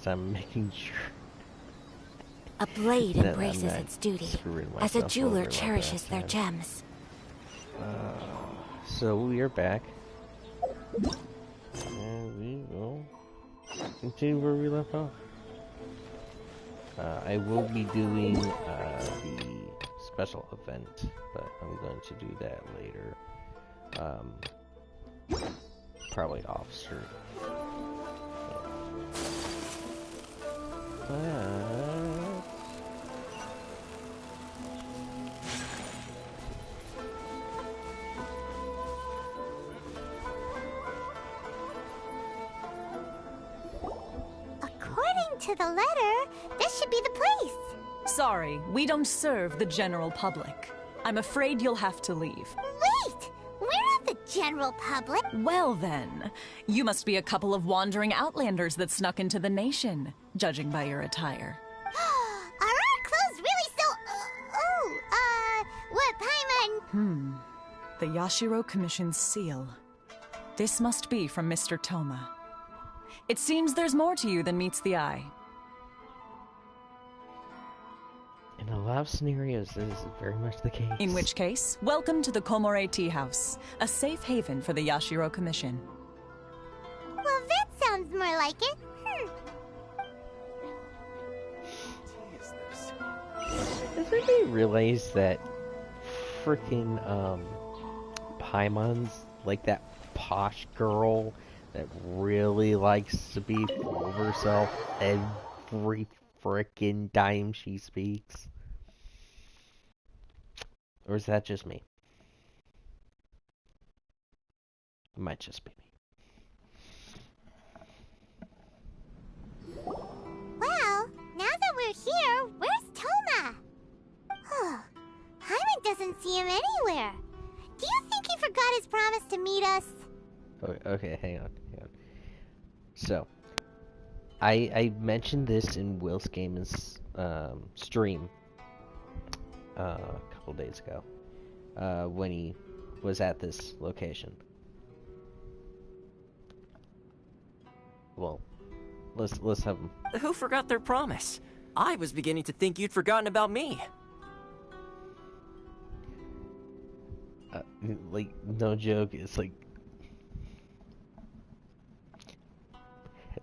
just I'm making sure. A blade embraces its duty, as a jeweler cherishes their gems. So we are back. And we will continue where we left off. I will be doing the special event, but I'm going to do that later. Probably off stream. According to the letter, this should be the place. Sorry, we don't serve the general public. I'm afraid you'll have to leave. Wait! We're not the general public. Well then, you must be a couple of wandering outlanders that snuck into the nation, judging by your attire. Are our clothes really so... what, Paimon? The Yashiro Commission's seal. This must be from Mr. Toma. It seems there's more to you than meets the eye. In a lot of scenarios, this is very much the case. In which case, welcome to the Komore Tea House, a safe haven for the Yashiro Commission. Well, that sounds more like it. Does anybody realize that freaking Paimon's like that posh girl that really likes to be full of herself every frickin' time she speaks? Or is that just me? It might just be me. Well, now that we're here, where's Toma? Paimon doesn't see him anywhere. Do you think he forgot his promise to meet us? Okay, hang on. So, I mentioned this in Will's Gaming's stream a couple days ago when he was at this location. Well, let's have him. Who forgot their promise? I was beginning to think you'd forgotten about me. Like, no joke, it's like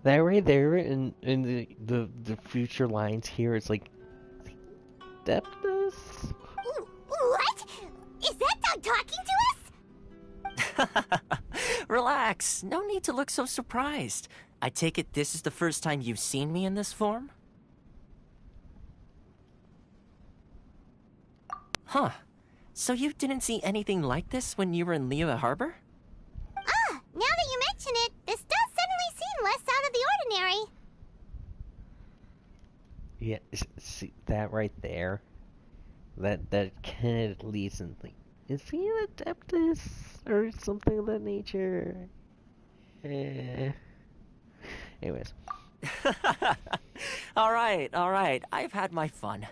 that right there in the future lines here. It's like Deptus. What? Is that dog talking to us? Relax. No need to look so surprised. I take it this is the first time you've seen me in this form? Huh. So you didn't see anything like this when you were in Liyue Harbor? Now that you mention it, this does suddenly seem less out of the ordinary. Yeah, see that right there? That kind of leads in like, is he an Adeptus or something of that nature? Anyways. Alright. I've had my fun.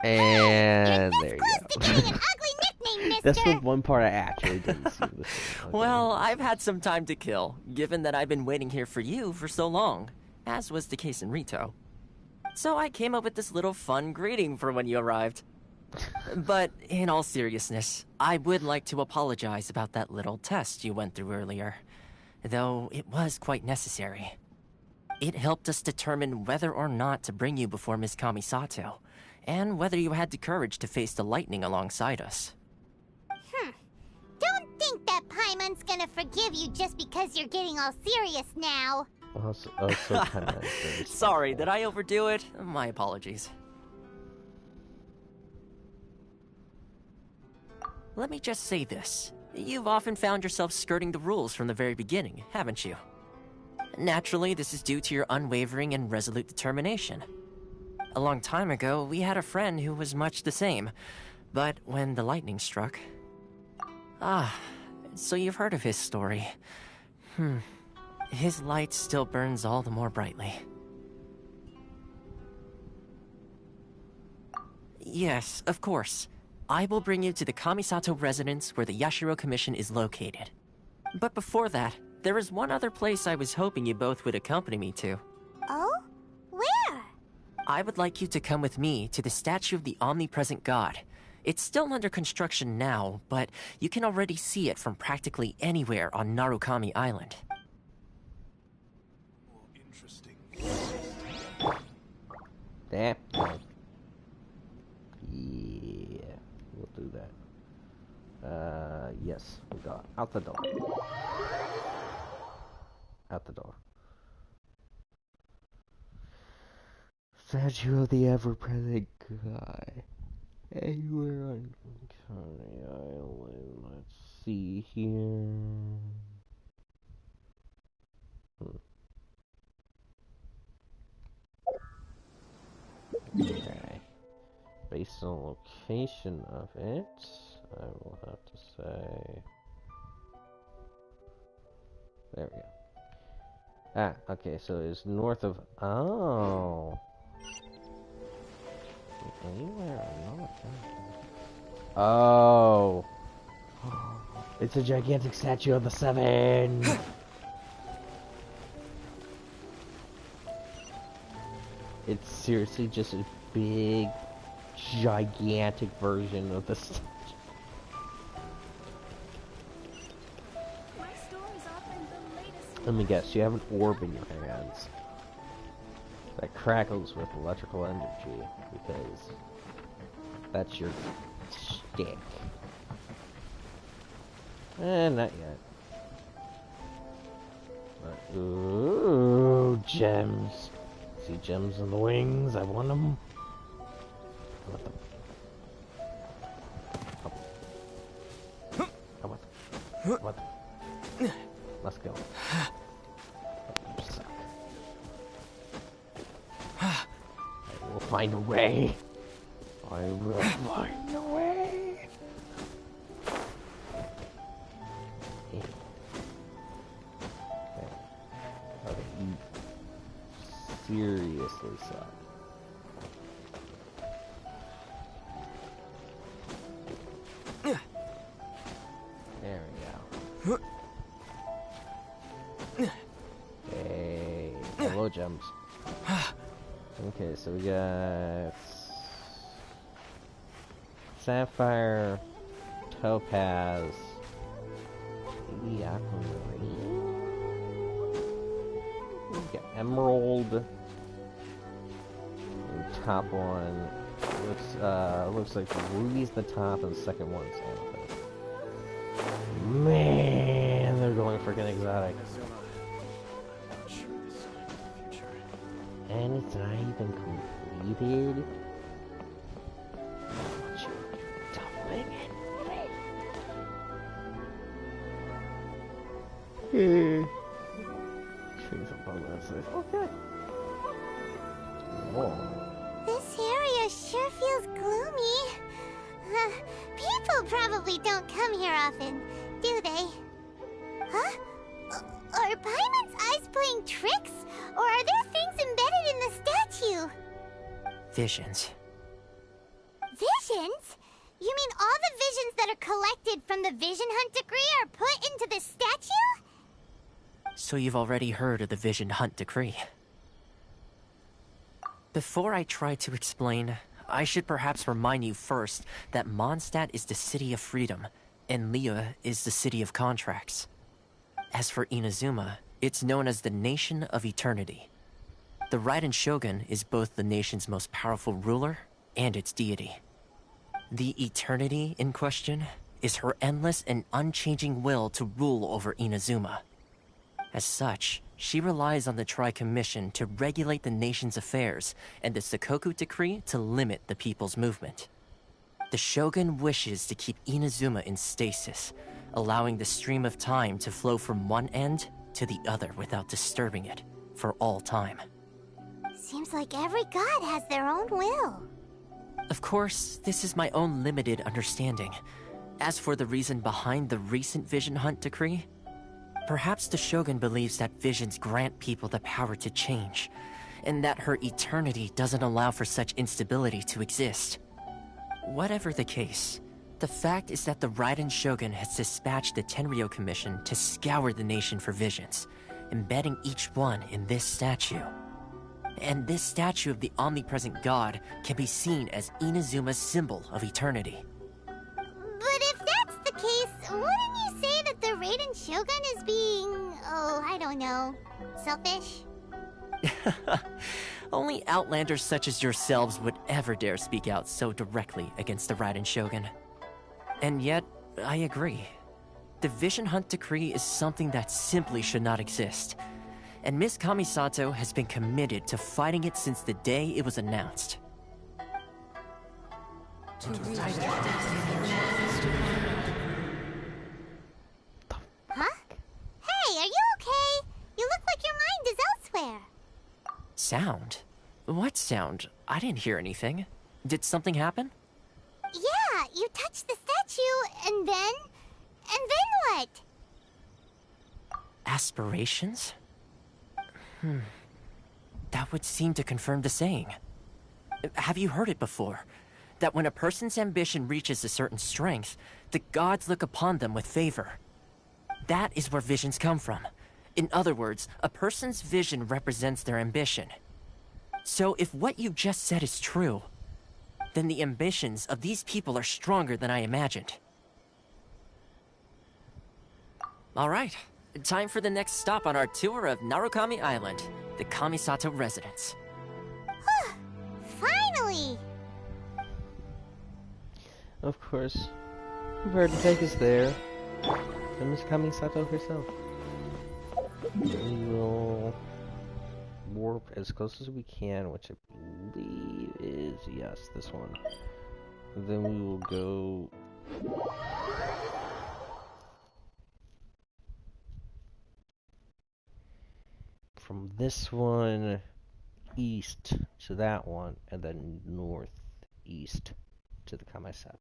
And You're there this you close to go. getting an ugly nickname, mister! That's the one part I actually didn't see. Okay. Well, I've had some time to kill, given that I've been waiting here for you for so long, as was the case in Rito. So I came up with this little fun greeting for when you arrived. But in all seriousness, I would like to apologize about that little test you went through earlier, though it was quite necessary. It helped us determine whether or not to bring you before Ms. Kamisato, and whether you had the courage to face the lightning alongside us. Don't think that Paimon's gonna forgive you just because you're getting all serious now. Also kind of Sorry, did I overdo it? My apologies. Let me just say this. You've often found yourself skirting the rules from the very beginning, haven't you? Naturally, this is due to your unwavering and resolute determination. A long time ago, we had a friend who was much the same, but when the lightning struck... so you've heard of his story. His light still burns all the more brightly. Yes, of course. I will bring you to the Kamisato residence where the Yashiro Commission is located. But before that, there is one other place I was hoping you both would accompany me to. Oh? I would like you to come with me to the statue of the omnipresent god. It's still under construction now, but you can already see it from practically anywhere on Narukami Island. Interesting. That one. Yeah, we'll do that. Yes, we got out the door. Out the door. Statue of the ever-present guy. Anywhere on Coney Island. Let's see here. Okay. Based on location of it, I will have to say... There we go. Ah, okay, so it's north of... Oh! Anywhere or not? Oh! It's a gigantic statue of the Seven! It's seriously just a big, gigantic version of the statue. Let me guess, you have an orb in your hands that crackles with electrical energy, because that's your shtick. Not yet. But, ooh, gems. See gems in the wings? I want them. I want them. I want them. I want them. Let's go. You suck. I will find a way. I will find a way. Okay, you seriously suck. There we go. Hey, hello gems. Okay, so we got sapphire, topaz, maybe aquamarine. We got emerald. The top one looks like ruby's the top, and the second one's amethyst. Man, they're going freaking exotic. And it's not even completed. What you're dumping in me. Trees above us. Okay. Whoa. This area sure feels gloomy. People probably don't come here often, do they? Huh? Are Paimon's eyes playing tricks? Or are there things embedded in the statue? Visions. Visions? You mean all the visions that are collected from the Vision Hunt decree are put into this statue? So you've already heard of the Vision Hunt decree. Before I try to explain, I should perhaps remind you first that Mondstadt is the city of freedom, and Liyue is the city of contracts. As for Inazuma, it's known as the Nation of Eternity. The Raiden Shogun is both the nation's most powerful ruler and its deity. The Eternity in question is her endless and unchanging will to rule over Inazuma. As such, she relies on the Tri-Commission to regulate the nation's affairs and the Sakoku Decree to limit the people's movement. The Shogun wishes to keep Inazuma in stasis, allowing the stream of time to flow from one end to the other without disturbing it for all time. Seems like every god has their own will. Of course, this is my own limited understanding. As for the reason behind the recent Vision Hunt decree, perhaps the Shogun believes that visions grant people the power to change, and that her eternity doesn't allow for such instability to exist. Whatever the case, the fact is that the Raiden Shogun has dispatched the Tenryou Commission to scour the nation for visions, embedding each one in this statue. And this statue of the omnipresent god can be seen as Inazuma's symbol of eternity. But if that's the case, wouldn't you say that the Raiden Shogun is being, oh, I don't know, selfish? Only outlanders such as yourselves would ever dare speak out so directly against the Raiden Shogun. And yet, I agree. The Vision Hunt Decree is something that simply should not exist. And Miss Kamisato has been committed to fighting it since the day it was announced. Huh? Hey, are you okay? You look like your mind is elsewhere. Sound? What sound? I didn't hear anything. Did something happen? Yeah, you touched the statue, and then what? Aspirations? That would seem to confirm the saying. Have you heard it before? That when a person's ambition reaches a certain strength, the gods look upon them with favor. That is where visions come from. In other words, a person's vision represents their ambition. So if what you just said is true, then the ambitions of these people are stronger than I imagined. Alright, time for the next stop on our tour of Narukami Island, the Kamisato residence. Finally! Of course. Prepared to take us there. And Miss Kamisato herself. We will warp as close as we can, which I believe is, yes, this one. And then we will go... from this one east to that one, and then northeast to the Kamisato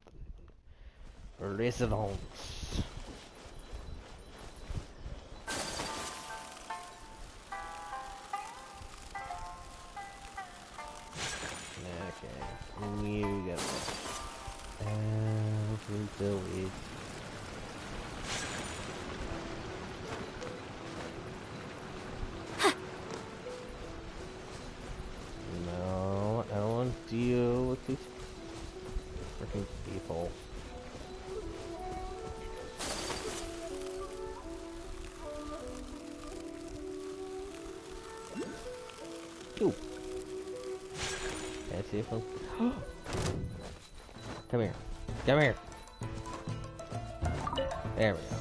residence. Okay, you got it. Every Billy. No, I don't want to deal with these freaking people. Ooh. Can I see if I'm... Come here. Come here. There we go.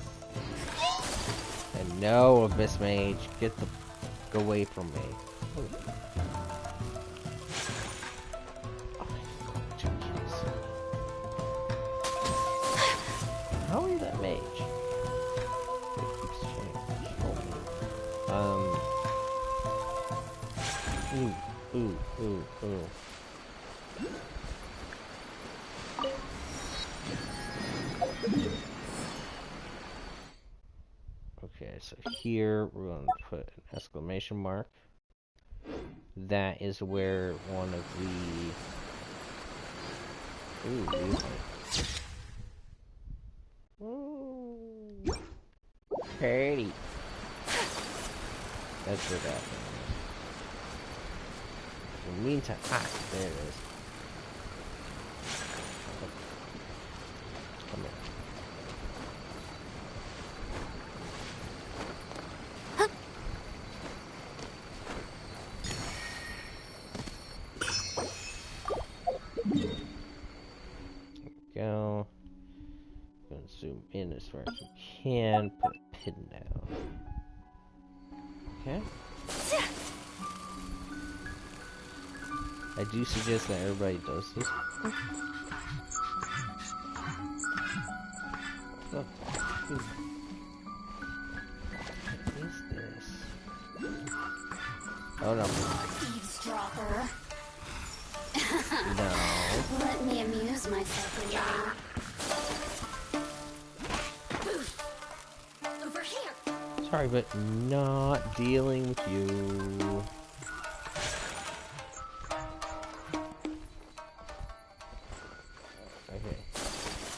And no, Abyss Mage, get the... Go away from me. Ooh. How are you that mage? It keeps changing. Ooh. Okay, so here we're going to put an exclamation mark. That is where one of the... Ooh. Pretty. That's where that is. In the meantime, there it is. Come here. Go. Gonna zoom in as far as you can. Put a pin down. Okay. I do suggest that everybody does this. Look. What is this? Oh no. Eavesdropper. No. Let me amuse myself a little. Over here. Sorry, but not dealing with you. Okay.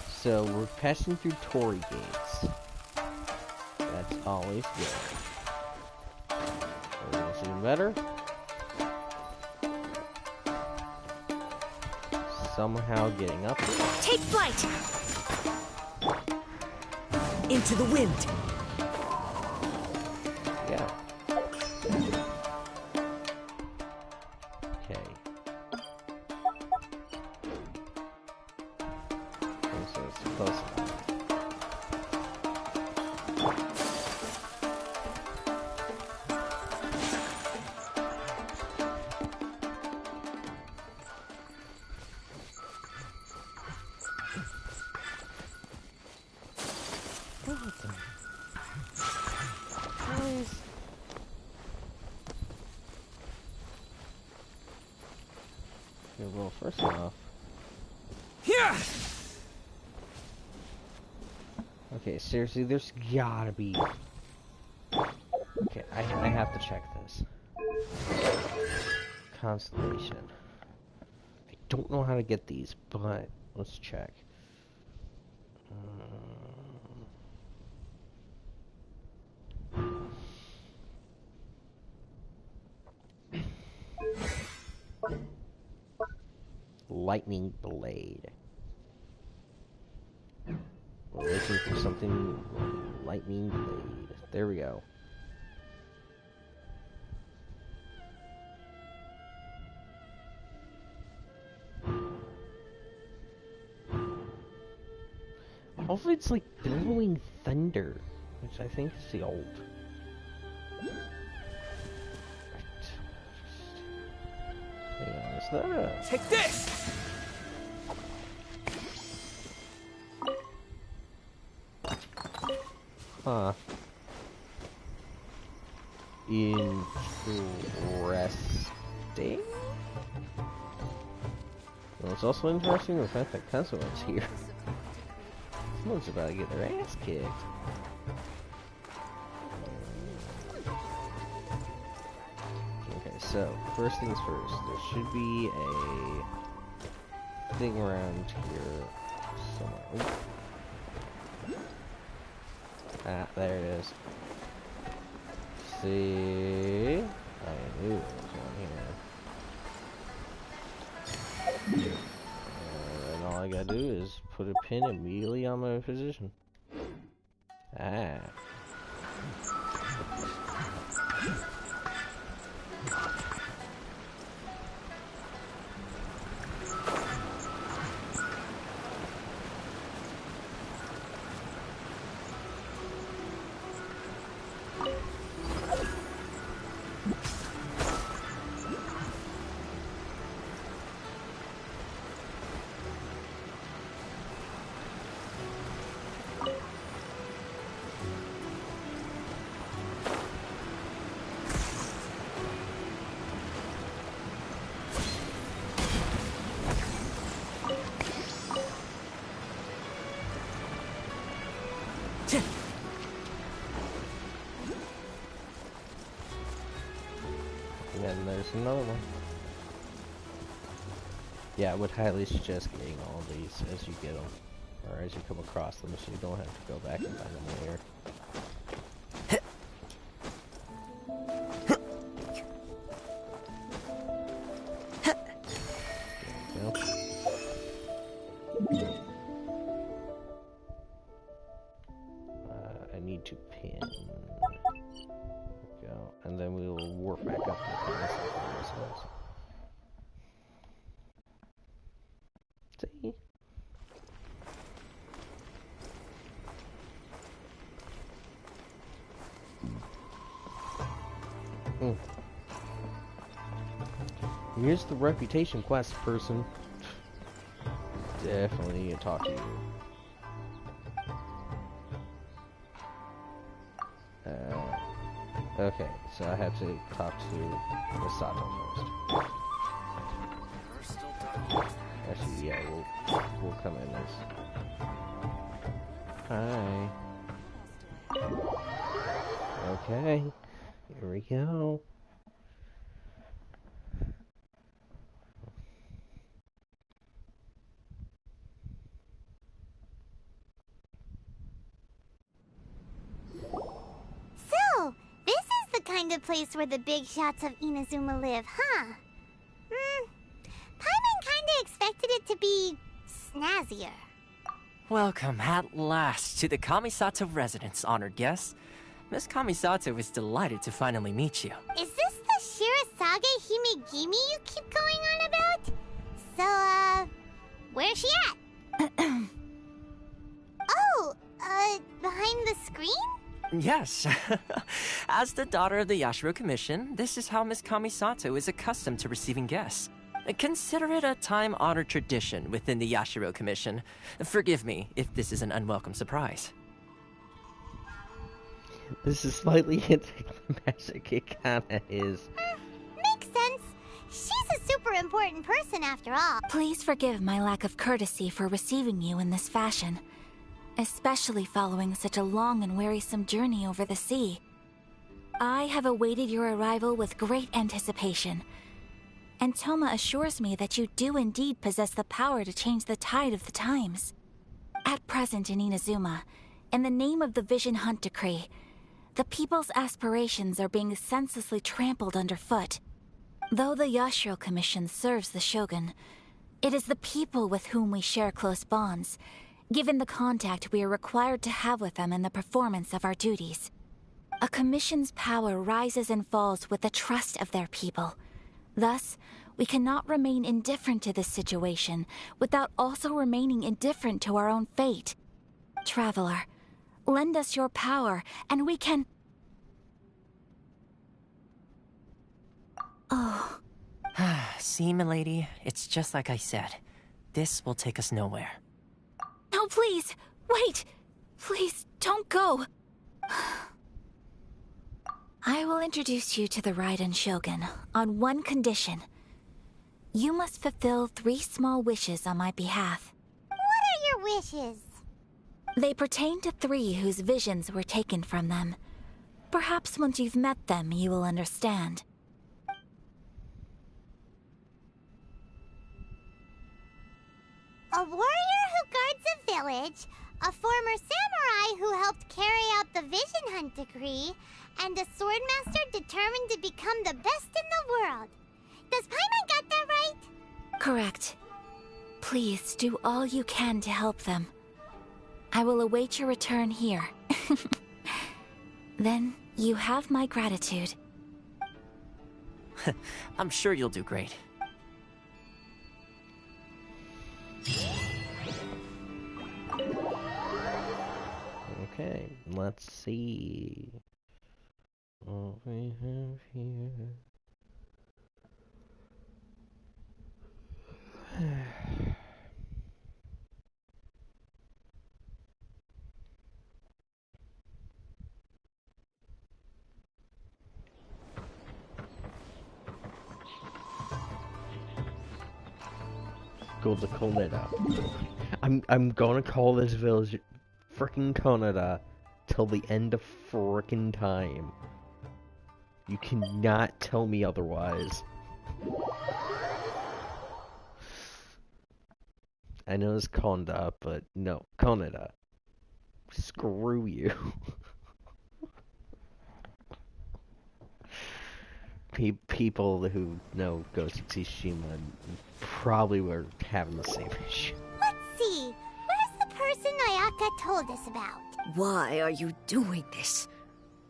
So we're passing through Torii gates. That's always good. Everything's even better. somehow getting up here. Take flight! Into the wind! Yeah. Okay. So it's close enough. Okay, well, first off... Okay, seriously, there's gotta be... Okay, I have to check this. Constellation. I don't know how to get these, but let's check. Lightning Blade. We're looking for something. Lightning Blade. There we go. Hopefully it's like billowing thunder, which I think is the old. Hang on, is that a... Take this! Huh. Interesting. Well, it's also interesting the fact that Kazuha's here. Someone's about to get their ass kicked. Okay, so, first things first. There should be a thing around here somewhere. Ooh. Ah, there it is. See? I knew it was one here. And all I gotta do is put a pin immediately on my position. Ah. And there's another one. Yeah, I would highly suggest getting all of these as you get them, or as you come across them, so you don't have to go back and find them later. I need to pin. Go, and then we will warp back up to the ourselves. See? Here's the reputation quest person. Definitely need to talk to you. Okay, so I have to talk to Misato first. Actually, yeah, we'll come in as... Hi. Okay, here we go. Kind of place where the big shots of Inazuma live, huh? Paimon kinda expected it to be snazzier. Welcome at last to the Kamisato residence, honored guests. Miss Kamisato is delighted to finally meet you. Is this the Shirazage Himegimi you keep going on about? So, where's she at? Oh, behind the screen? Yes. As the daughter of the Yashiro Commission, this is how Miss Kamisato is accustomed to receiving guests. Consider it a time-honored tradition within the Yashiro Commission. Forgive me if this is an unwelcome surprise. This is slightly anticlimactic, it kinda is. Makes sense. She's a super important person after all. Please forgive my lack of courtesy for receiving you in this fashion, especially following such a long and wearisome journey over the sea. I have awaited your arrival with great anticipation, and Toma assures me that you do indeed possess the power to change the tide of the times. At present in Inazuma, in the name of the Vision Hunt Decree, the people's aspirations are being senselessly trampled underfoot. Though the Yashiro Commission serves the Shogun, it is the people with whom we share close bonds, given the contact we are required to have with them in the performance of our duties. A commission's power rises and falls with the trust of their people. Thus, we cannot remain indifferent to this situation without also remaining indifferent to our own fate. Traveler, lend us your power, and we can... Oh. See, milady, it's just like I said. This will take us nowhere. No, please! Wait! Please, don't go! I will introduce you to the Raiden Shogun on one condition. You must fulfill 3 small wishes on my behalf. What are your wishes? They pertain to 3 whose visions were taken from them. Perhaps once you've met them, you will understand. A warrior who guards a village, a former samurai who helped carry out the Vision Hunt Decree, and a swordmaster determined to become the best in the world. Does Paimon got that right? Correct. Please do all you can to help them. I will await your return here. Then you have my gratitude. I'm sure you'll do great. Okay, let's see what we have here. Go to Koneda. I'm gonna call this village frickin' Koneda till the end of frickin' time. You cannot tell me otherwise. I know it's Konda, but no, Koneda. Screw you. People who know Ghost of Tsushima probably were having the same issue. Let's see. Where's the person Ayaka told us about? Why are you doing this?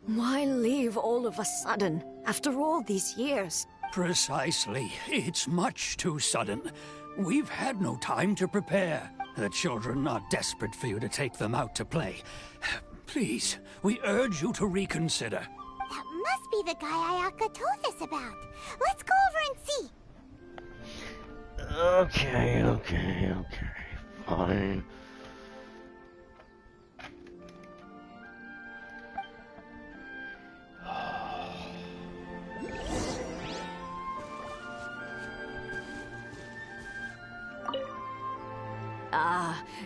Why leave all of a sudden, after all these years? Precisely. It's much too sudden. We've had no time to prepare. The children are desperate for you to take them out to play. Please, we urge you to reconsider. That must be the guy Ayaka told us about. Let's go over and see. Okay, fine.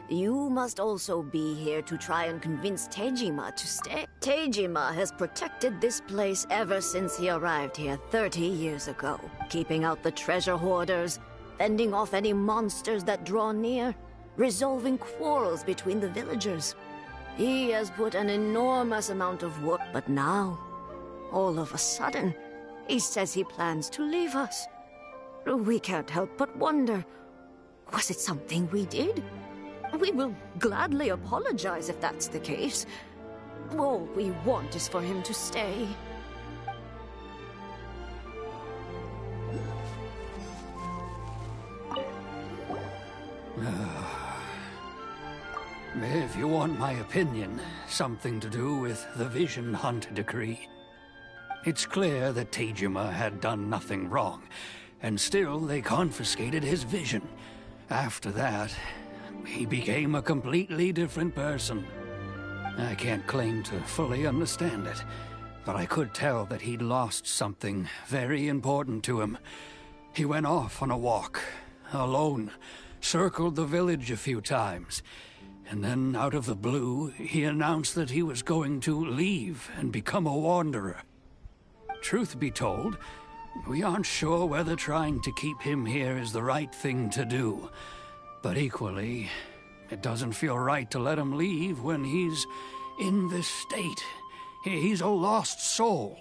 You must also be here to try and convince Tejima to stay. Tejima has protected this place ever since he arrived here 30 years ago, keeping out the treasure hoarders, fending off any monsters that draw near, resolving quarrels between the villagers. He has put an enormous amount of work, but now, all of a sudden, he says he plans to leave us. We can't help but wonder, Was it something we did? We will gladly apologize if that's the case. All we want is for him to stay. If you want my opinion, something to do with the Vision Hunt decree. It's clear that Tejima had done nothing wrong, and still they confiscated his vision. After that, he became a completely different person. I can't claim to fully understand it, but I could tell that he'd lost something very important to him. He went off on a walk, alone, circled the village a few times, and then out of the blue, he announced that he was going to leave and become a wanderer. Truth be told, we aren't sure whether trying to keep him here is the right thing to do. But equally, it doesn't feel right to let him leave when he's in this state. He's a lost soul.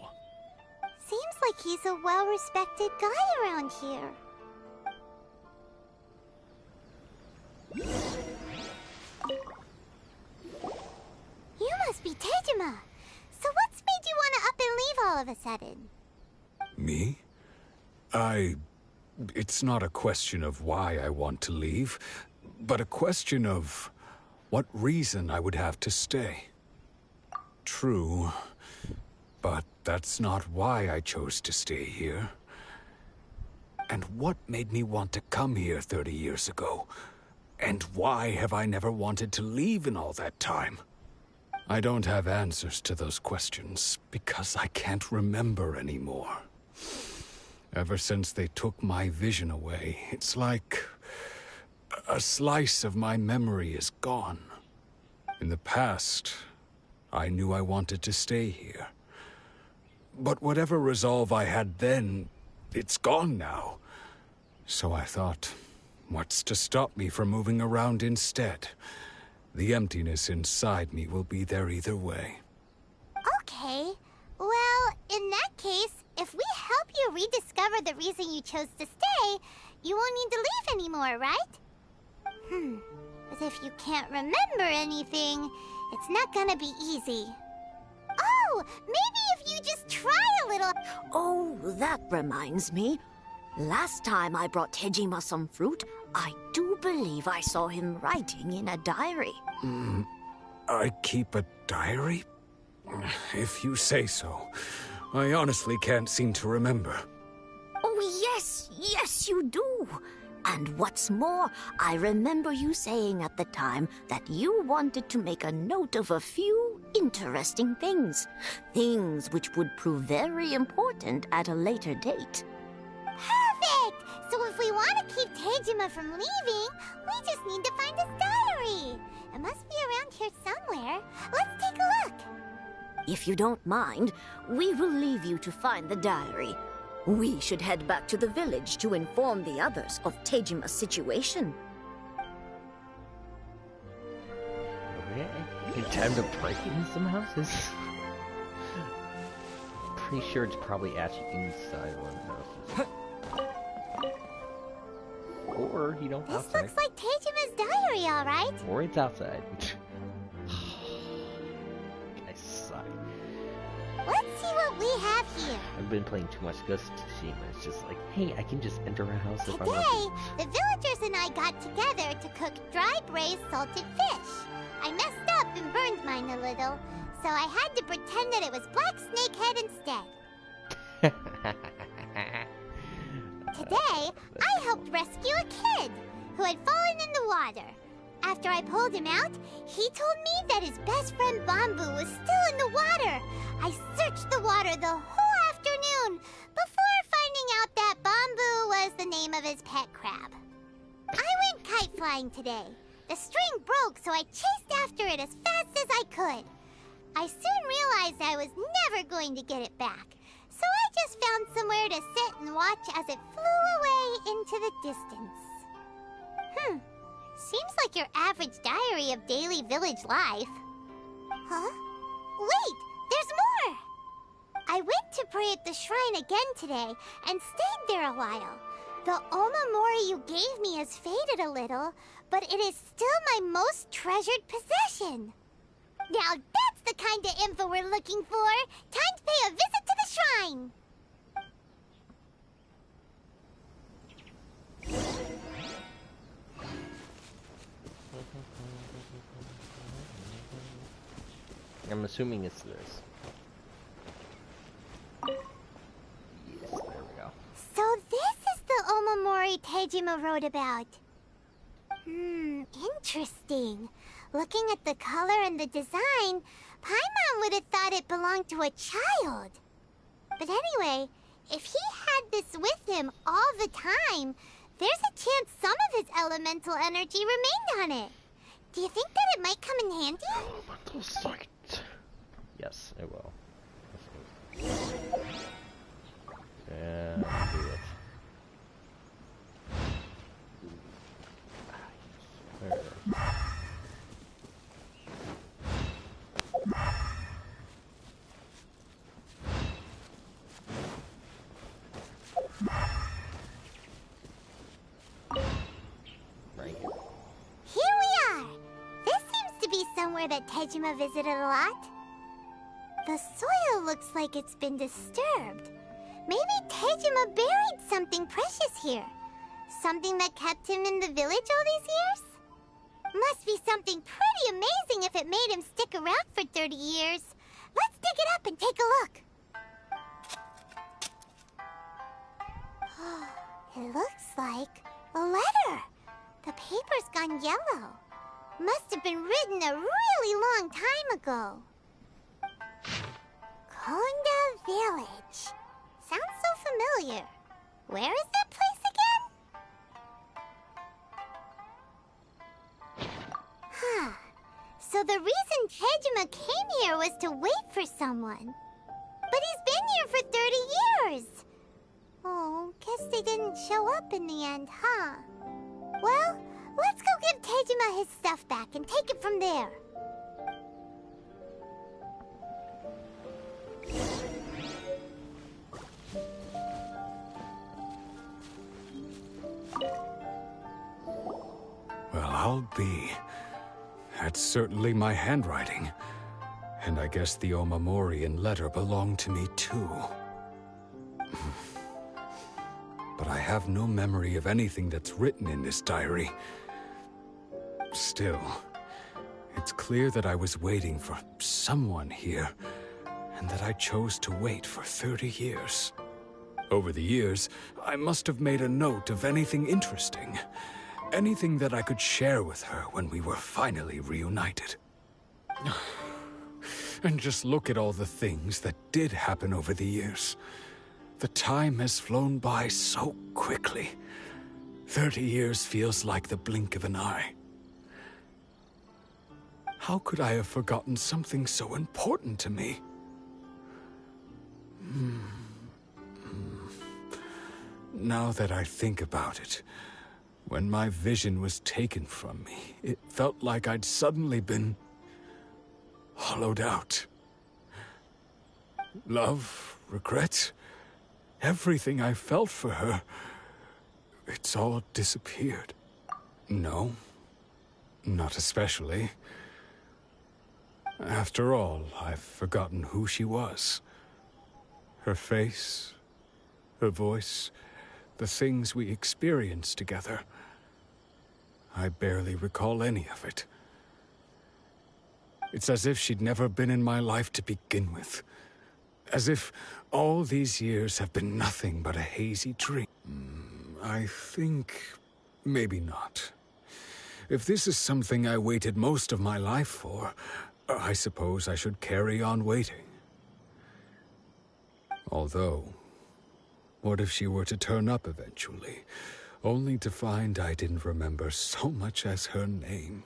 Seems like he's a well-respected guy around here. You must be Tejima. So what's made you want to up and leave all of a sudden? Me? It's not a question of why I want to leave, but a question of what reason I would have to stay. True, but that's not why I chose to stay here. And what made me want to come here 30 years ago? And why have I never wanted to leave in all that time? I don't have answers to those questions because I can't remember anymore. Ever since they took my vision away, it's like a slice of my memory is gone. In the past, I knew I wanted to stay here. But whatever resolve I had then, it's gone now. So I thought, what's to stop me from moving around instead? The emptiness inside me will be there either way. Okay. Well, in that case, if we help you rediscover the reason you chose to stay, you won't need to leave anymore, right? But if you can't remember anything, it's not gonna be easy. Oh, maybe if you just try a little... Oh, that reminds me. Last time I brought Tejima some fruit, I do believe I saw him writing in a diary. I keep a diary? If you say so. I honestly can't seem to remember. Oh, yes, you do. And what's more, I remember you saying at the time that you wanted to make a note of a few interesting things. Things which would prove very important at a later date. Perfect! So if we want to keep Tejima from leaving, we just need to find his diary. It must be around here somewhere. Let's take a look. If you don't mind, we will leave you to find the diary. We should head back to the village to inform the others of Tejima's situation. Okay. You time to break into some houses? Pretty sure it's probably actually inside one house. Or, you know, This outside. looks like Tejima's diary, alright. Or it's outside. I suck. Let's see what we have here. I've been playing too much Ghost of Tsushima. It's just like, hey, I can just enter a house if I Today, want the villagers and I got together to cook dry braised salted fish. I messed up and burned mine a little, so I had to pretend that it was black snakehead instead. to. Today, I helped rescue a kid who had fallen in the water. After I pulled him out, he told me that his best friend Bamboo was still in the water. I searched the water the whole afternoon before finding out that Bamboo was the name of his pet crab. I went kite flying today. The string broke, so I chased after it as fast as I could. I soon realized I was never going to get it back, so I just found somewhere to sit and watch as it flew away into the distance. Seems like your average diary of daily village life. Huh? Wait, there's more! I went to pray at the shrine again today and stayed there a while. The Omamori Omamori you gave me has faded a little, but it is still my most treasured possession. Now that's the kind of info we're looking for. Time to pay a visit to the shrine. I'm assuming it's this. Yes, there we go. So this is the Omamori Tejima wrote about. Interesting. Looking at the color and the design, Paimon would have thought it belonged to a child. But anyway, if he had this with him all the time, there's a chance some of his elemental energy remained on it. Do you think that it might come in handy? Elemental sight. Yes, it will. And do it. There. Right. Here we are! This seems to be somewhere that Tejima visited a lot. The soil looks like it's been disturbed. Maybe Tejima buried something precious here. Something that kept him in the village all these years? Must be something pretty amazing if it made him stick around for 30 years. Let's dig it up and take a look. It looks like a letter. The paper's gone yellow. Must have been written a really long time ago. Konda Village. Sounds so familiar. Where is that place again? So the reason Tejima came here was to wait for someone. But he's been here for 30 years. Oh, guess they didn't show up in the end, huh? Well, let's go give Tejima his stuff back and take it from there. Well, I'll be. That's certainly my handwriting. And I guess the Omamorian letter belonged to me too. But I have no memory of anything that's written in this diary. Still, it's clear that I was waiting for someone here, and that I chose to wait for 30 years. Over the years, I must have made a note of anything interesting. Anything that I could share with her when we were finally reunited. And just look at all the things that did happen over the years. The time has flown by so quickly. 30 years feels like the blink of an eye. How could I have forgotten something so important to me? Now that I think about it, when my vision was taken from me, it felt like I'd suddenly been hollowed out. Love, regret, everything I felt for her, it's all disappeared. No, not especially. After all, I've forgotten who she was. Her face, her voice, the things we experienced together. I barely recall any of it. It's as if she'd never been in my life to begin with. As if all these years have been nothing but a hazy dream. I think maybe not. If this is something I waited most of my life for, I suppose I should carry on waiting. Although, what if she were to turn up eventually, only to find I didn't remember so much as her name?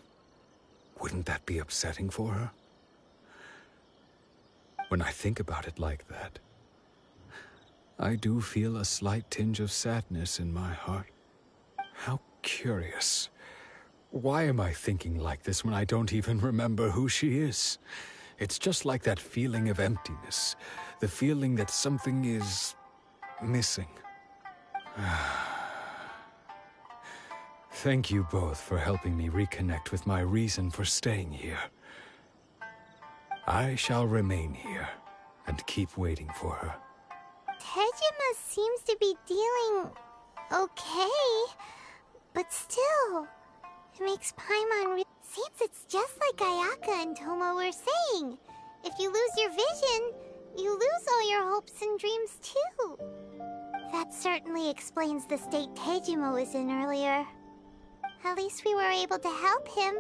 Wouldn't that be upsetting for her? When I think about it like that, I do feel a slight tinge of sadness in my heart. How curious. Why am I thinking like this when I don't even remember who she is? It's just like that feeling of emptiness, the feeling that something is missing. Thank you both for helping me reconnect with my reason for staying here. I shall remain here and keep waiting for her. Tejima seems to be dealing okay, but still, it makes Paimon seems it's just like Ayaka and Toma were saying. If you lose your vision, you lose all your hopes and dreams too. That certainly explains the state Tejima was in earlier. At least we were able to help him,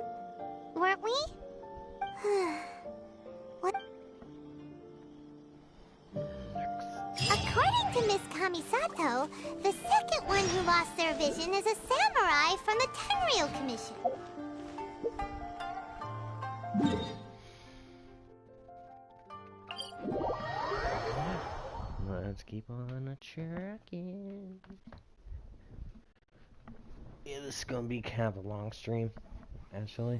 weren't we? What? According to Miss Kamisato, the second one who lost their vision is a samurai from the Tenryou Commission. Let's keep on checking. Yeah, this is gonna be kind of a long stream, actually.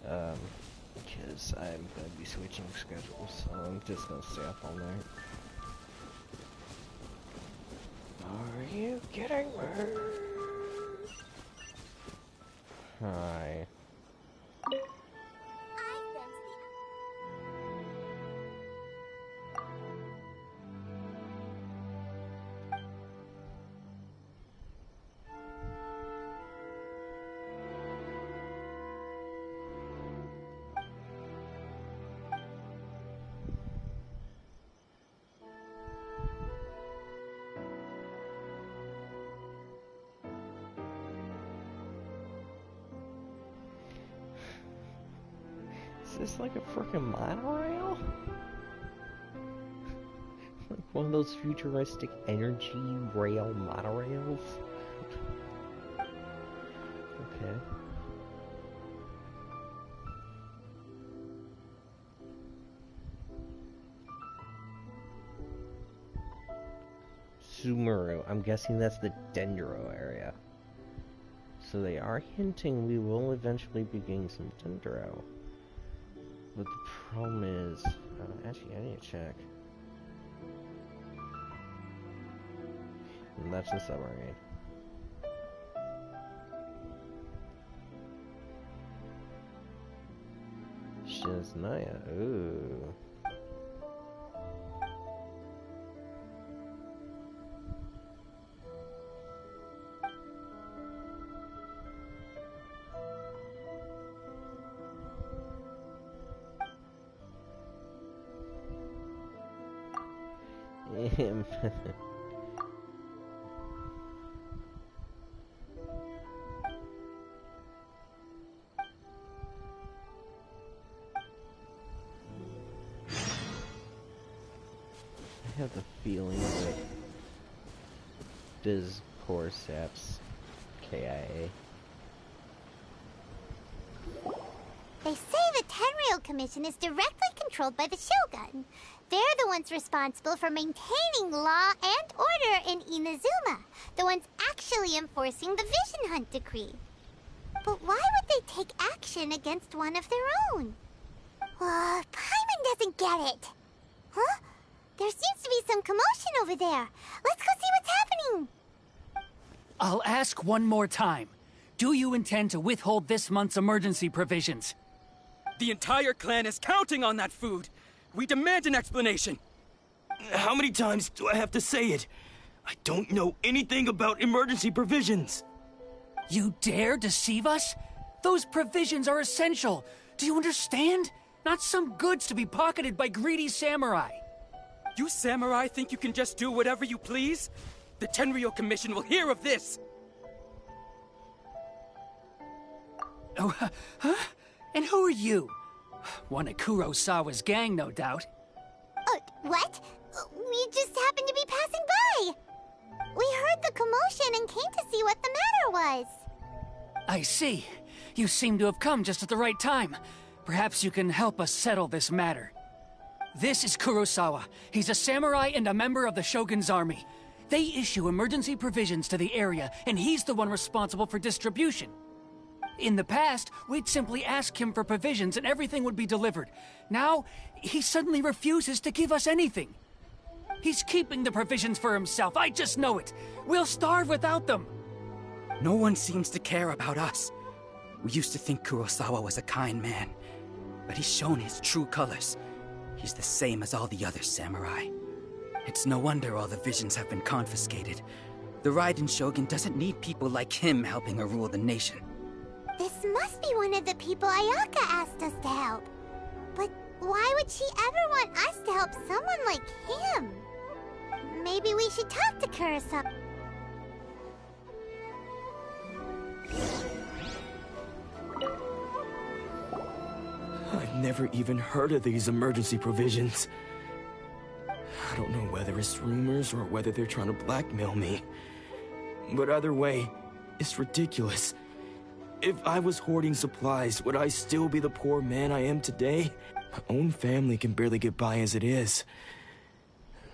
Because I'm gonna be switching schedules, so I'm just gonna stay up all night. Are you kidding me? Hi. Is this like a freaking monorail? Like one of those futuristic energy rail monorails? Okay. Sumeru. I'm guessing that's the Dendro area. So they are hinting we will eventually be getting some Dendro. But the problem is, actually I need to check. And that's the submarine. Shiznaya, ooh. I have the feeling that this poor sap's KIA. They say the Tenryou Commission is directly controlled by the Shogun. They're the ones responsible for maintaining law and order in Inazuma. The ones actually enforcing the Vision Hunt decree. But why would they take action against one of their own? Paimon doesn't get it. Huh? There seems to be some commotion over there. Let's go see what's happening. I'll ask one more time. Do you intend to withhold this month's emergency provisions? The entire clan is counting on that food. We demand an explanation. How many times do I have to say it? I don't know anything about emergency provisions. You dare deceive us? Those provisions are essential. Do you understand? Not some goods to be pocketed by greedy samurai. You samurai think you can just do whatever you please? The Tenryou Commission will hear of this! Oh, huh? And who are you? One of Kurosawa's gang, no doubt. What? We just happened to be passing by! We heard the commotion and came to see what the matter was. I see. You seem to have come just at the right time. Perhaps you can help us settle this matter. This is Kurosawa. He's a samurai and a member of the Shogun's army. They issue emergency provisions to the area, and he's the one responsible for distribution. In the past, we'd simply ask him for provisions and everything would be delivered. Now, he suddenly refuses to give us anything. He's keeping the provisions for himself, I just know it. We'll starve without them. No one seems to care about us. We used to think Kurosawa was a kind man, but he's shown his true colors. He's the same as all the other samurai. It's no wonder all the visions have been confiscated. The Raiden Shogun doesn't need people like him helping her rule the nation. This must be one of the people Ayaka asked us to help. But why would she ever want us to help someone like him? Maybe we should talk to Kurosawa. I've never even heard of these emergency provisions. I don't know whether it's rumors or whether they're trying to blackmail me. But either way, it's ridiculous. If I was hoarding supplies, would I still be the poor man I am today? My own family can barely get by as it is.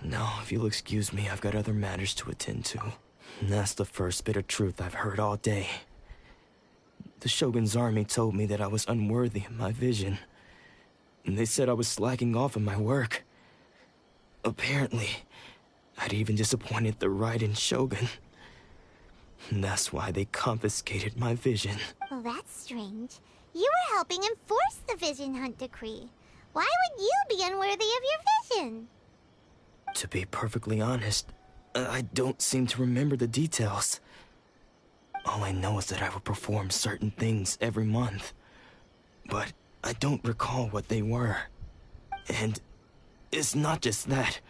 Now, if you'll excuse me, I've got other matters to attend to. And that's the first bit of truth I've heard all day. The Shogun's army told me that I was unworthy of my vision. And they said I was slacking off in my work. Apparently, I'd even disappointed the Raiden Shogun. And that's why they confiscated my vision. Well, that's strange. You were helping enforce the Vision Hunt Decree. Why would you be unworthy of your vision? To be perfectly honest, I don't seem to remember the details. All I know is that I would perform certain things every month. But I don't recall what they were. And it's not just that.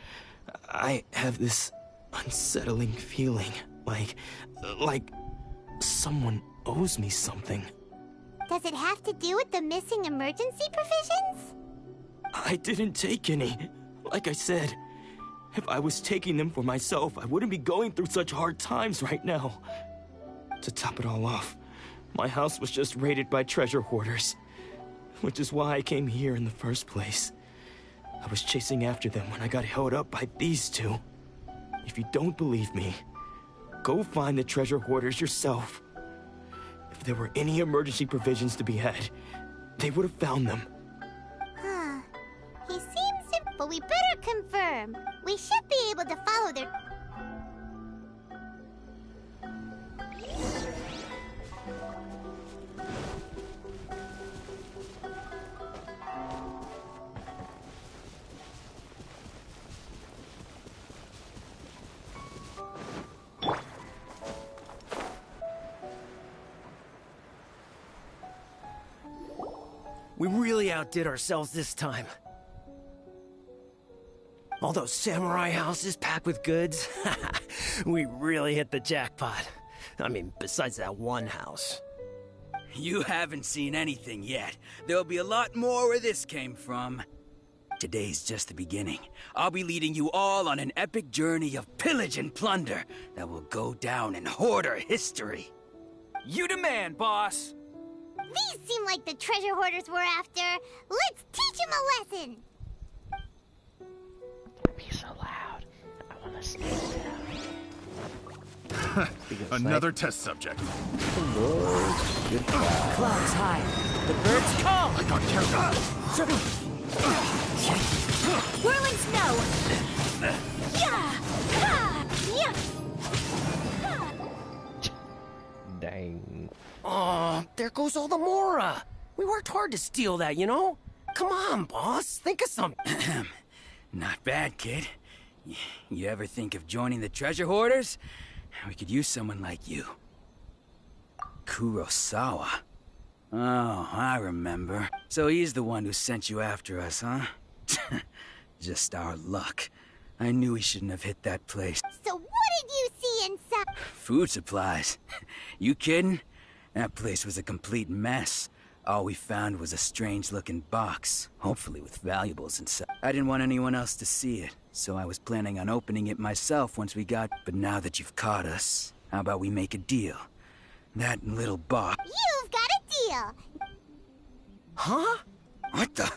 I have this unsettling feeling, like someone owes me something. Does it have to do with the missing emergency provisions? I didn't take any. Like I said, if I was taking them for myself, I wouldn't be going through such hard times right now. To top it all off, my house was just raided by treasure hoarders, which is why I came here in the first place. I was chasing after them when I got held up by these two. If you don't believe me, go find the treasure hoarders yourself. If there were any emergency provisions to be had, they would have found them. Huh. He seems simple, but we better confirm. We should be able to follow their... We really outdid ourselves this time. All those samurai houses packed with goods, we really hit the jackpot. I mean, besides that one house. You haven't seen anything yet. There'll be a lot more where this came from. Today's just the beginning. I'll be leading you all on an epic journey of pillage and plunder that will go down in hoarder history. You demand, boss! These seem like the treasure hoarders we're after. Let's teach them a lesson! Don't be so loud. I want to stay down. Another test subject. Clouds high. The birds come! I got carried up. Whirling snow! Yeah! Ha! Yeah! Dang. Oh, there goes all the Mora. We worked hard to steal that, you know? Come on, boss. Think of something. Not bad, kid. You ever think of joining the treasure hoarders? We could use someone like you. Kurosawa. Oh, I remember. So he's the one who sent you after us, huh? Just our luck. I knew he shouldn't have hit that place. So what did you see inside? Food supplies. You kidding? That place was a complete mess. All we found was a strange-looking box, hopefully with valuables inside. I didn't want anyone else to see it, so I was planning on opening it myself once we got... But now that you've caught us, how about we make a deal? That little box... You've got a deal! Huh? What the...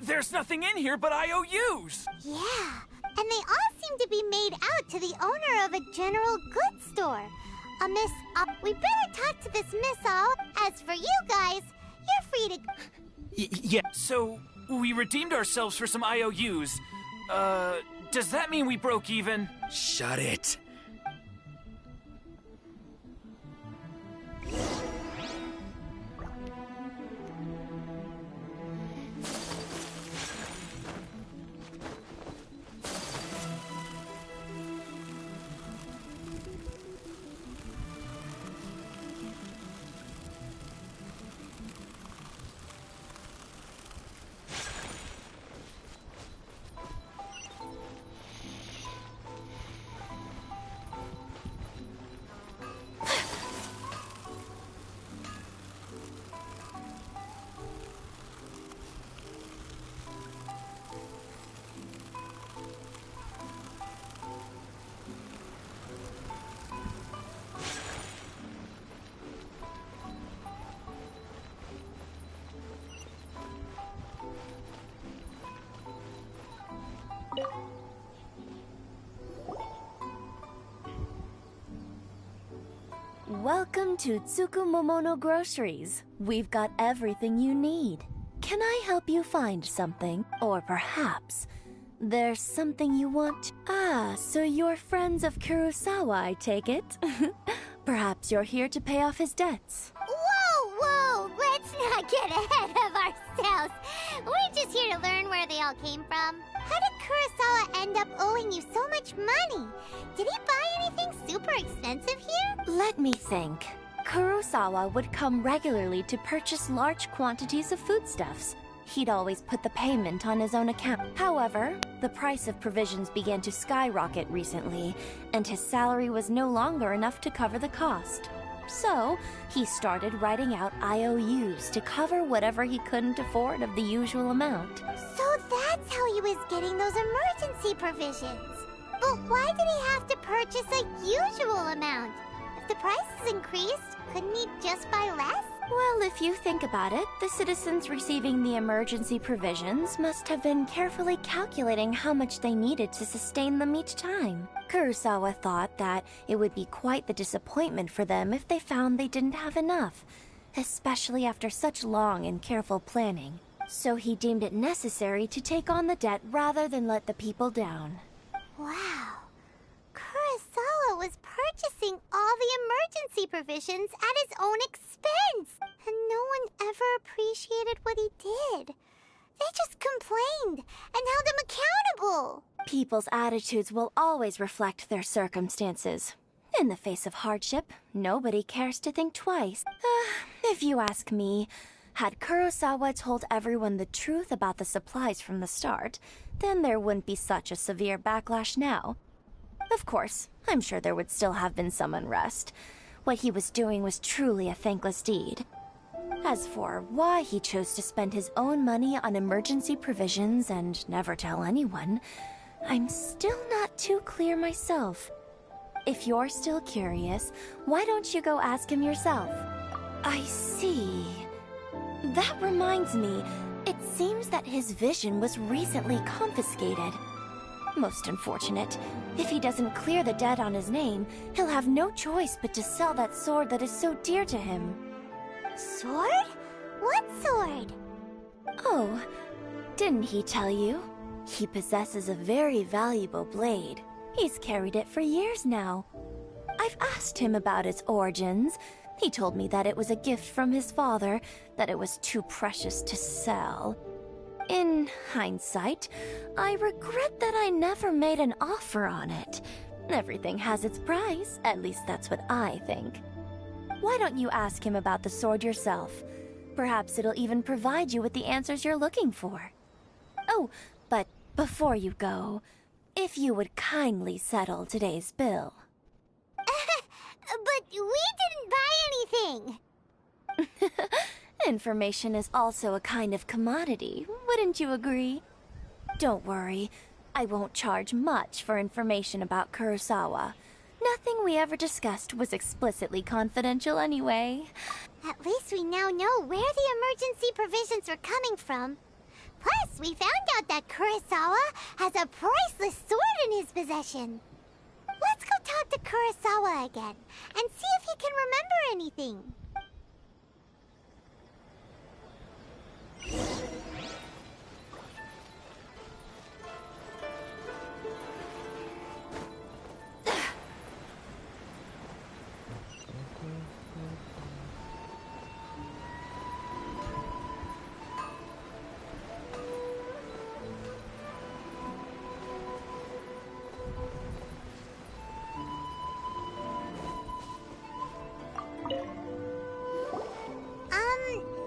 There's nothing in here but IOUs! Yeah, and they all seem to be made out to the owner of a general goods store. A Miss... we better talk to this Miss All. As for you guys, you're free to... Yeah, so we redeemed ourselves for some IOUs. Does that mean we broke even? Shut it. Welcome to Tsukumomono Groceries. We've got everything you need. Can I help you find something? Or perhaps there's something you want? Ah, so you're friends of Kurosawa, I take it? Perhaps you're here to pay off his debts. Whoa, whoa! Let's not get ahead of ourselves. We're just here to learn where they all came from. How did Kurosawa end up owing you so much money? Did he buy anything super expensive here? Let me think. Kurosawa would come regularly to purchase large quantities of foodstuffs. He'd always put the payment on his own account. However, the price of provisions began to skyrocket recently, and his salary was no longer enough to cover the cost. So, he started writing out IOUs to cover whatever he couldn't afford of the usual amount. So that's how he was getting those emergency provisions. But why did he have to purchase a usual amount? If the prices increased, couldn't he just buy less? Well, if you think about it, the citizens receiving the emergency provisions must have been carefully calculating how much they needed to sustain them each time. Kurosawa thought that it would be quite the disappointment for them if they found they didn't have enough, especially after such long and careful planning. So he deemed it necessary to take on the debt rather than let the people down. Wow. Kurosawa was purchasing all the emergency provisions at his own expense, and no one ever appreciated what he did. They just complained and held him accountable. People's attitudes will always reflect their circumstances. In the face of hardship, nobody cares to think twice. If you ask me, had Kurosawa told everyone the truth about the supplies from the start, then there wouldn't be such a severe backlash now. Of course, I'm sure there would still have been some unrest. What he was doing was truly a thankless deed. As for why he chose to spend his own money on emergency provisions and never tell anyone, I'm still not too clear myself. If you're still curious, why don't you go ask him yourself? I see. That reminds me, it seems that his vision was recently confiscated. Most unfortunate. If he doesn't clear the debt on his name, he'll have no choice but to sell that sword that is so dear to him. Sword? What sword? Oh, didn't he tell you? He possesses a very valuable blade. He's carried it for years now. I've asked him about its origins. He told me that it was a gift from his father, that it was too precious to sell. In hindsight, I regret that I never made an offer on it. Everything has its price, at least that's what I think. Why don't you ask him about the sword yourself? Perhaps it'll even provide you with the answers you're looking for. Oh, but before you go, if you would kindly settle today's bill. But we didn't buy anything! Information is also a kind of commodity, wouldn't you agree? Don't worry, I won't charge much for information about Kurosawa. Nothing we ever discussed was explicitly confidential anyway. At least we now know where the emergency provisions were coming from. Plus, we found out that Kurosawa has a priceless sword in his possession. Let's go talk to Kurosawa again, and see if he can remember anything.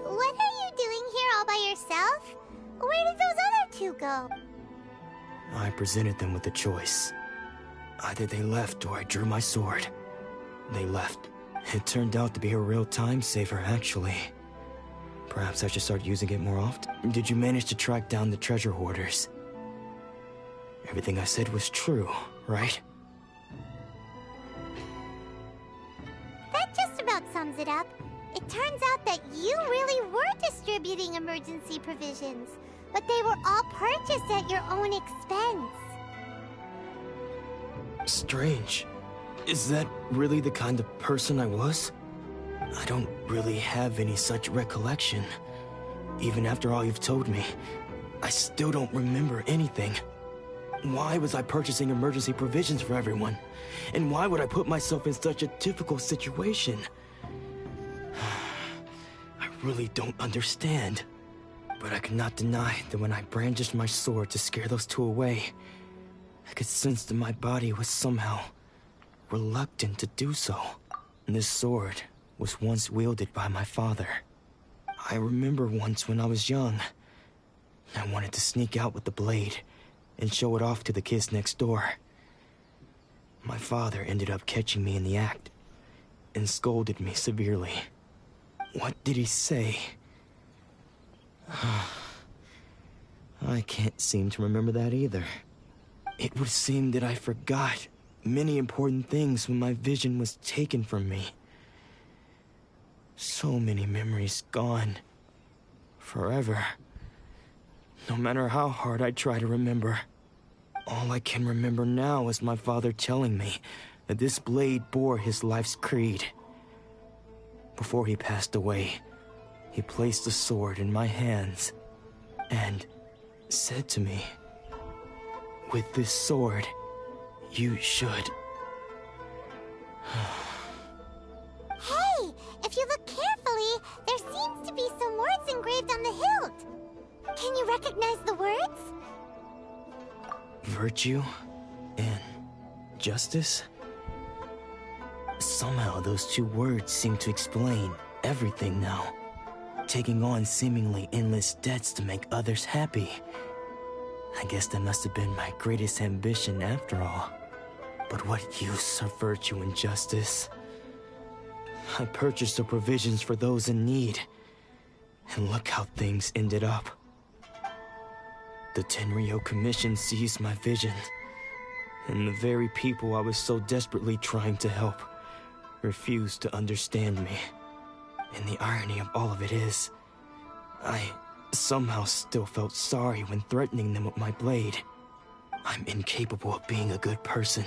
What are you doing here all by yourself? Where did those other two go? I presented them with a choice. Either they left or I drew my sword. They left. It turned out to be a real time saver, actually. Perhaps I should start using it more often. Did you manage to track down the treasure hoarders? Everything I said was true, right? That just about sums it up. It turns out that you really were distributing emergency provisions, but they were all purchased at your own expense. Strange. Is that really the kind of person I was? I don't really have any such recollection. Even after all you've told me, I still don't remember anything. Why was I purchasing emergency provisions for everyone? And why would I put myself in such a difficult situation? I really don't understand. But I cannot deny that when I brandished my sword to scare those two away, I could sense that my body was somehow reluctant to do so. This sword was once wielded by my father. I remember once when I was young, I wanted to sneak out with the blade and show it off to the kids next door. My father ended up catching me in the act and scolded me severely. What did he say? I can't seem to remember that either. It would seem that I forgot many important things when my vision was taken from me. So many memories gone. Forever. No matter how hard I try to remember. All I can remember now is my father telling me that this blade bore his life's creed. Before he passed away, he placed the sword in my hands and said to me, "With this sword, you should..." Hey! If you look carefully, there seems to be some words engraved on the hilt. Can you recognize the words? Virtue and justice? Somehow those two words seem to explain everything now. Taking on seemingly endless debts to make others happy. I guess that must have been my greatest ambition after all. But what use are virtue and justice? I purchased the provisions for those in need. And look how things ended up. The Tenryo Commission seized my vision. And the very people I was so desperately trying to help refused to understand me. And the irony of all of it is, I somehow still felt sorry when threatening them with my blade. I'm incapable of being a good person,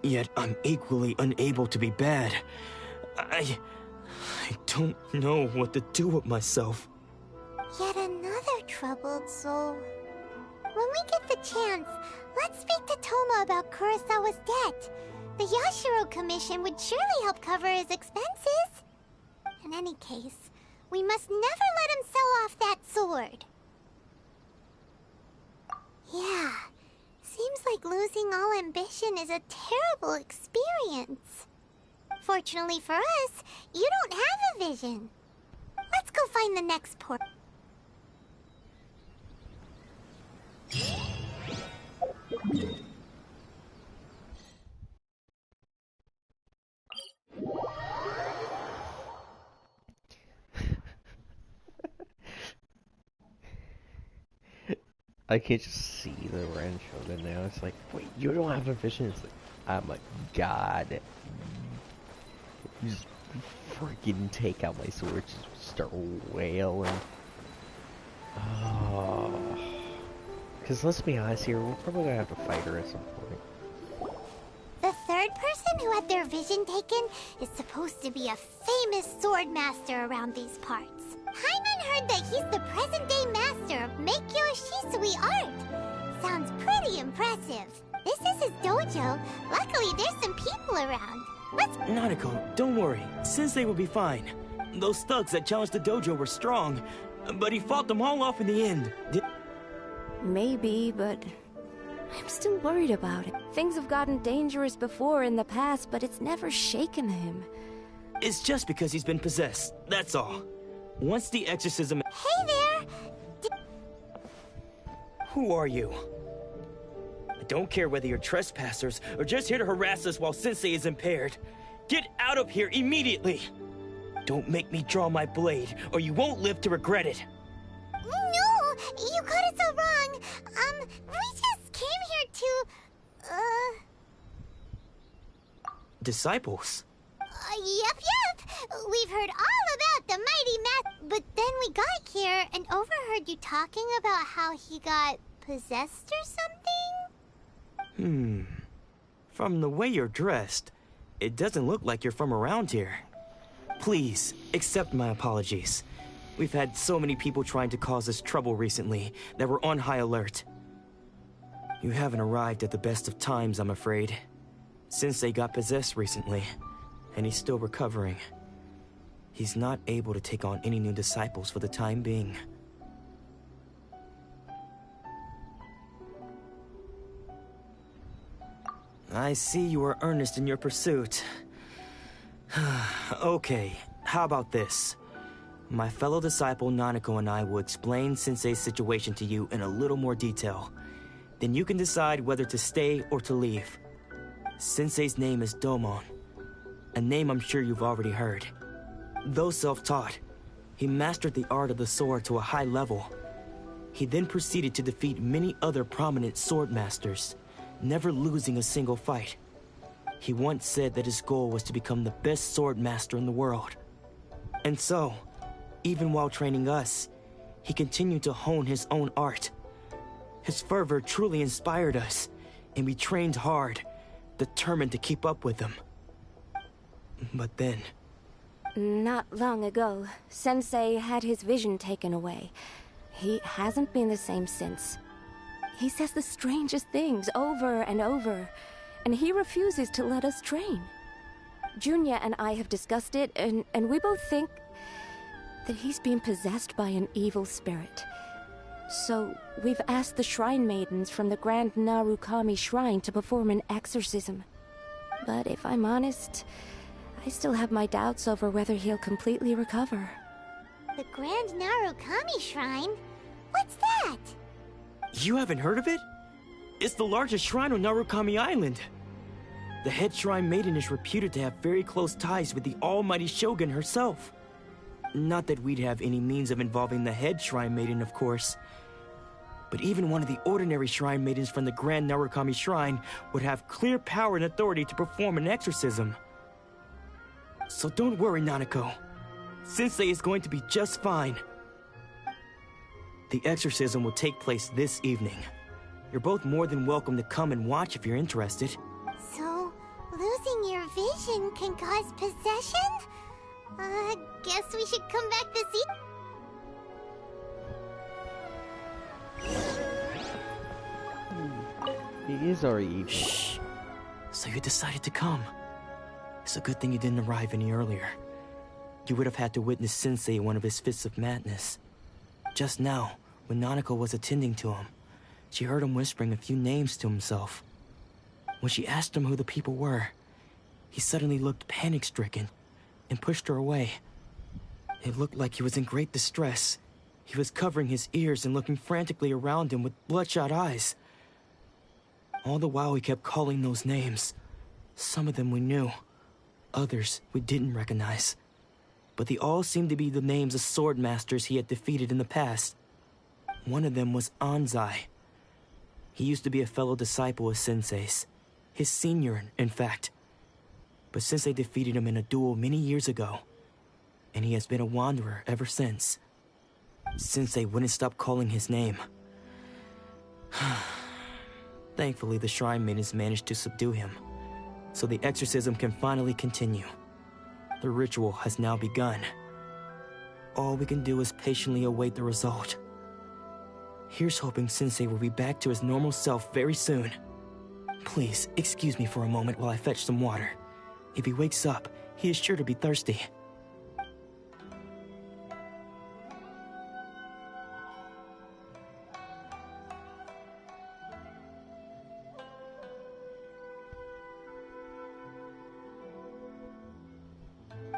yet I'm equally unable to be bad. I don't know what to do with myself. Yet another troubled soul. When we get the chance, let's speak to Toma about Kurosawa's debt. The Yashiro Commission would surely help cover his expenses. In any case, we must never let him sell off that sword. Yeah, seems like losing all ambition is a terrible experience. Fortunately for us, you don't have a vision. Let's go find the next port. I can't just see the Ren Shogun now. It's like, wait, you don't have a vision? It's like, I'm a god. You just freaking take out my sword, just start wailing. Oh. Because let's be honest here, we're probably gonna have to fight her at some point. The third person who had their vision taken is supposed to be a famous sword master around these parts. Hyman heard that he's the present-day master of Meikyo Shisui art. Sounds pretty impressive. This is his dojo. Luckily, there's some people around. Let's... Nanako, don't worry. Sensei will be fine. Those thugs that challenged the dojo were strong, but he fought them all off in the end. Maybe, but I'm still worried about it. Things have gotten dangerous before in the past, but it's never shaken him. It's just because he's been possessed, that's all. Once the exorcism... Hey there! Who are you? I don't care whether you're trespassers or just here to harass us while Sensei is impaired. Get out of here immediately! Don't make me draw my blade, or you won't live to regret it. No! You got it so wrong. We just came here to... Disciples? Yep. We've heard all about the mighty but then we got here and overheard you talking about how he got possessed or something? From the way you're dressed, it doesn't look like you're from around here. Please, accept my apologies. We've had so many people trying to cause us trouble recently that we're on high alert. You haven't arrived at the best of times, I'm afraid. Sensei got possessed recently, and he's still recovering. He's not able to take on any new disciples for the time being. I see you are earnest in your pursuit. Okay, how about this? My fellow disciple Nanako and I will explain Sensei's situation to you in a little more detail. Then you can decide whether to stay or to leave. Sensei's name is Domon, a name I'm sure you've already heard. Though self-taught, he mastered the art of the sword to a high level. He then proceeded to defeat many other prominent sword masters, never losing a single fight. He once said that his goal was to become the best sword master in the world. And so, even while training us, he continued to hone his own art. His fervor truly inspired us, and we trained hard, determined to keep up with him. But then... Not long ago, Sensei had his vision taken away. He hasn't been the same since. He says the strangest things over and over, and he refuses to let us train. Junya and I have discussed it, and we both think that he's being possessed by an evil spirit. So, we've asked the Shrine Maidens from the Grand Narukami Shrine to perform an exorcism. But if I'm honest, I still have my doubts over whether he'll completely recover. The Grand Narukami Shrine? What's that? You haven't heard of it? It's the largest shrine on Narukami Island. The head Shrine Maiden is reputed to have very close ties with the almighty Shogun herself. Not that we'd have any means of involving the head Shrine Maiden, of course. But even one of the ordinary Shrine Maidens from the Grand Narukami Shrine would have clear power and authority to perform an exorcism. So don't worry, Nanako. Sensei is going to be just fine. The exorcism will take place this evening. You're both more than welcome to come and watch if you're interested. So, losing your vision can cause possession? Guess we should come back this It is already evening. Shh. So you decided to come. It's a good thing you didn't arrive any earlier. You would have had to witness Sensei in one of his fits of madness. Just now, when Nanako was attending to him, she heard him whispering a few names to himself. When she asked him who the people were, he suddenly looked panic-stricken and pushed her away. It looked like he was in great distress. He was covering his ears and looking frantically around him with bloodshot eyes. All the while he kept calling those names. Some of them we knew, others we didn't recognize. But they all seemed to be the names of sword masters he had defeated in the past. One of them was Anzai. He used to be a fellow disciple of Sensei's. His senior, in fact. But Sensei defeated him in a duel many years ago, and he has been a wanderer ever since. Sensei wouldn't stop calling his name. Thankfully, the Shrine Maidens managed to subdue him, so the exorcism can finally continue. The ritual has now begun. All we can do is patiently await the result. Here's hoping Sensei will be back to his normal self very soon. Please, excuse me for a moment while I fetch some water. If he wakes up, he is sure to be thirsty.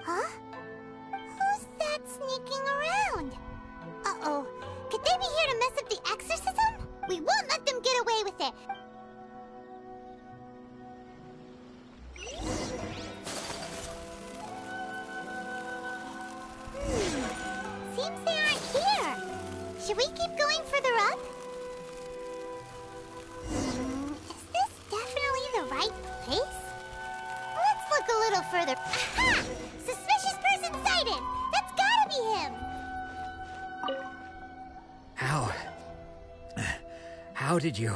Huh? Who's that sneaking around? Uh-oh. Could they be here to mess up the exorcism? We won't let them get away with it. Seems they aren't here. Should we keep going further up? Is this definitely the right place? Let's look a little further. Aha! Suspicious person sighted! That's gotta be him! How did you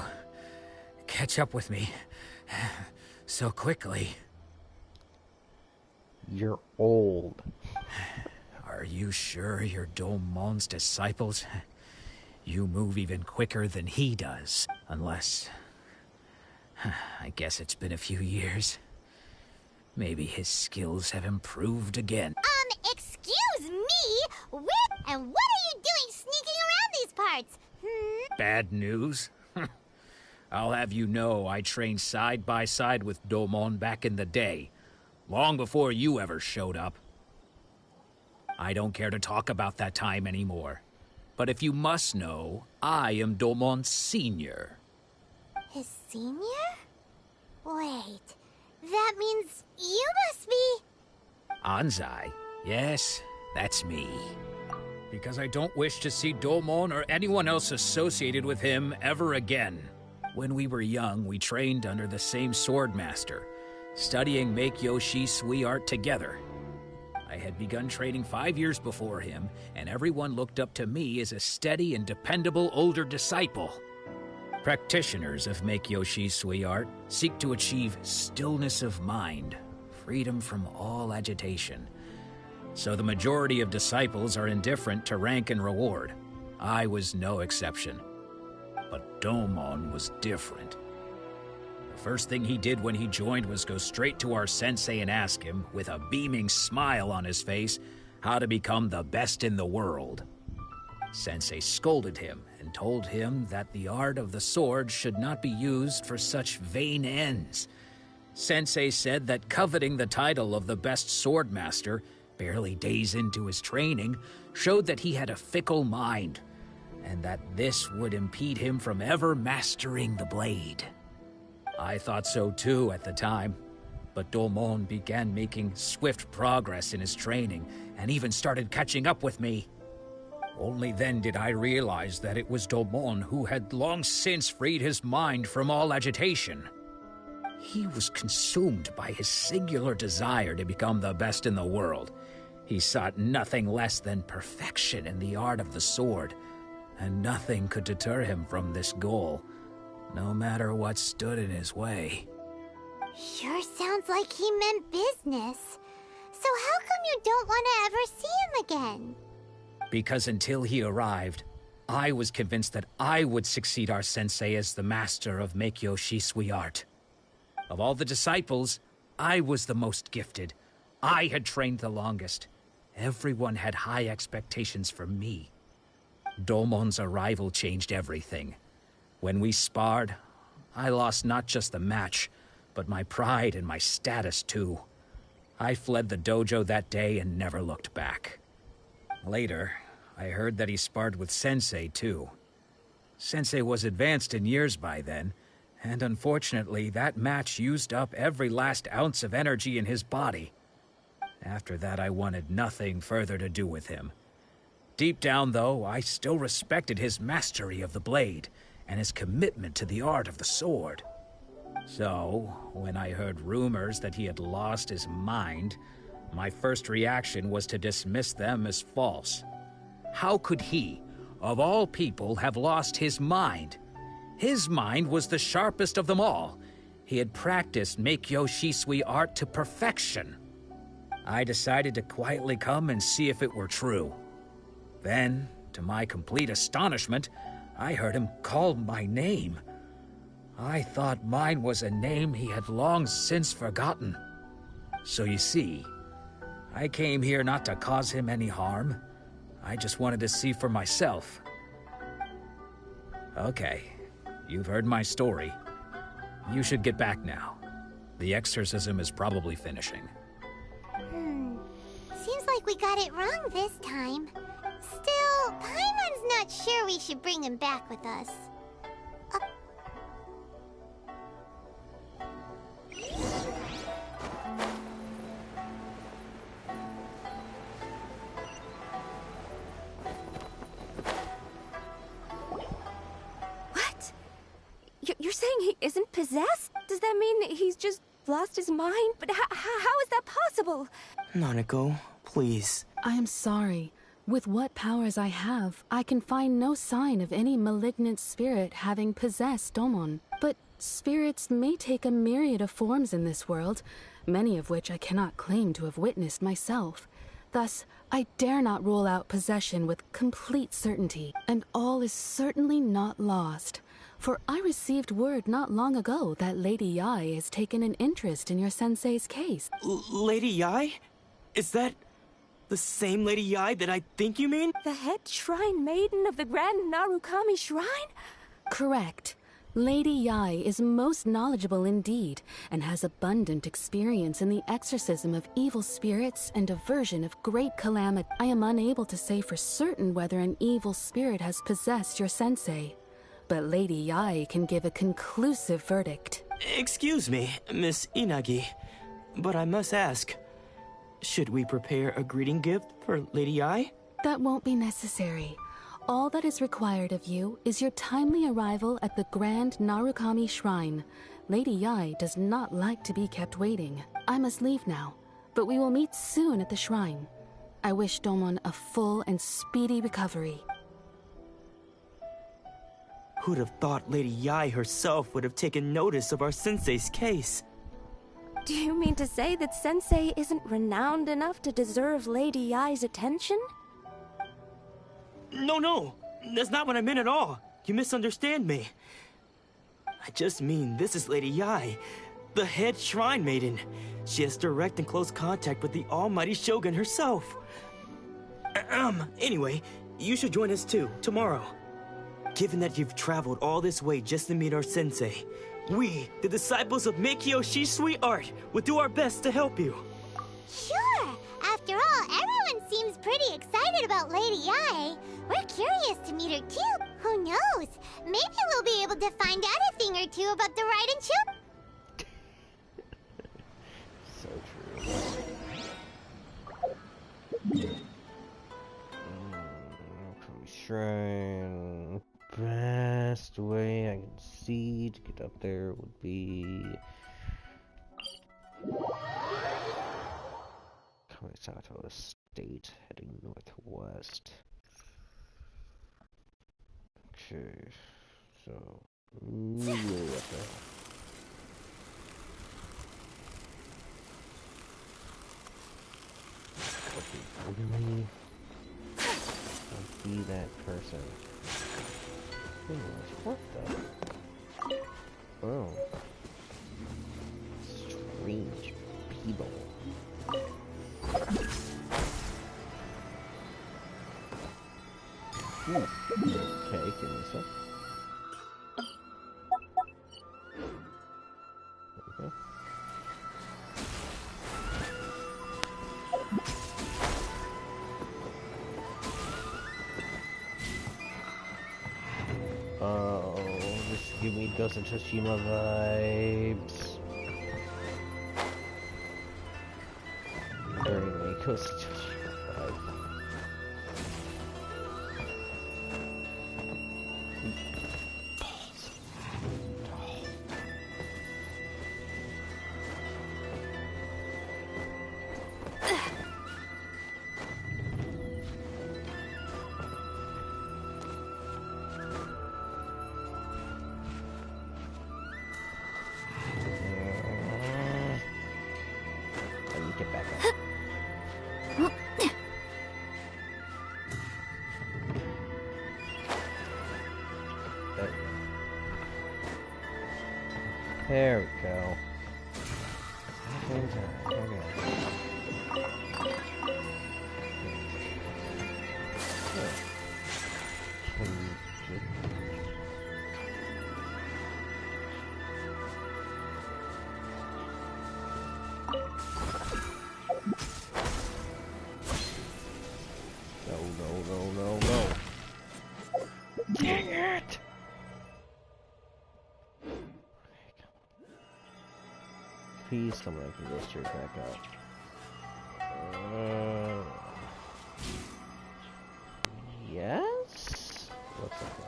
catch up with me so quickly? You're old. Are you sure you're Domon's disciples? You move even quicker than he does. Unless... I guess it's been a few years. Maybe his skills have improved again. Excuse me? And what are you doing sneaking around these parts? Bad news? I'll have you know I trained side by side with Domon back in the day, long before you ever showed up. I don't care to talk about that time anymore. But if you must know, I am Domon's senior. His senior? Wait, that means you must be... Anzai? Yes, that's me. Because I don't wish to see Domon or anyone else associated with him ever again. When we were young, we trained under the same swordmaster, studying Make-Yoshi Sui art together. I had begun training 5 years before him, and everyone looked up to me as a steady and dependable older disciple. Practitioners of Make-Yoshi Sui art seek to achieve stillness of mind, freedom from all agitation. So the majority of disciples are indifferent to rank and reward. I was no exception. But Domon was different. The first thing he did when he joined was go straight to our sensei and ask him, with a beaming smile on his face, how to become the best in the world. Sensei scolded him and told him that the art of the sword should not be used for such vain ends. Sensei said that coveting the title of the best swordmaster, barely days into his training, showed that he had a fickle mind, and that this would impede him from ever mastering the blade. I thought so too at the time, but Domon began making swift progress in his training, and even started catching up with me. Only then did I realize that it was Domon who had long since freed his mind from all agitation. He was consumed by his singular desire to become the best in the world. He sought nothing less than perfection in the art of the sword, and nothing could deter him from this goal, no matter what stood in his way. Sure sounds like he meant business. So how come you don't want to ever see him again? Because until he arrived, I was convinced that I would succeed our sensei as the master of Make-Yoshi Sui art. Of all the disciples, I was the most gifted. I had trained the longest. Everyone had high expectations for me. Domon's arrival changed everything. When we sparred, I lost not just the match, but my pride and my status too. I fled the dojo that day and never looked back. Later, I heard that he sparred with Sensei too. Sensei was advanced in years by then, and unfortunately that match used up every last ounce of energy in his body. After that, I wanted nothing further to do with him. Deep down, though, I still respected his mastery of the blade and his commitment to the art of the sword. So, when I heard rumors that he had lost his mind, my first reaction was to dismiss them as false. How could he, of all people, have lost his mind? His mind was the sharpest of them all. He had practiced Make-Yoshi Sui art to perfection. I decided to quietly come and see if it were true. Then, to my complete astonishment, I heard him call my name. I thought mine was a name he had long since forgotten. So you see, I came here not to cause him any harm. I just wanted to see for myself. Okay, you've heard my story. You should get back now. The exorcism is probably finishing. Seems like we got it wrong this time. Still, Paimon's not sure we should bring him back with us. What? You're saying he isn't possessed? Does that mean that he's just lost his mind? But how is that possible? Nanako, please. I am sorry. With what powers I have, I can find no sign of any malignant spirit having possessed Domon. But Spirits may take a myriad of forms in this world, many of which I cannot claim to have witnessed myself. Thus, I dare not rule out possession with complete certainty, and all is certainly not lost. For I received word not long ago that Lady Yae has taken an interest in your sensei's case. Lady Yae? Is that the same Lady Yae that I think you mean? The head shrine maiden of the Grand Narukami Shrine? Correct. Lady Yae is most knowledgeable indeed, and has abundant experience in the exorcism of evil spirits and aversion of great calamity. I am unable to say for certain whether an evil spirit has possessed your sensei, but Lady Yae can give a conclusive verdict. Excuse me, Miss Inagi, but I must ask, should we prepare a greeting gift for Lady Yae? That won't be necessary. All that is required of you is your timely arrival at the Grand Narukami Shrine. Lady Yae does not like to be kept waiting. I must leave now, but we will meet soon at the shrine. I wish Domon a full and speedy recovery. Who'd have thought Lady Yae herself would have taken notice of our sensei's case? Do you mean to say that Sensei isn't renowned enough to deserve Lady Yae's attention? No, that's not what I meant at all. You misunderstand me. I just mean this is Lady Yae, the head shrine maiden. She has direct and close contact with the almighty Shogun herself. Anyway, you should join us too, tomorrow. Given that you've traveled all this way just to meet our sensei, we, the disciples of Meikyo Shisui Art, will do our best to help you. Sure! After all, everyone seems pretty excited about Lady Yae. We're curious to meet her too. Who knows? Maybe we'll be able to find out a thing or two about the ride and show. So true. Shrine. Best way I can see to get up there would be Kamisato Estate, heading northwest. Okay, so immediately up there. Okay, I'll be that person. What the? Oh. Strange people. Okay, give me a sec. There we go. Oh, this give me Ghost of Tsushima vibes. Very many Ghost of Tsushima vibes. Get back up. There we go. Okay. No. Dang it! Please tell me I can go straight back up. Yes? Looks like it.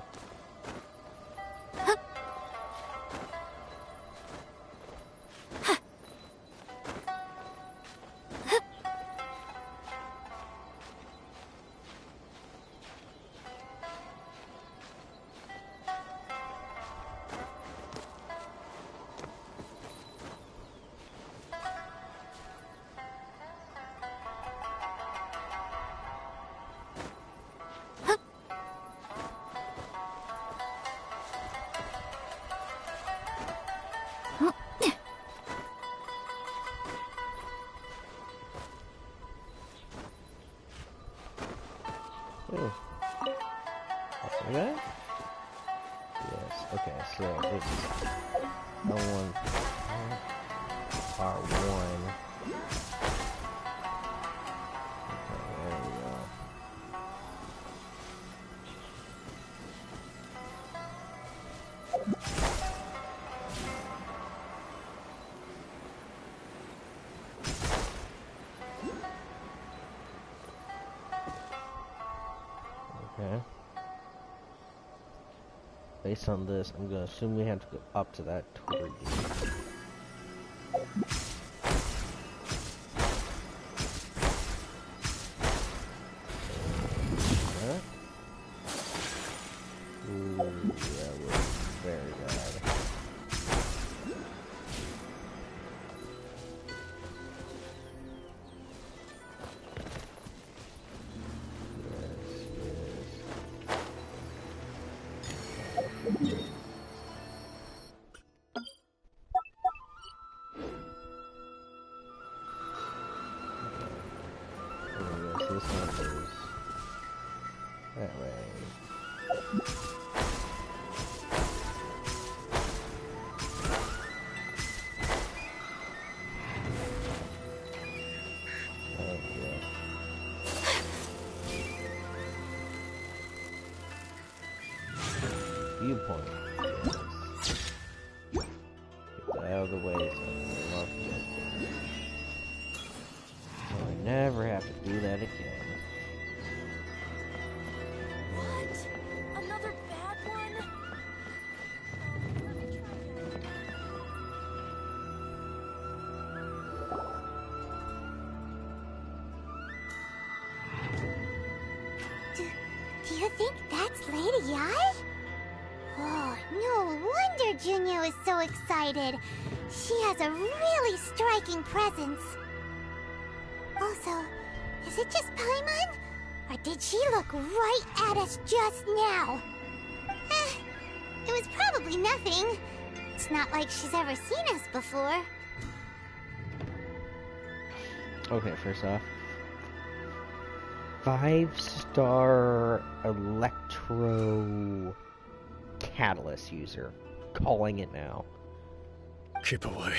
Oh. Like that? Yes, okay, so it's L1, R1. Okay, there we go. Okay. Based on this, I'm gonna assume we have to go up to that tree. Ooh, that was very bad. This one goes that way. Oh, yeah. Viewpoint. Yes. Get that out of the way so I can love it. So I never have to do that again. What? Another bad one? Do you think that's Lady Ai? Oh, no wonder Junyo is so excited. She has a really striking presence. Also, is it just Paimon? Or did she look right at us just now? It was probably nothing. It's not like she's ever seen us before. Okay, first off, 5-star electro catalyst user. Calling it now. Keep away.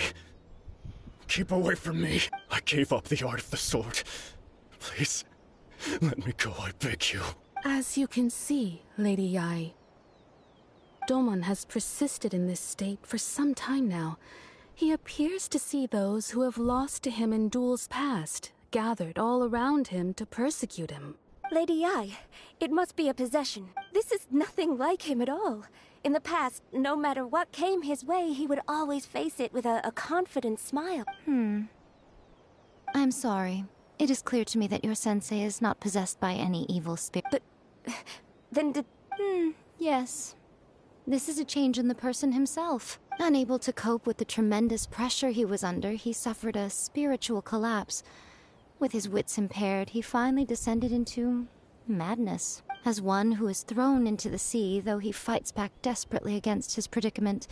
Keep away from me. I gave up the art of the sword. Please, let me go, I beg you. As you can see, Lady Yai, Domon has persisted in this state for some time now. He appears to see those who have lost to him in duels past, gathered all around him to persecute him. Lady Yai, it must be a possession. This is nothing like him at all. In the past, no matter what came his way, he would always face it with a confident smile. I'm sorry. It is clear to me that your sensei is not possessed by any evil spirit. But then did... Yes. This is a change in the person himself. Unable to cope with the tremendous pressure he was under, he suffered a spiritual collapse. With his wits impaired, he finally descended into madness. As one who is thrown into the sea, though he fights back desperately against his predicament,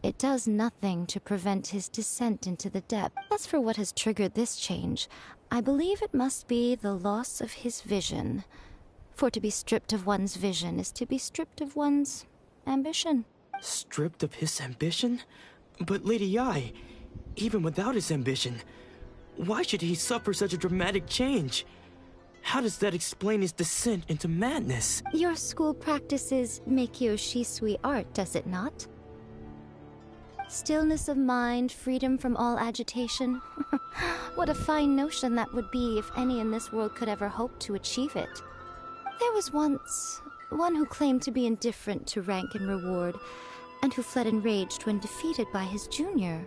it does nothing to prevent his descent into the depth. As for what has triggered this change, I believe it must be the loss of his vision. For to be stripped of one's vision is to be stripped of one's ambition. Stripped of his ambition? But Lady Yai, even without his ambition, why should he suffer such a dramatic change? How does that explain his descent into madness? Your school practices Meikyo Shisui art, does it not? Stillness of mind, freedom from all agitation. What a fine notion that would be if any in this world could ever hope to achieve it. There was once one who claimed to be indifferent to rank and reward, and who fled enraged when defeated by his junior.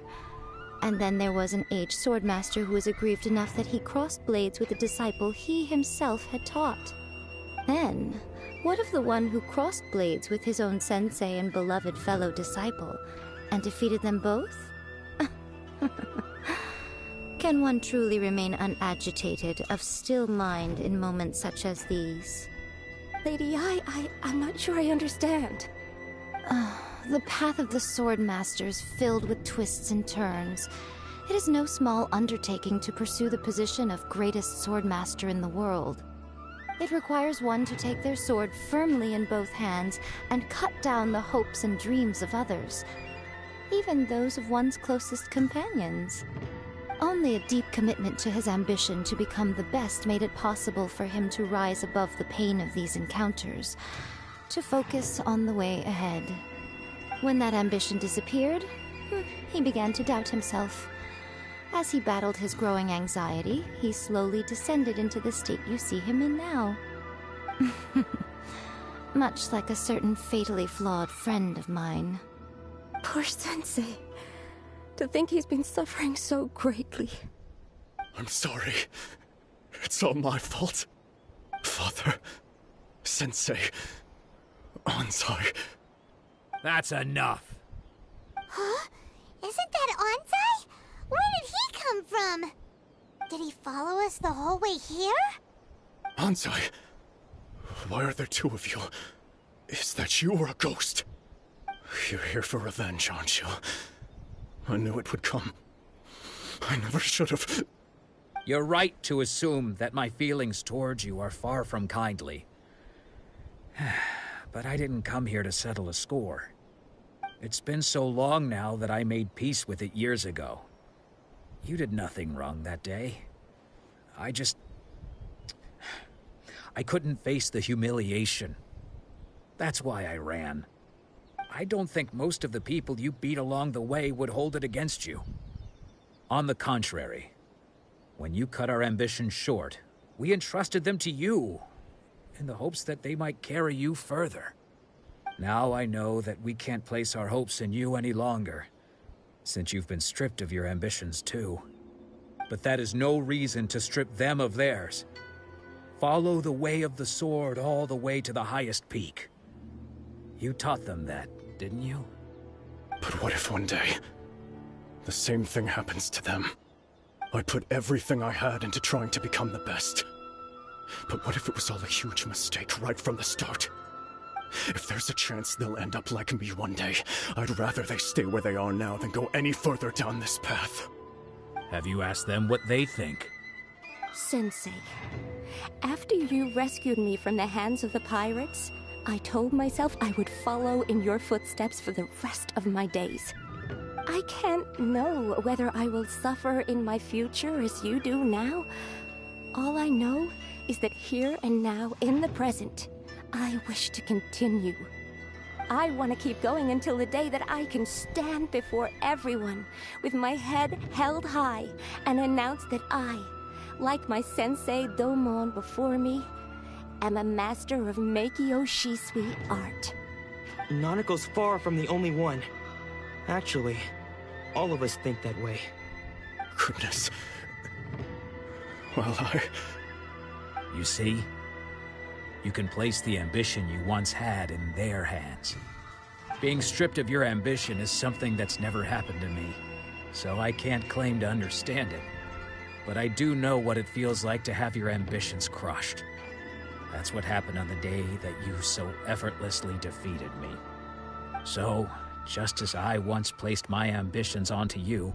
And then there was an aged swordmaster who was aggrieved enough that he crossed blades with a disciple he himself had taught. Then, what of the one who crossed blades with his own sensei and beloved fellow disciple, and defeated them both? Can one truly remain unagitated, of still mind in moments such as these? Lady Ai, I'm not sure I understand. The path of the swordmaster is filled with twists and turns. It is no small undertaking to pursue the position of greatest swordmaster in the world. It requires one to take their sword firmly in both hands and cut down the hopes and dreams of others, even those of one's closest companions. Only a deep commitment to his ambition to become the best made it possible for him to rise above the pain of these encounters, to focus on the way ahead. When that ambition disappeared, he began to doubt himself. As he battled his growing anxiety, he slowly descended into the state you see him in now. Much like a certain fatally flawed friend of mine. Poor Sensei. To think he's been suffering so greatly. I'm sorry. It's all my fault. Father, Sensei, Anzai. That's enough. Huh? Isn't that Anzai? Where did he come from? Did he follow us the whole way here? Anzai, why are there two of you? Is that you or a ghost? You're here for revenge, aren't you? I knew it would come. I never should have. You're right to assume that my feelings towards you are far from kindly. But I didn't come here to settle a score. It's been so long now that I made peace with it years ago. You did nothing wrong that day. I couldn't face the humiliation. That's why I ran. I don't think most of the people you beat along the way would hold it against you. On the contrary, when you cut our ambitions short, we entrusted them to you, in the hopes that they might carry you further. Now I know that we can't place our hopes in you any longer, since you've been stripped of your ambitions too. But that is no reason to strip them of theirs. Follow the way of the sword all the way to the highest peak. You taught them that, didn't you? But what if one day, the same thing happens to them? I put everything I had into trying to become the best. But what if it was all a huge mistake right from the start? If there's a chance they'll end up like me one day, I'd rather they stay where they are now than go any further down this path. Have you asked them what they think? Sensei, after you rescued me from the hands of the pirates, I told myself I would follow in your footsteps for the rest of my days. I can't know whether I will suffer in my future as you do now. All I know is that here and now, in the present, I wish to continue. I want to keep going until the day that I can stand before everyone with my head held high and announce that I, like my sensei Domon before me, am a master of Meikyo Shisui art. Nanako's far from the only one. Actually, all of us think that way. Goodness. Well, You see? You can place the ambition you once had in their hands. Being stripped of your ambition is something that's never happened to me, so I can't claim to understand it. But I do know what it feels like to have your ambitions crushed. That's what happened on the day that you so effortlessly defeated me. So, just as I once placed my ambitions onto you,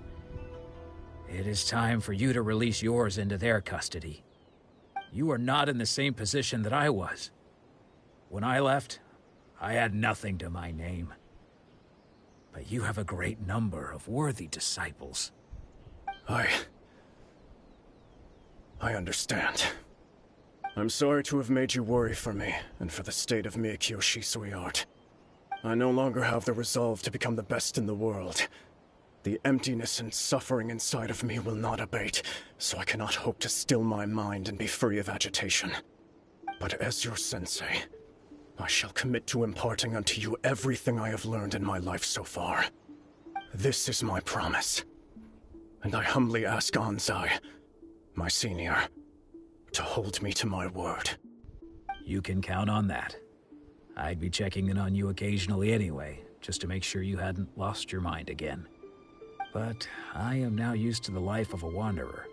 it is time for you to release yours into their custody. You are not in the same position that I was. When I left, I had nothing to my name. But you have a great number of worthy disciples. I understand. I'm sorry to have made you worry for me, and for the state of Meikyo Shisui art. I no longer have the resolve to become the best in the world. The emptiness and suffering inside of me will not abate, so I cannot hope to still my mind and be free of agitation. But as your sensei, I shall commit to imparting unto you everything I have learned in my life so far. This is my promise. And I humbly ask Anzai, my senior, to hold me to my word. You can count on that. I'd be checking in on you occasionally anyway, just to make sure you hadn't lost your mind again. But I am now used to the life of a wanderer.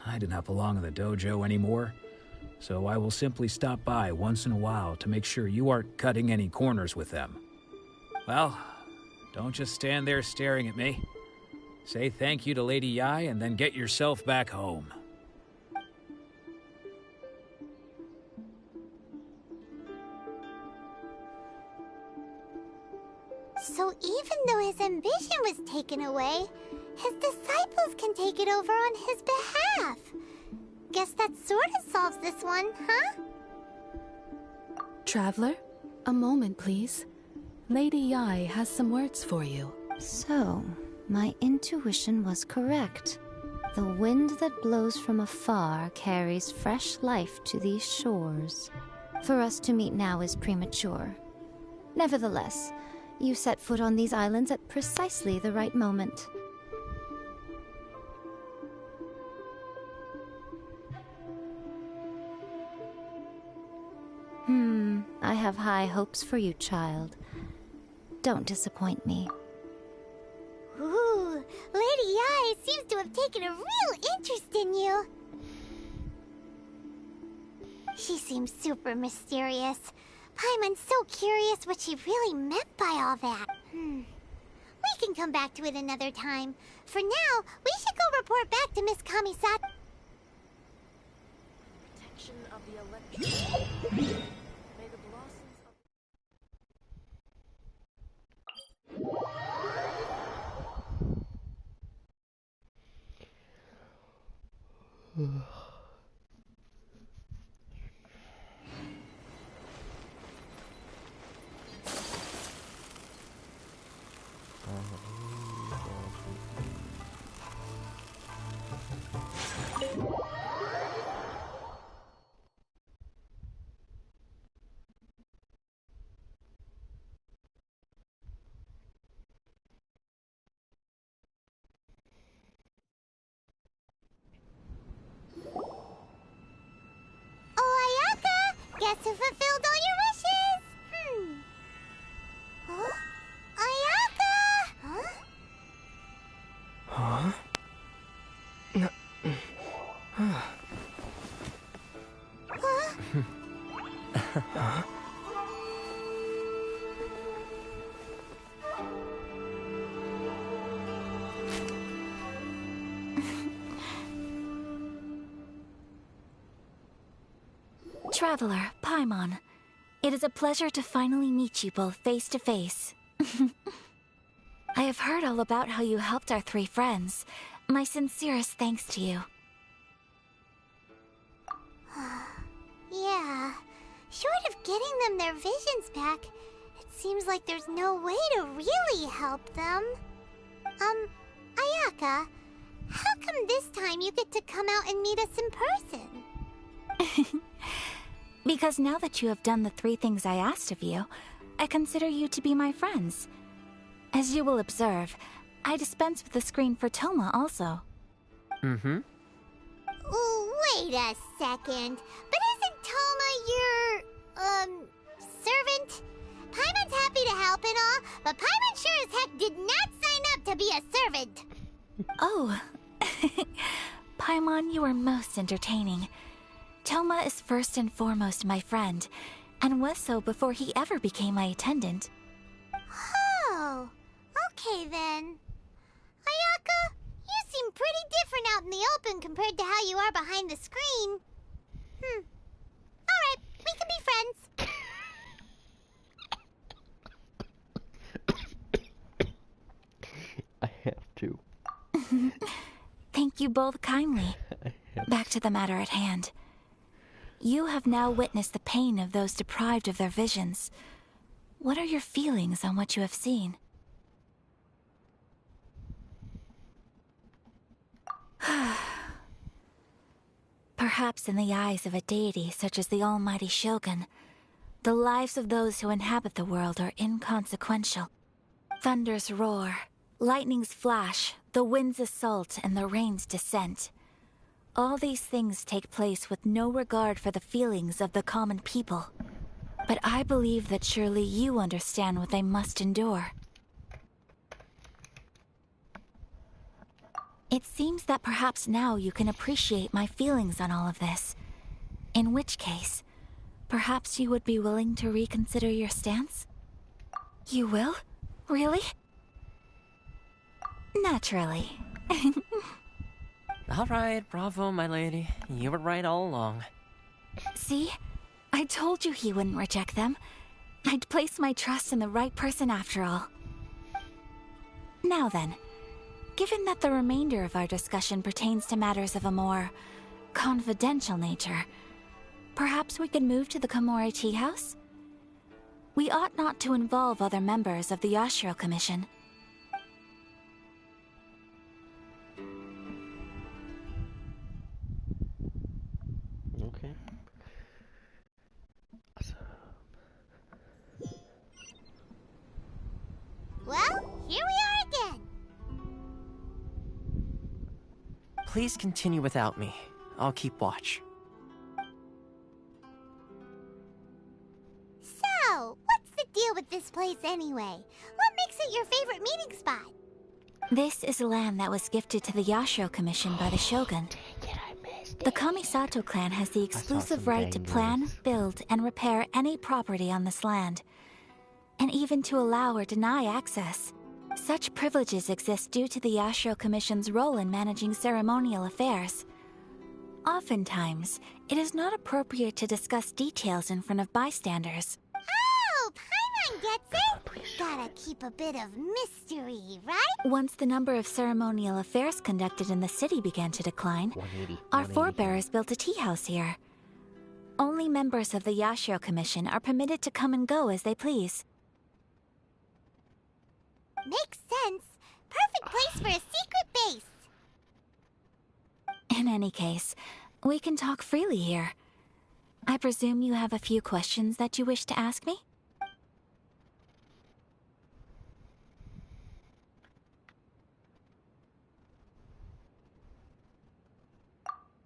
I do not belong in the dojo anymore, so I will simply stop by once in a while to make sure you aren't cutting any corners with them. Well, don't just stand there staring at me. Say thank you to Lady Yai and then get yourself back home. So even though his ambition was taken away, his disciples can take it over on his behalf. Guess that sort of solves this one, huh? Traveler, a moment, please. Lady Yai has some words for you. So, my intuition was correct. The wind that blows from afar carries fresh life to these shores. For us to meet now is premature. Nevertheless, you set foot on these islands at precisely the right moment. I have high hopes for you, child. Don't disappoint me. Ooh, Lady Yai seems to have taken a real interest in you. She seems super mysterious. Paimon's so curious what she really meant by all that. We can come back to it another time. For now, we should go report back to Miss Kamisata. Protection of the electric. May the blossoms of... Guess who fulfilled all your wishes? Huh? Ayaka! Huh? Huh? Traveler, Paimon, it is a pleasure to finally meet you both face to face. I have heard all about how you helped our three friends. My sincerest thanks to you. Yeah, short of getting them their visions back, it seems like there's no way to really help them. Ayaka, how come this time you get to come out and meet us in person? Because now that you have done the three things I asked of you, I consider you to be my friends. As you will observe, I dispense with the screen for Toma also. Ooh, wait a second. But isn't Toma your, servant? Paimon's happy to help and all, but Paimon sure as heck did not sign up to be a servant. Oh. Paimon, you are most entertaining. Toma is first and foremost my friend, and was so before he ever became my attendant. Oh, okay then. Ayaka, you seem pretty different out in the open compared to how you are behind the screen. Alright, we can be friends. I have to. Thank you both kindly. Back to the matter at hand. You have now witnessed the pain of those deprived of their visions. What are your feelings on what you have seen? Perhaps in the eyes of a deity such as the almighty Shogun, the lives of those who inhabit the world are inconsequential. Thunders roar, lightnings flash, the winds assault, and the rains descent. All these things take place with no regard for the feelings of the common people. But I believe that surely you understand what they must endure. It seems that perhaps now you can appreciate my feelings on all of this. In which case, perhaps you would be willing to reconsider your stance? You will? Really? Naturally. Alright, bravo, my lady. You were right all along. See? I told you he wouldn't reject them. I'd placed my trust in the right person after all. Now then, given that the remainder of our discussion pertains to matters of a more confidential nature, perhaps we could move to the Komori Tea House? We ought not to involve other members of the Yashiro Commission. Okay. Well, here we are again. Please continue without me. I'll keep watch. So, what's the deal with this place anyway? What makes it your favorite meeting spot? This is a land that was gifted to the Yashiro Commission by the Shogun. The Kamisato clan has the exclusive right to plan, build, and repair any property on this land, and even to allow or deny access. Such privileges exist due to the Yashiro Commission's role in managing ceremonial affairs. Oftentimes, it is not appropriate to discuss details in front of bystanders. Oh, Paimon gets it! Gotta keep a bit of mystery, right? Once the number of ceremonial affairs conducted in the city began to decline, our forebears built a tea house here. Only members of the Yashiro Commission are permitted to come and go as they please. Makes sense. Perfect place for a secret base. In any case, we can talk freely here. I presume you have a few questions that you wish to ask me?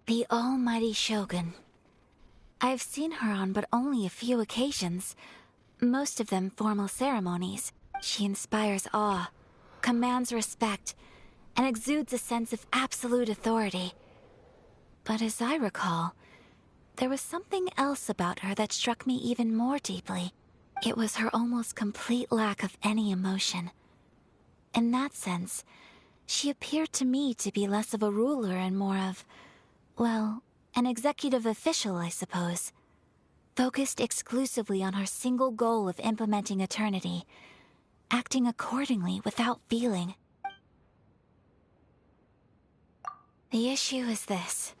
The almighty Shogun. I've seen her on but only a few occasions, most of them formal ceremonies. She inspires awe, commands respect, and exudes a sense of absolute authority. But as I recall, there was something else about her that struck me even more deeply. It was her almost complete lack of any emotion. In that sense, she appeared to me to be less of a ruler and more of, well, an executive official, I suppose. Focused exclusively on her single goal of implementing eternity, acting accordingly without feeling. The issue is this.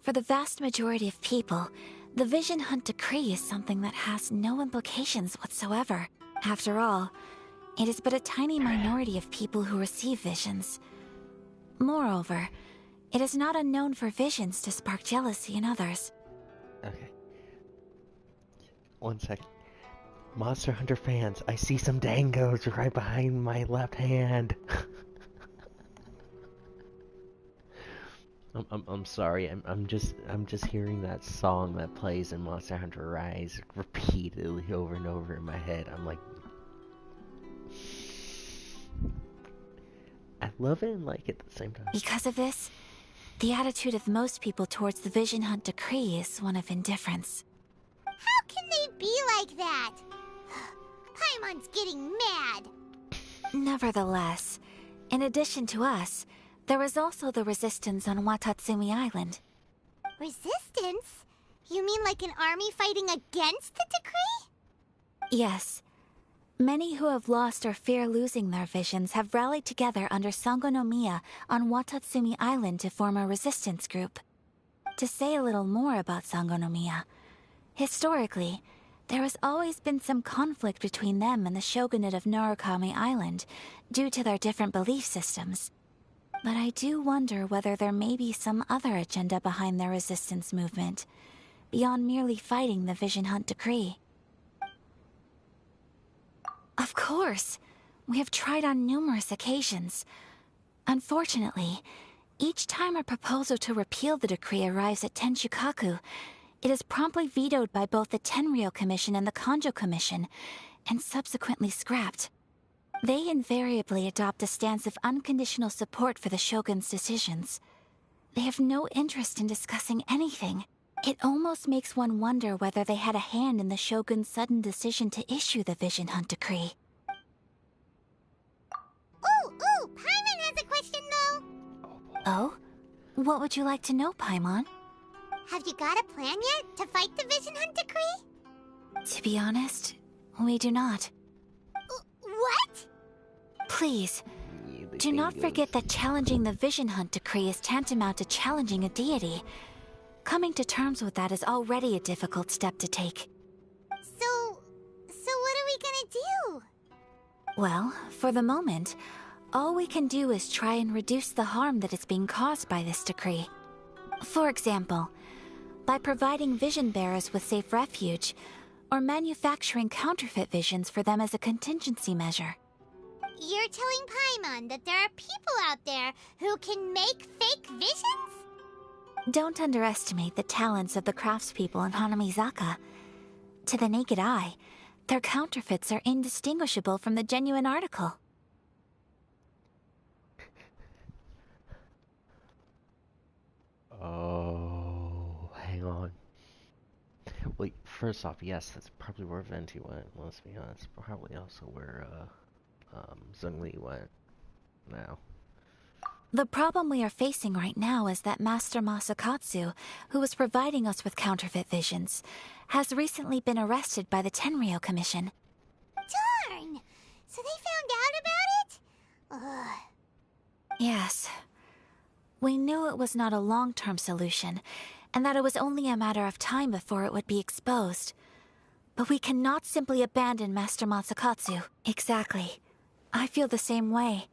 For the vast majority of people, the Vision Hunt Decree is something that has no implications whatsoever. After all, it is but a tiny minority of people who receive visions. Moreover, it is not unknown for visions to spark jealousy in others. Okay. 1 second. Monster Hunter fans, I see some dangos right behind my left hand. I'm sorry. I'm just hearing that song that plays in Monster Hunter Rise repeatedly over and over in my head. I'm like, I love it and like it at the same time. Because of this, the attitude of most people towards the Vision Hunt Decree is one of indifference. How can they be like that? Paimon's getting mad. Nevertheless, in addition to us, there is also the resistance on Watatsumi Island. Resistance? You mean like an army fighting against the decree? Yes. Many who have lost or fear losing their visions have rallied together under Sangonomiya on Watatsumi Island to form a resistance group. To say a little more about Sangonomiya, historically, there has always been some conflict between them and the shogunate of Narukami Island due to their different belief systems. But I do wonder whether there may be some other agenda behind their resistance movement, beyond merely fighting the Vision Hunt Decree. Of course! We have tried on numerous occasions. Unfortunately, each time a proposal to repeal the decree arrives at Tenshukaku, it is promptly vetoed by both the Tenryou Commission and the Kanjo Commission, and subsequently scrapped. They invariably adopt a stance of unconditional support for the Shogun's decisions. They have no interest in discussing anything. It almost makes one wonder whether they had a hand in the Shogun's sudden decision to issue the Vision Hunt Decree. Ooh, Paimon has a question though. Oh? What would you like to know, Paimon? Have you got a plan yet to fight the Vision Hunt Decree? To be honest, we do not. What? Please, Do not forget that challenging the Vision Hunt decree is tantamount to challenging a deity. Coming to terms with that is already a difficult step to take. So what are we gonna do? Well, for the moment, all we can do is try and reduce the harm that is being caused by this decree. For example, by providing vision bearers with safe refuge, or manufacturing counterfeit visions for them as a contingency measure. You're telling Paimon that there are people out there who can make fake visions? Don't underestimate the talents of the craftspeople in Hanamizaka. To the naked eye, their counterfeits are indistinguishable from the genuine article. Oh, hang on. Wait, first off, yes, that's probably where Venti went, let's be honest. Probably also where, Zhongli went now. The problem we are facing right now is that Master Masakatsu, who was providing us with counterfeit visions, has recently been arrested by the Tenryou Commission. Darn! So they found out about it? Ugh. Yes. We knew it was not a long-term solution, and that it was only a matter of time before it would be exposed. But we cannot simply abandon Master Masakatsu. Exactly. I feel the same way.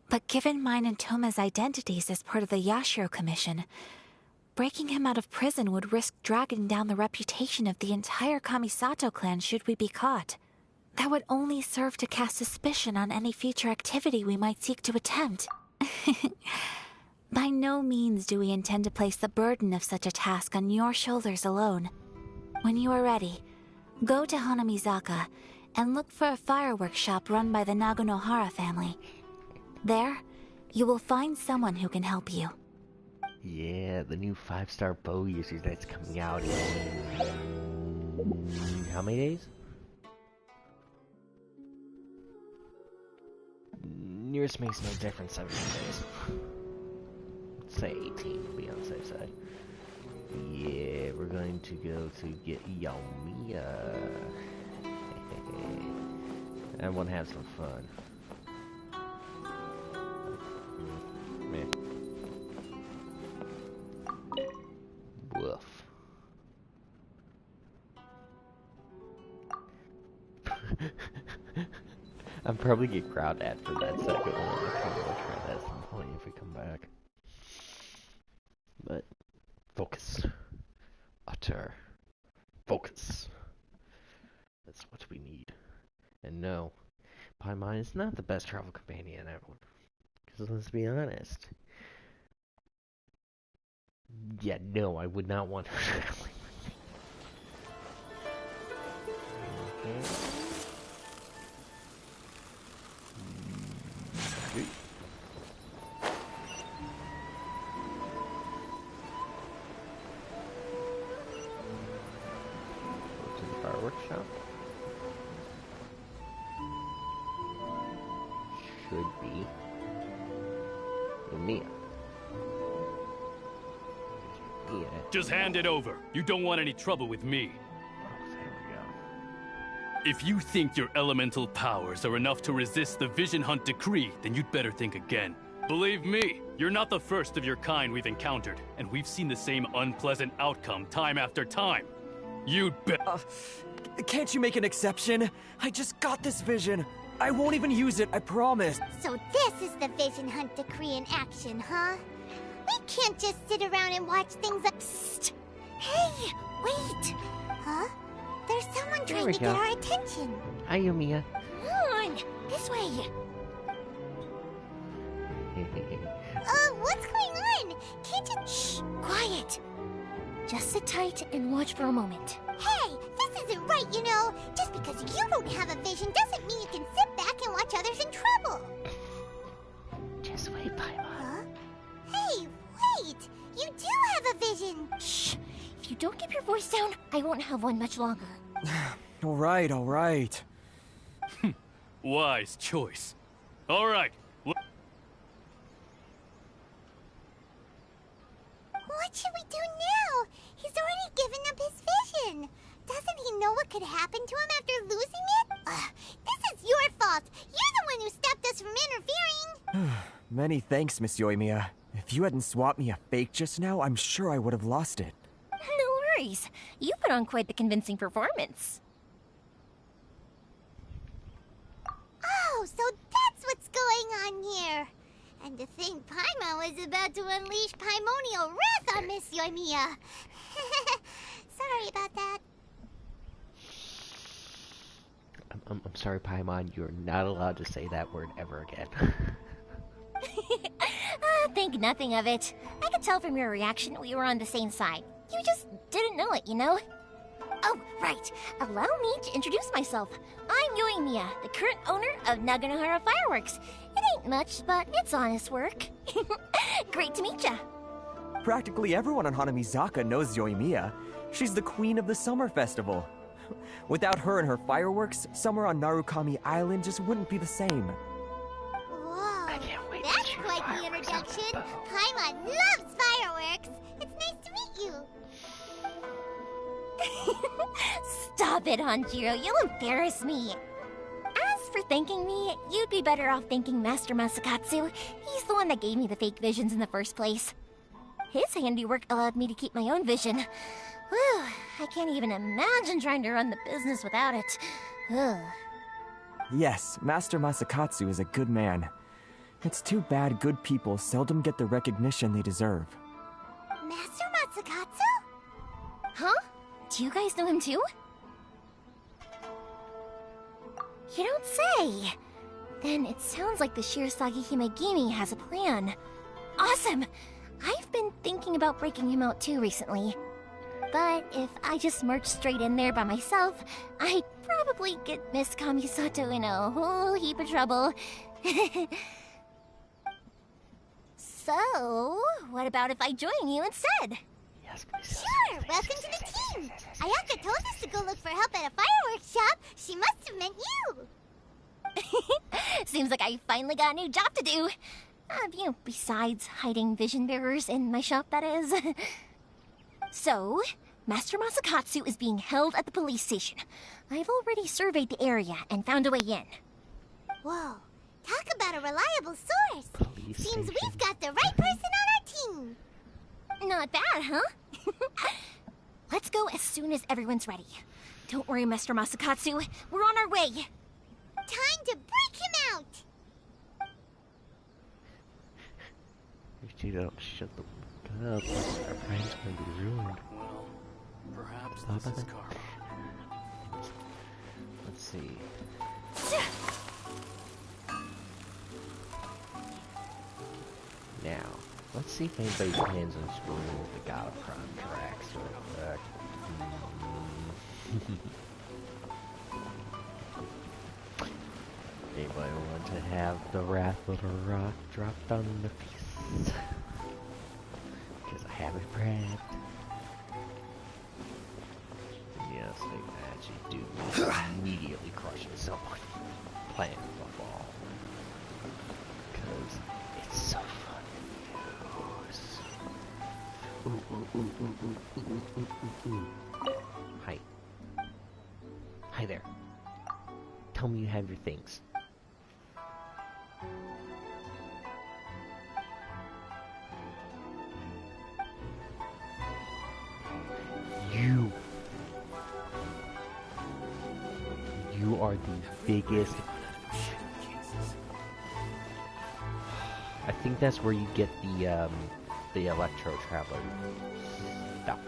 But given mine and Toma's identities as part of the Yashiro Commission, breaking him out of prison would risk dragging down the reputation of the entire Kamisato clan should we be caught. That would only serve to cast suspicion on any future activity we might seek to attempt. By no means do we intend to place the burden of such a task on your shoulders alone. When you are ready, go to Hanamizaka and look for a fireworks shop run by the Naganohara family. There, you will find someone who can help you. Yeah, the new 5-star bow users that's coming out in... how many days? Nearest makes no difference, 17 days. Let's say 18 to be on the safe side. Yeah, we're going to go to get Yomiya. I want to have some fun. Man. Woof. I'll probably get crowd ad for that second one. I probably will try that at some point if we come back. But focus. Utter focus. That's what we need. And no, Paimon is not the best travel companion ever. Because let's be honest. Yeah, no, I would not want her traveling with me. Okay. Go to the fireworks shop. Should be Mia. Yeah. Just hand it over. You don't want any trouble with me. Oh, there we go. If you think your elemental powers are enough to resist the Vision Hunt decree, then you'd better think again. Believe me, you're not the first of your kind we've encountered, and we've seen the same unpleasant outcome time after time. You'd Can't you make an exception? I just got this vision. I won't even use it, I promise. So this is the Vision Hunt decree in action, huh? We can't just sit around and watch things up. Psst! Hey, wait! Huh? There's someone trying to get our attention. Hi, Yomiya. Come on, this way. What's going on? Can't you... Shh, quiet. Just sit tight and watch for a moment. Hey, this isn't right, you know. Just because you don't have a vision doesn't mean you can sit back and watch others in trouble. Just wait, Paimon. Huh? Hey, wait! You do have a vision! Shh! If you don't keep your voice down, I won't have one much longer. All right. Wise choice. All right. What should we do now? He's already given up his vision. Doesn't he know what could happen to him after losing it? This is your fault. You're the one who stopped us from interfering. Many thanks, Miss Yoimiya. If you hadn't swapped me a fake just now, I'm sure I would have lost it. No worries. You put on quite the convincing performance. Oh, so that's what's going on here. And to think Paimon was about to unleash Paimonial wrath on Miss Yoimiya. Sorry about that. I'm sorry, Paimon. You're not allowed to say that word ever again. Think nothing of it. I could tell from your reaction we were on the same side. You just didn't know it, you know? Oh, right. Allow me to introduce myself. I'm Yoimiya, the current owner of Naganohara Fireworks. It ain't much, but it's honest work. Great to meet ya. Practically everyone on Hanamizaka knows Yoimiya. She's the queen of the summer festival. Without her and her fireworks, summer on Narukami Island just wouldn't be the same. Whoa, that's quite the introduction. Paimon loves fireworks. It's nice to meet you. Stop it, Hanjiro. You'll embarrass me. As for thanking me, you'd be better off thanking Master Masakatsu. He's the one that gave me the fake visions in the first place. His handiwork allowed me to keep my own vision. Whew, I can't even imagine trying to run the business without it. Ugh. Yes, Master Masakatsu is a good man. It's too bad good people seldom get the recognition they deserve. Master Masakatsu? Huh? Do you guys know him too? You don't say! Then it sounds like the Shirasagi Himegimi has a plan. Awesome! I've been thinking about breaking him out too recently. But if I just marched straight in there by myself, I'd probably get Miss Kamisato in a whole heap of trouble. So, what about if I join you instead? Yes, please. Sure, welcome to the team. Ayaka told us to go look for help at a fireworks shop. She must have meant you. Seems like I finally got a new job to do. Besides hiding vision bearers in my shop, that is. So, Master Masakatsu is being held at the police station. I've already surveyed the area and found a way in. Whoa, talk about a reliable source. Seems we've got the right person on our team. Not bad, huh? Let's go as soon as everyone's ready. Don't worry, Master Masakatsu. We're on our way. Time to break him out. If you don't shut the fuck up, our brain's gonna be ruined. Well, perhaps this is karma. Let's see. Now, let's see if anybody's hands on screen with the God of Crime tracks real quick. Anybody want to have the Wrath of the Rock dropped on the face? Because I have it prepped. Yes, they actually do immediately crushing someone playing football. Because it's so fun to use. Hi. Hi there. Tell me you have your things. You are the biggest. I think that's where you get the Electro Traveler stuff.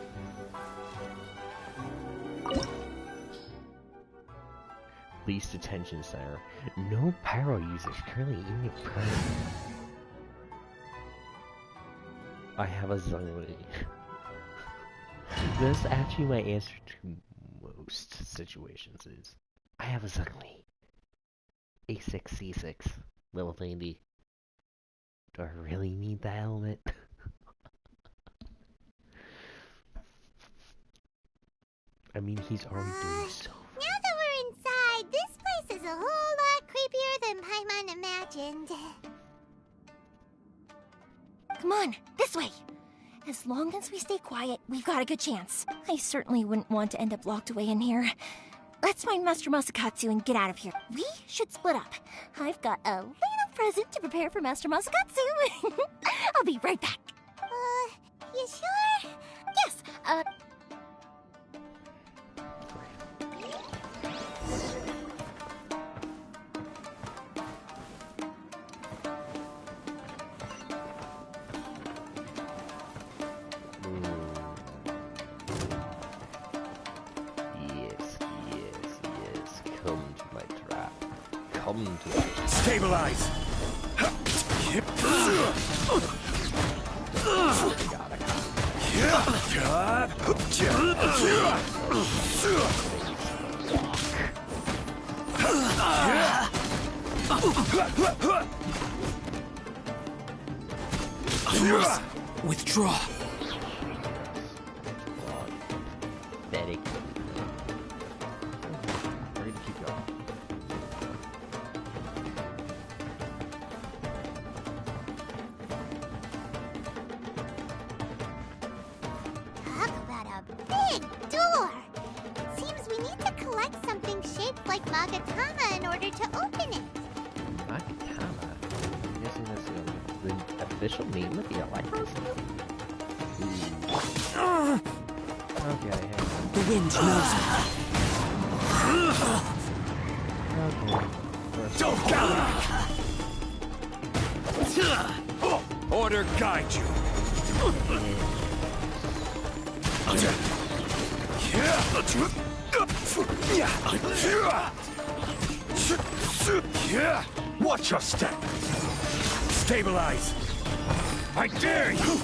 Least Detention Center. No pyro users currently in your prime. I have a Zungli. That's actually my answer to most situations is I have a Zungli. A6, C6, level 90. Do I really need that helmet? I mean, he's already doing so. Now that we're inside, this place is a whole lot creepier than Paimon imagined. Come on, this way. As long as we stay quiet, we've got a good chance. I certainly wouldn't want to end up locked away in here. Let's find Master Masakatsu and get out of here. We should split up. I've got a little present to prepare for Master Masakatsu. I'll be right back. You sure? Yes, Yes. Come to my trap. Come to my Stabilize! Withdraw. Pathetic. We're gonna keep going. Talk about a big door! It seems we need to collect something shaped like Magatama in order to open it. Magatama? I'm guessing that's the official name of the Electros? Okay, hang on. The wind knows Okay. Don't gather! Order guide you. Watch your step. Stabilize. I dare you.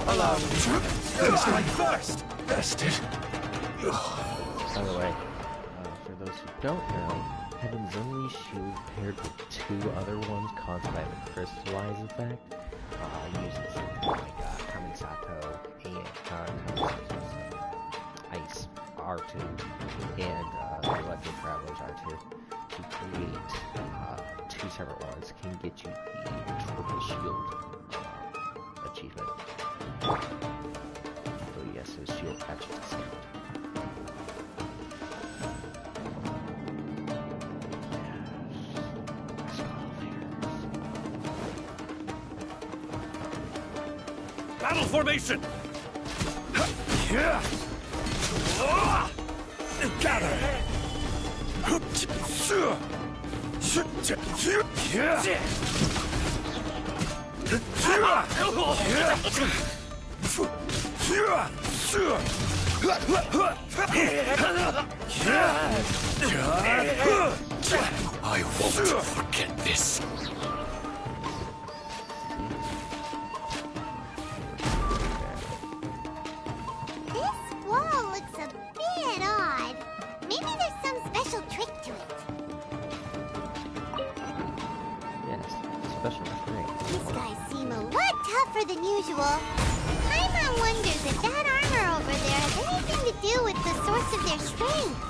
Allow me. Strike first. Bested. By the way, for those who don't know, Heaven's Only Shield paired with two other ones caused by the crystallize effect uses something like Kamisato and Ice R2 and Electro Travelers R2 to create two separate ones can get you the triple shield achievement. So yes, his shield patch discount. Battle formation! Gather! I won't forget this. This wall looks a bit odd. Maybe there's some special trick to it. Yes, special trick. These guys seem a lot tougher than usual. Paimon wonders if that armor over there has anything to do with the source of their strength.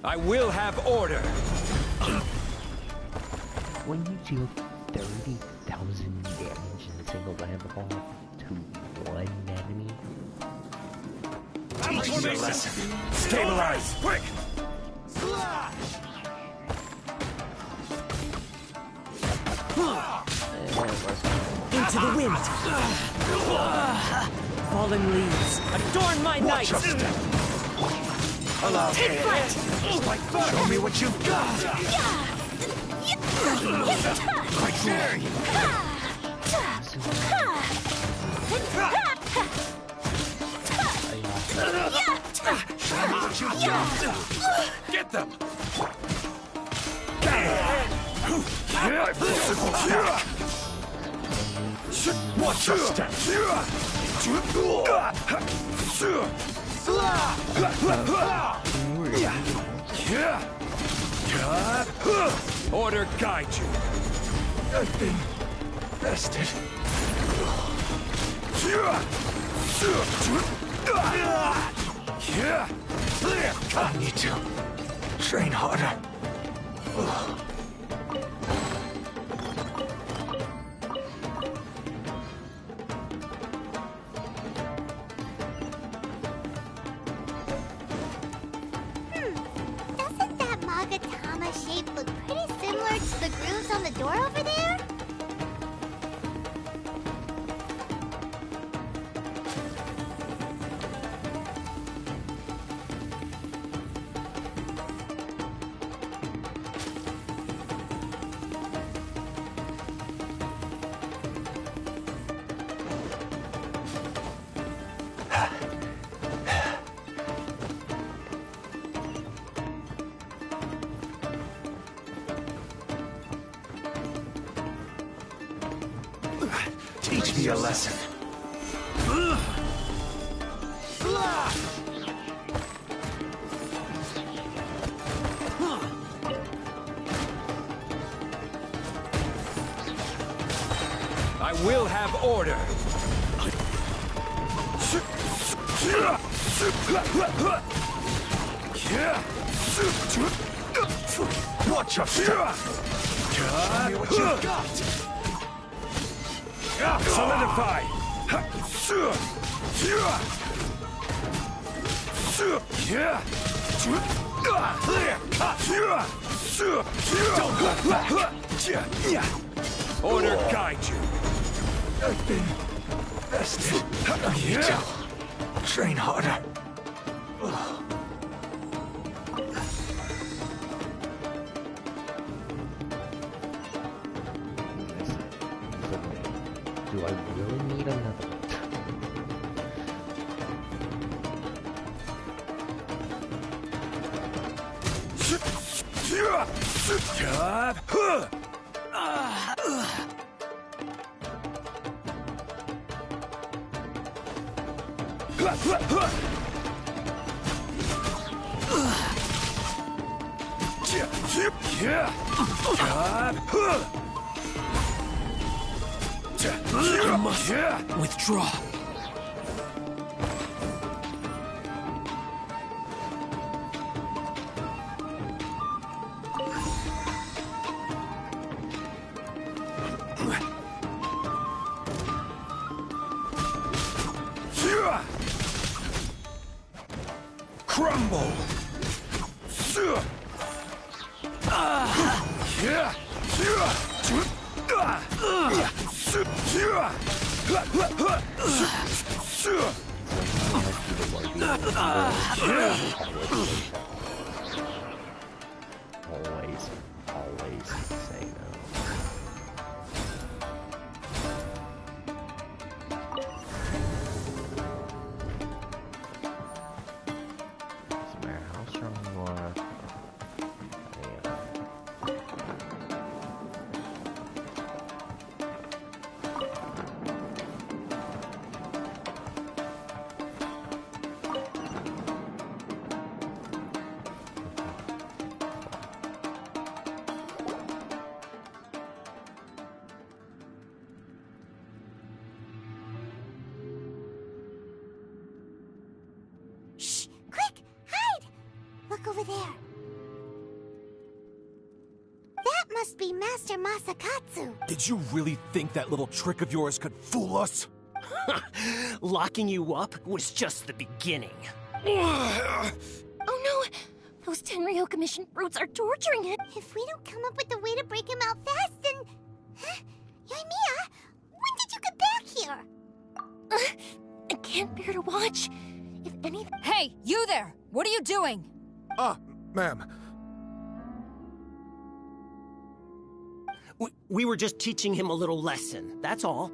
I will have order. When you deal 30,000 damage in a single land ball to one enemy, Battle formation! Stabilize! Quick! Into the wind! Fallen leaves, adorn my night! Allow Take me. flight! Show me what you've got! I dare you! Show me what you've got! Get them! Watch your step! Order guide you. I've been bested. I need to Train harder. Doesn't that Magatama shape look pretty similar to the grooves on the door over there? Teach me a lesson. I will have order. Watch your step. Show me what you've got. Solidify. Don't look back. Order guide you. I've been bested. I need to train harder. Do I really need another? I must withdraw. Crumble. Always say no. Doesn't matter how strong you are. Shh! Quick! Hide! Look over there. That must be Master Masakatsu. Did you really think that little trick of yours could fool us? Locking you up was just the beginning. Oh no! Those Tenryo Commission brutes are torturing it! If we don't come up with a way to break him out fast, then... Huh? Yoimiya, when did you get back here? I can't bear to watch. If anything... Hey, you there! What are you doing? Ma'am. We were just teaching him a little lesson, that's all.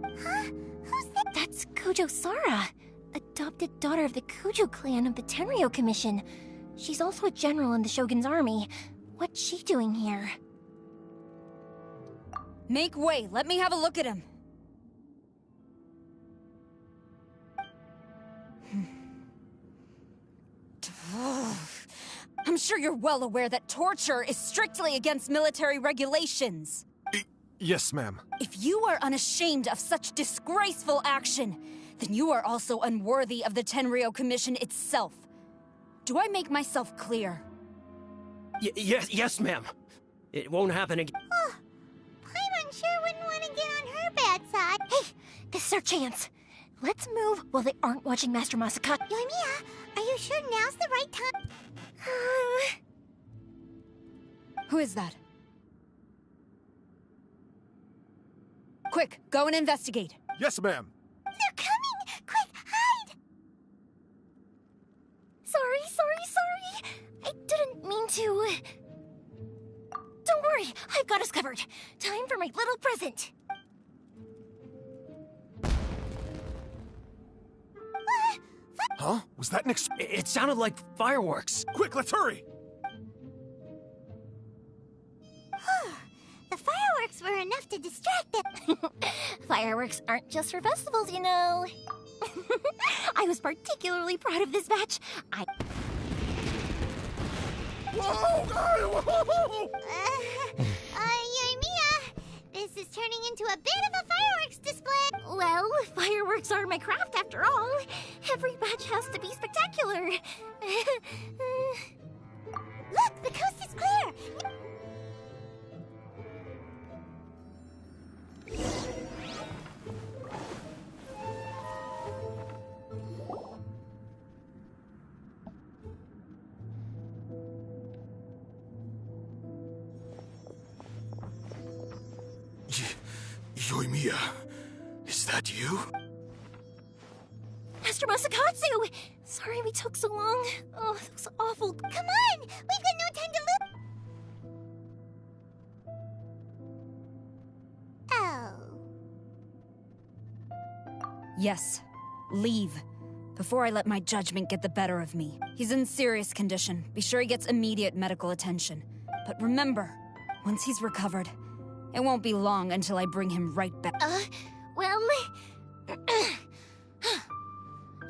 Huh? Who's that? That's Kujo Sara, adopted daughter of the Kujo clan of the Tenryo Commission. She's also a general in the Shogun's army. What's she doing here? Make way, let me have a look at him. I'm sure you're well aware that torture is strictly against military regulations. Yes, ma'am. If you are unashamed of such disgraceful action, then you are also unworthy of the Tenryo Commission itself. Do I make myself clear? Yes, ma'am. It won't happen again. Oh, Paimon sure wouldn't want to get on her bad side. Hey, this is our chance. Let's move while they aren't watching Master Masakatsu. Yoimiya, are you sure now's the right time? Who is that? Quick, go and investigate. Yes, ma'am. They're coming! Quick, hide! Sorry. I didn't mean to. Don't worry, I've got us covered. Time for my little present. Huh? Was that an It sounded like fireworks. Quick, let's hurry! The fireworks were enough to distract them. Fireworks aren't just for festivals, you know. I was particularly proud of this batch. Yoimiya, this is turning into a bit of a fireworks display. Well, fireworks are my craft after all. Every batch has to be spectacular. Look, the coast is clear. Yoimiya, is that you? Master Masakatsu! Sorry we took so long. Oh, that was awful. Come on! We've got no time to lose. Oh. Yes. Leave. Before I let my judgment get the better of me. He's in serious condition. Be sure he gets immediate medical attention. But remember, once he's recovered, it won't be long until I bring him right back. Well...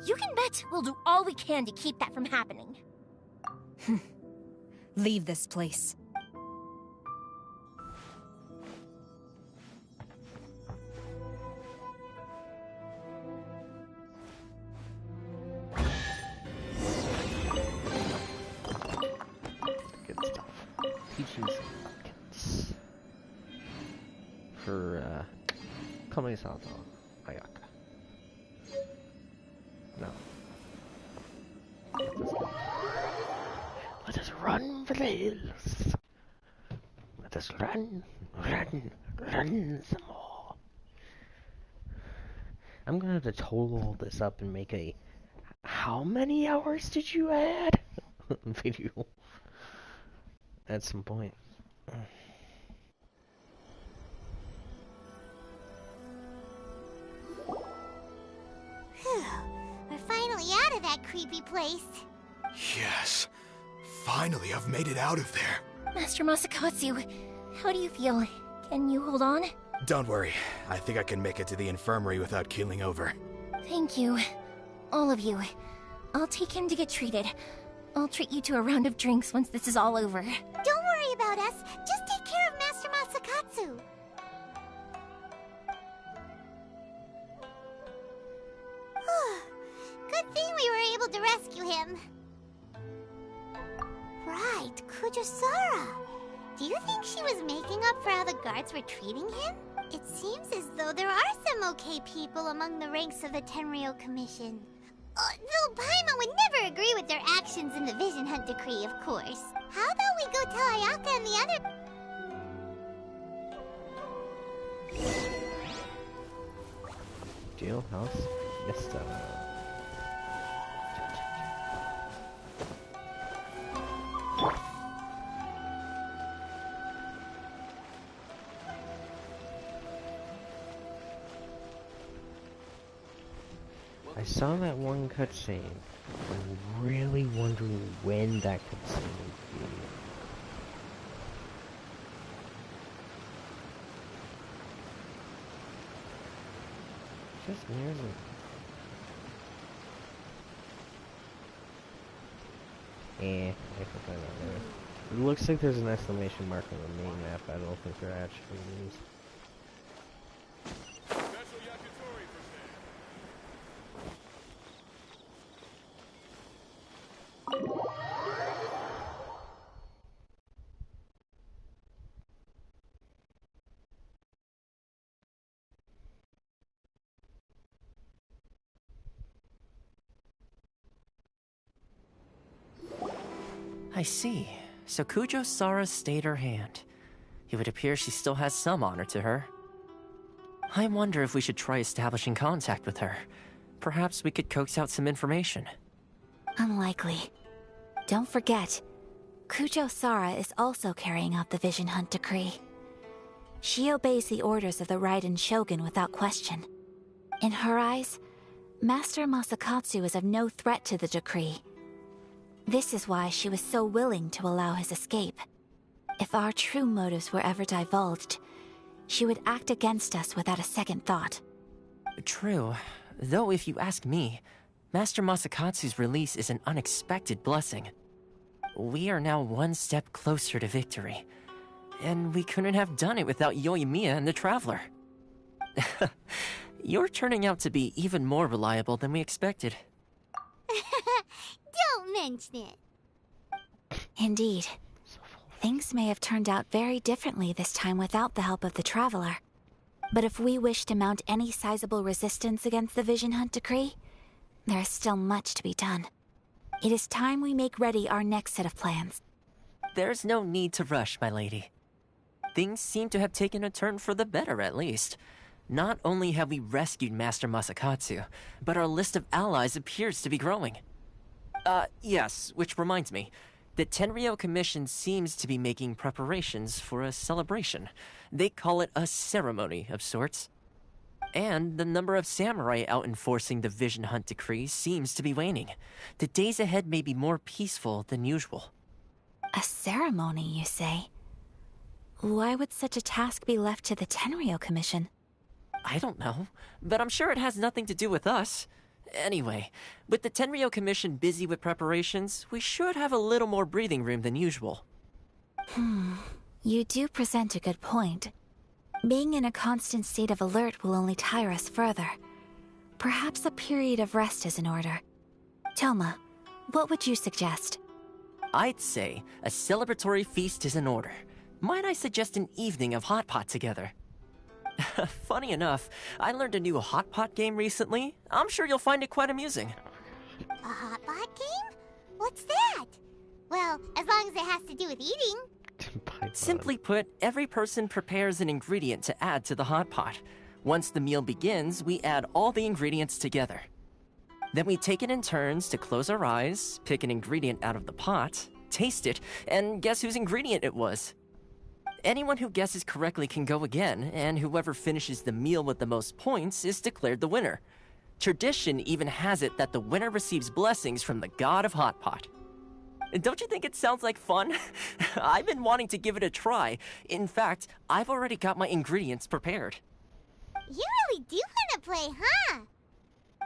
You can bet we'll do all we can to keep that from happening. Leave this place. Good stuff. Teaching some kids. For, Kame-sato Ayaka. No. Let us run for the hills. Let us run some more. I'm gonna have to total all this up and make a how many hours did you add video at some point. We're finally out of that creepy place. Yes. Finally, I've made it out of there. Master Masakatsu, how do you feel? Can you hold on? Don't worry. I think I can make it to the infirmary without keeling over. Thank you. All of you. I'll take him to get treated. I'll treat you to a round of drinks once this is all over. Don't worry about us. Just take care of Master Masakatsu. Good thing we were able to rescue him. Right, Kujusara. Do you think she was making up for how the guards were treating him? It seems as though there are some okay people among the ranks of the Tenryou Commission. Though Paimon would never agree with their actions in the Vision Hunt Decree, of course. How about we go tell Ayaka and the other... Jailhouse? Yes, I saw that one cutscene. I'm really wondering when that cutscene would be. Just near the... I think I know there. It looks like there's an exclamation mark on the main map. I don't think there actually is. I see. So Kujo Sara stayed her hand. It would appear she still has some honor to her. I wonder if we should try establishing contact with her. Perhaps we could coax out some information. Unlikely. Don't forget, Kujo Sara is also carrying out the Vision Hunt decree. She obeys the orders of the Raiden Shogun without question. In her eyes, Master Masakatsu is of no threat to the decree. This is why she was so willing to allow his escape. If our true motives were ever divulged, she would act against us without a second thought. True. Though if you ask me, Master Masakatsu's release is an unexpected blessing. We are now one step closer to victory. And we couldn't have done it without Yoimiya and the Traveler. You're turning out to be even more reliable than we expected. Don't mention it. Indeed. Things may have turned out very differently this time without the help of the Traveler. But if we wish to mount any sizable resistance against the Vision Hunt decree, there is still much to be done. It is time we make ready our next set of plans. There's no need to rush, my lady. Things seem to have taken a turn for the better, at least. Not only have we rescued Master Masakatsu, but our list of allies appears to be growing. Yes, which reminds me. The Tenryou Commission seems to be making preparations for a celebration. They call it a ceremony of sorts. And the number of samurai out enforcing the Vision Hunt decree seems to be waning. The days ahead may be more peaceful than usual. A ceremony, you say? Why would such a task be left to the Tenryou Commission? I don't know, but I'm sure it has nothing to do with us. Anyway, with the Tenryou Commission busy with preparations, we should have a little more breathing room than usual. You do present a good point. Being in a constant state of alert will only tire us further. Perhaps a period of rest is in order. Toma, what would you suggest? I'd say a celebratory feast is in order. Might I suggest an evening of hot pot together? Funny enough, I learned a new hot pot game recently. I'm sure you'll find it quite amusing. A hot pot game? What's that? Well, as long as it has to do with eating. Simply put, every person prepares an ingredient to add to the hot pot. Once the meal begins, we add all the ingredients together. Then we take it in turns to close our eyes, pick an ingredient out of the pot, taste it, and guess whose ingredient it was. Anyone who guesses correctly can go again, and whoever finishes the meal with the most points is declared the winner. Tradition even has it that the winner receives blessings from the god of hot pot. Don't you think it sounds like fun? I've been wanting to give it a try. In fact, I've already got my ingredients prepared. You really do want to play, huh?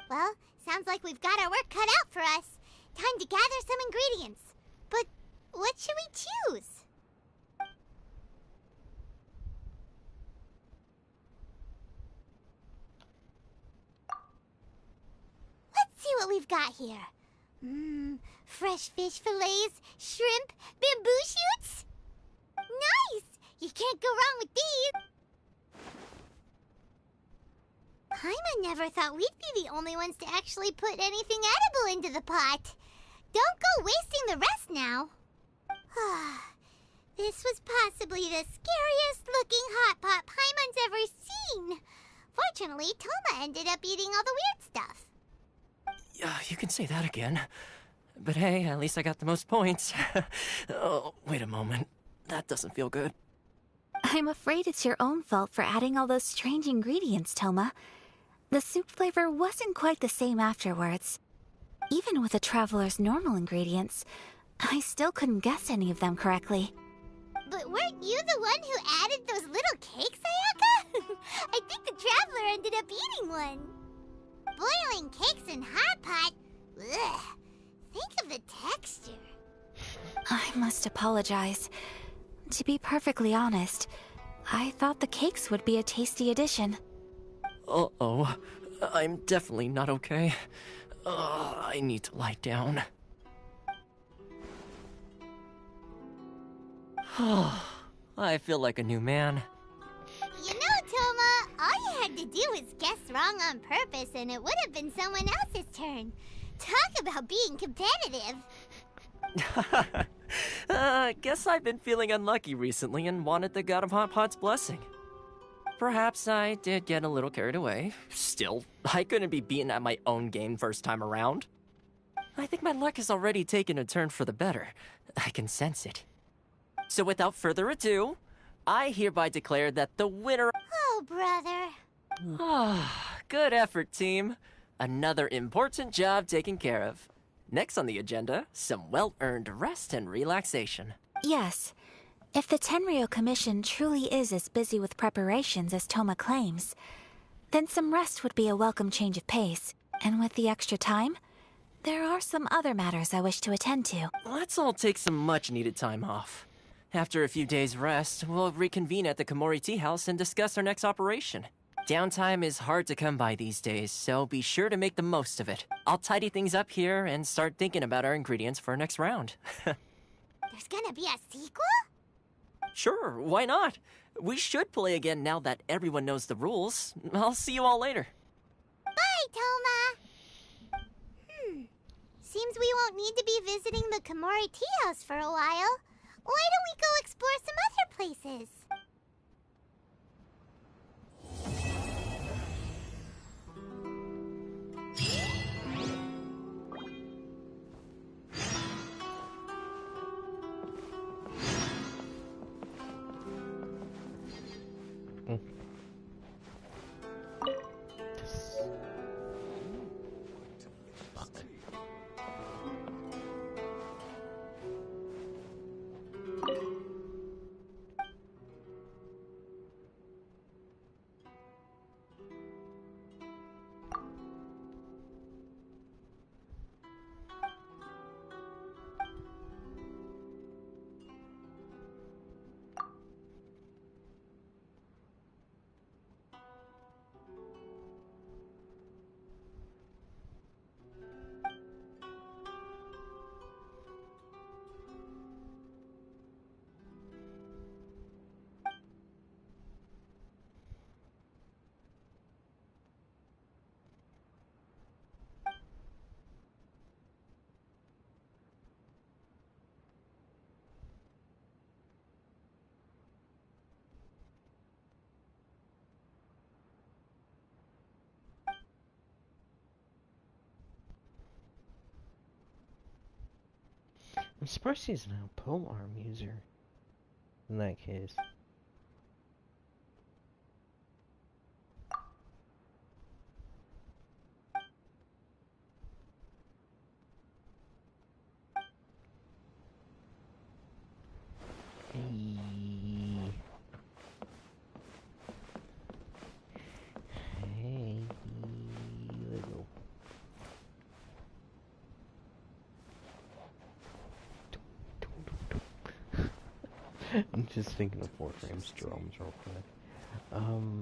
Well, sounds like we've got our work cut out for us. Time to gather some ingredients. But what should we choose? Let's see what we've got here. Fresh fish fillets, shrimp, bamboo shoots. Nice! You can't go wrong with these. Paimon never thought we'd be the only ones to actually put anything edible into the pot. Don't go wasting the rest now. This was possibly the scariest looking hot pot Paimon's ever seen. Fortunately, Toma ended up eating all the weird stuff. You can say that again. But hey, at least I got the most points. Oh, wait a moment. That doesn't feel good. I'm afraid it's your own fault for adding all those strange ingredients, Toma. The soup flavor wasn't quite the same afterwards. Even with the Traveler's normal ingredients, I still couldn't guess any of them correctly. But weren't you the one who added those little cakes, Ayaka? I think the Traveler ended up eating one. Boiling cakes in hot pot? Ugh. Think of the texture. I must apologize. To be perfectly honest, I thought the cakes would be a tasty addition. Uh-oh. I'm definitely not okay. I need to lie down. I feel like a new man. You know, Toma, all you had to do was guess wrong on purpose and it would have been someone else's turn. Talk about being competitive. Guess I've been feeling unlucky recently and wanted the God of Hot Pot's blessing. Perhaps I did get a little carried away. Still, I couldn't be beaten at my own game first time around. I think my luck has already taken a turn for the better. I can sense it. So without further ado, I hereby declare that the winner... Oh, brother. Good effort, team. Another important job taken care of. Next on the agenda, some well-earned rest and relaxation. Yes. If the Tenryou Commission truly is as busy with preparations as Toma claims, then some rest would be a welcome change of pace. And with the extra time, there are some other matters I wish to attend to. Let's all take some much-needed time off. After a few days' rest, we'll reconvene at the Komori Tea House and discuss our next operation. Downtime is hard to come by these days, so be sure to make the most of it. I'll tidy things up here and start thinking about our ingredients for our next round. There's gonna be a sequel? Sure, why not? We should play again now that everyone knows the rules. I'll see you all later. Bye, Toma! Seems we won't need to be visiting the Komori Tea House for a while. Why don't we go explore some other places? I'm surprised he's now a polearm user. In that case. Hey, little. I'm just thinking of Warframe's drums real quick. Okay.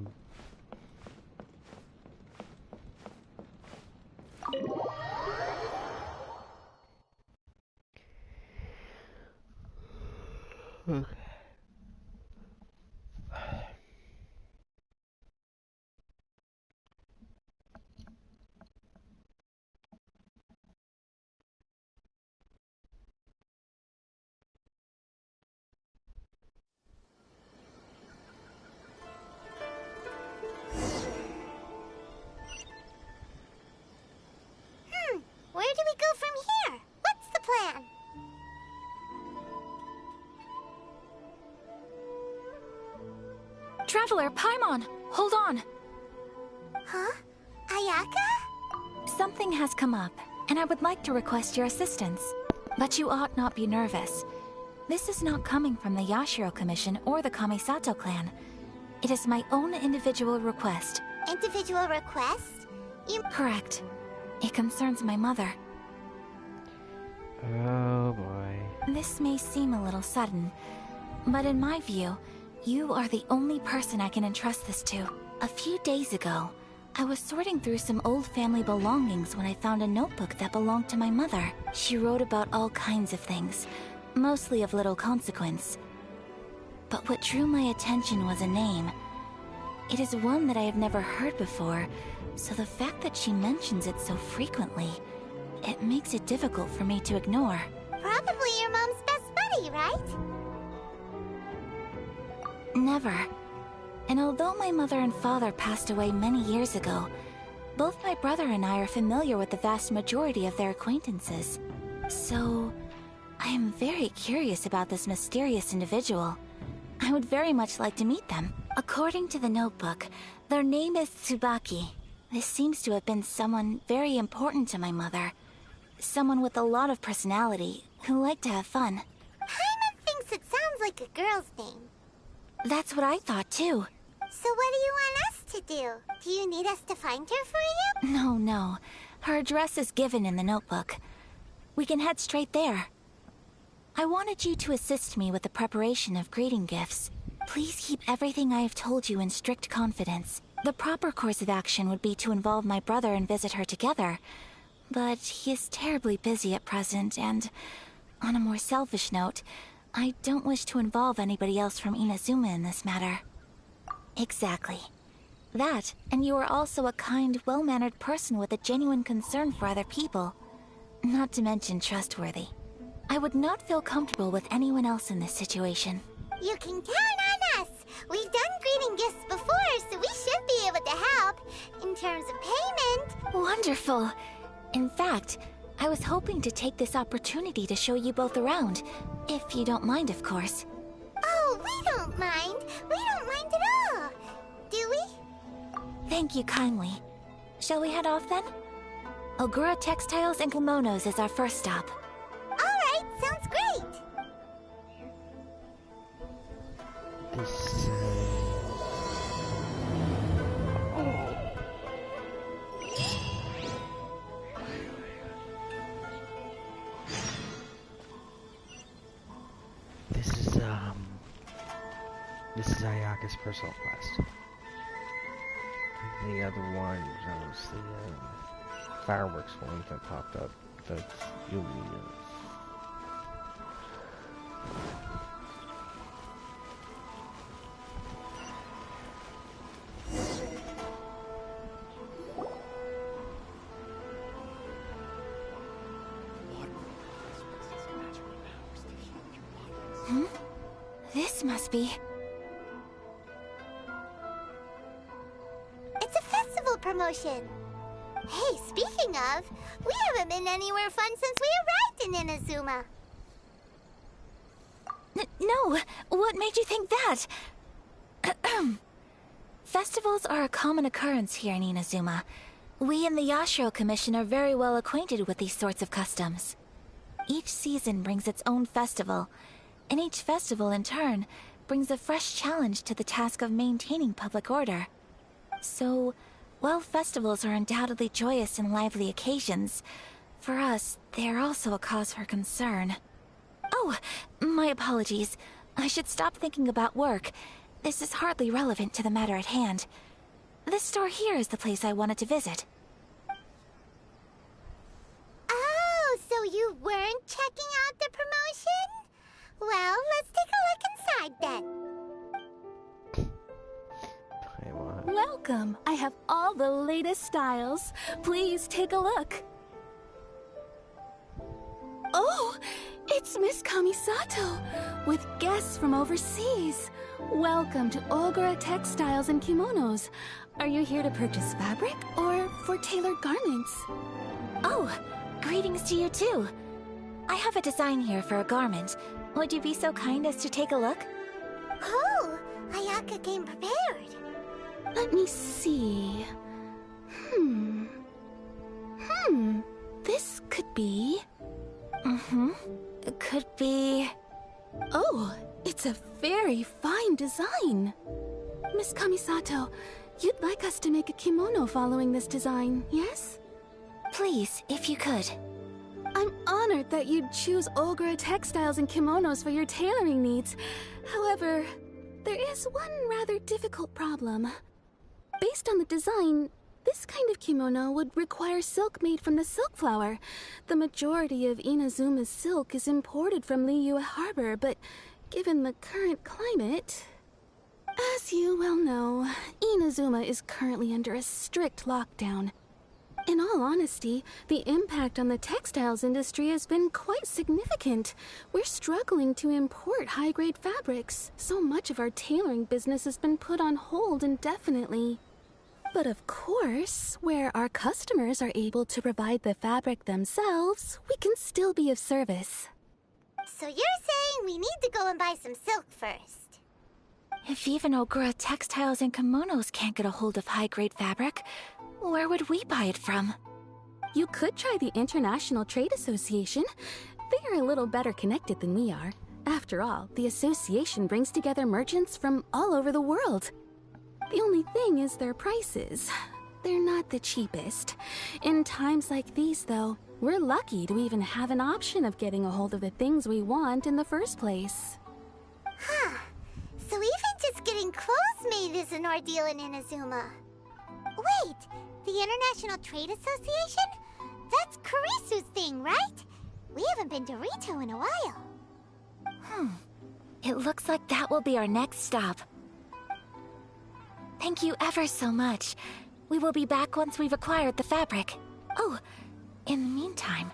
Where do we go from here? What's the plan? Traveler, Paimon, hold on. Huh? Ayaka? Something has come up, and I would like to request your assistance. But you ought not be nervous. This is not coming from the Yashiro Commission or the Kamisato clan. It is my own individual request. Individual request? Correct. It concerns my mother. Oh boy. This may seem a little sudden, but in my view, you are the only person I can entrust this to. A few days ago, I was sorting through some old family belongings when I found a notebook that belonged to my mother. She wrote about all kinds of things, mostly of little consequence. But what drew my attention was a name. It is one that I have never heard before, so the fact that she mentions it so frequently, it makes it difficult for me to ignore. Probably your mom's best buddy. family, right? Never. And although my mother and father passed away many years ago, both my brother and I are familiar with the vast majority of their acquaintances. So, I am very curious about this mysterious individual. I would very much like to meet them. According to the notebook, their name is Tsubaki. This seems to have been someone very important to my mother. Someone with a lot of personality, who liked to have fun. Paimon thinks it sounds like a girl's name. That's what I thought too. So what do you want us to do? Do you need us to find her for you? No. Her address is given in the notebook. We can head straight there. I wanted you to assist me with the preparation of greeting gifts. Please keep everything I have told you in strict confidence. The proper course of action would be to involve my brother and visit her together. But he is terribly busy at present, and on a more selfish note, I don't wish to involve anybody else from Inazuma in this matter. Exactly. That, and you are also a kind, well-mannered person with a genuine concern for other people. Not to mention trustworthy. I would not feel comfortable with anyone else in this situation. You can count on us! We've done greeting gifts before, so we should be able to help. In terms of payment... Wonderful! In fact, I was hoping to take this opportunity to show you both around. If you don't mind, of course. Oh, we don't mind. We don't mind at all. Do we? Thank you kindly. Shall we head off then? Ogura Textiles and Kimonos is our first stop. Alright, sounds great! This is Ayaka's personal quest. The other one was the fireworks one that popped up. That's Yumi's. This must be... It's a festival promotion. Hey, speaking of, we haven't been anywhere fun since we arrived in Inazuma. No! What made you think that? Festivals are a common occurrence here in Inazuma. We in the Yashiro Commission are very well acquainted with these sorts of customs. Each season brings its own festival, and each festival, in turn, brings a fresh challenge to the task of maintaining public order. So, while festivals are undoubtedly joyous and lively occasions, for us, they are also a cause for concern. Oh, my apologies. I should stop thinking about work. This is hardly relevant to the matter at hand. This store here is the place I wanted to visit. Oh, so you weren't checking out the promotion? Well, let's take a look inside then. Welcome! I have all the latest styles. Please take a look. Oh! It's Miss Kamisato, with guests from overseas. Welcome to Ogura Textiles and Kimonos. Are you here to purchase fabric or for tailored garments? Oh, greetings to you too. I have a design here for a garment. Would you be so kind as to take a look? Oh, Ayaka came prepared. Let me see. This could be... It could be... Oh, it's a very fine design. Miss Kamisato, you'd like us to make a kimono following this design, yes? Please, if you could. I'm honored that you'd choose Ogura Textiles and Kimonos for your tailoring needs. However, there is one rather difficult problem. Based on the design, this kind of kimono would require silk made from the silk flower. The majority of Inazuma's silk is imported from Liyue Harbor, but given the current climate... As you well know, Inazuma is currently under a strict lockdown. In all honesty, the impact on the textiles industry has been quite significant. We're struggling to import high-grade fabrics. So much of our tailoring business has been put on hold indefinitely. But of course, where our customers are able to provide the fabric themselves, we can still be of service. So you're saying we need to go and buy some silk first? If even Ogura Textiles and Kimonos can't get a hold of high-grade fabric, where would we buy it from? You could try the International Trade Association. They are a little better connected than we are. After all, the association brings together merchants from all over the world. The only thing is their prices. They're not the cheapest. In times like these, though, we're lucky to even have an option of getting a hold of the things we want in the first place. Huh. So even just getting clothes made is an ordeal in Inazuma. Wait, the International Trade Association? That's Kurisu's thing, right? We haven't been to Rito in a while. It looks like that will be our next stop. Thank you ever so much. We will be back once we've acquired the fabric. Oh, in the meantime,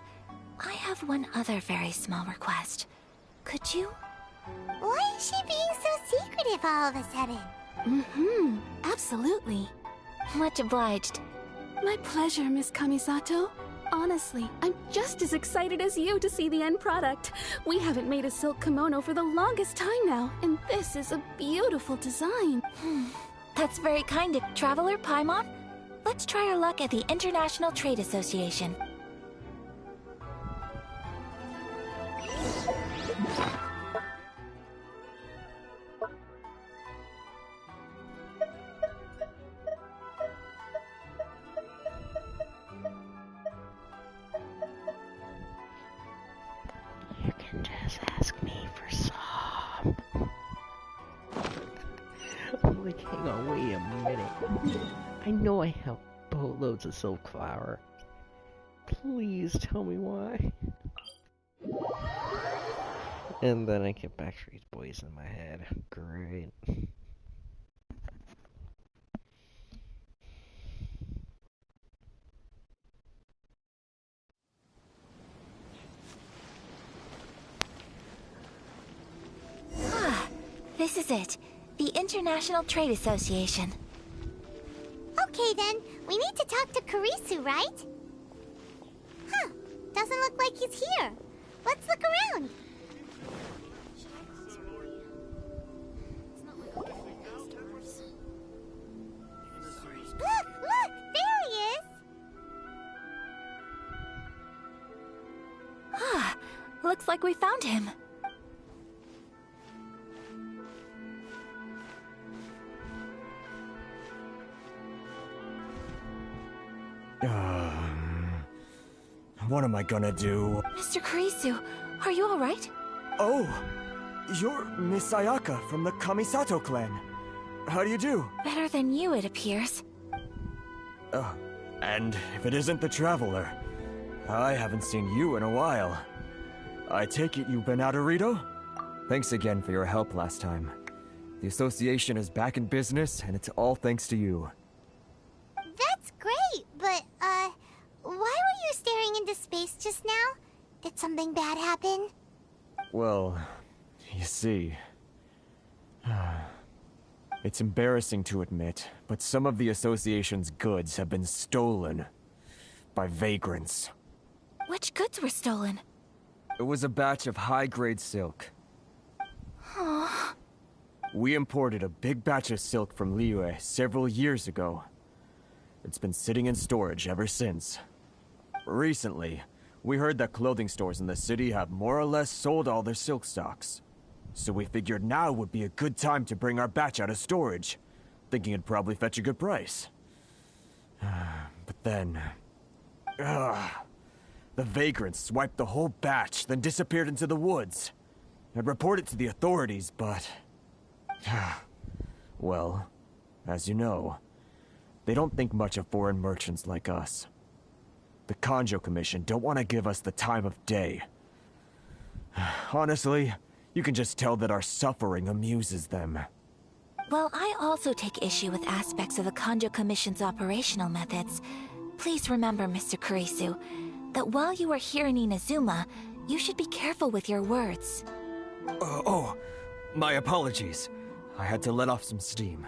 I have one other very small request. Could you? Why is she being so secretive all of a sudden? Absolutely. Much obliged. My pleasure, Miss Kamisato. Honestly, I'm just as excited as you to see the end product. We haven't made a silk kimono for the longest time now, and this is a beautiful design. That's very kind of Traveler Paimon. Let's try our luck at the International Trade Association. You can just ask me for some. I'm like, hang on, wait a minute. I know I have boatloads of silk flour. Please tell me why. And then I get Backstreet Boys in my head. Great. This is it. The International Trade Association. Okay then, we need to talk to Kurisu, right? Huh, doesn't look like he's here. Let's look around. Look, there he is! Looks like we found him. What am I gonna do? Mr. Kurisu, are you alright? Oh, you're Miss Ayaka from the Kamisato clan. How do you do? Better than you, it appears. And if it isn't the Traveler, I haven't seen you in a while. I take it you've been out of Rito? Thanks again for your help last time. The association is back in business, and it's all thanks to you. That's great, but, why were you staring into space just now? Did something bad happen? Well, you see... It's embarrassing to admit, but some of the association's goods have been stolen by vagrants. Which goods were stolen? It was a batch of high-grade silk. We imported a big batch of silk from Liyue several years ago. It's been sitting in storage ever since. Recently, we heard that clothing stores in the city have more or less sold all their silk stocks. So we figured now would be a good time to bring our batch out of storage, thinking it'd probably fetch a good price. But then... the vagrants swiped the whole batch, then disappeared into the woods. I'd reported to the authorities, but... well, as you know, they don't think much of foreign merchants like us. The Kanjo Commission don't want to give us the time of day. Honestly, you can just tell that our suffering amuses them. Well, I also take issue with aspects of the Kanjo Commission's operational methods. Please remember, Mr. Kurisu, that while you are here in Inazuma, you should be careful with your words. Oh, my apologies. I had to let off some steam.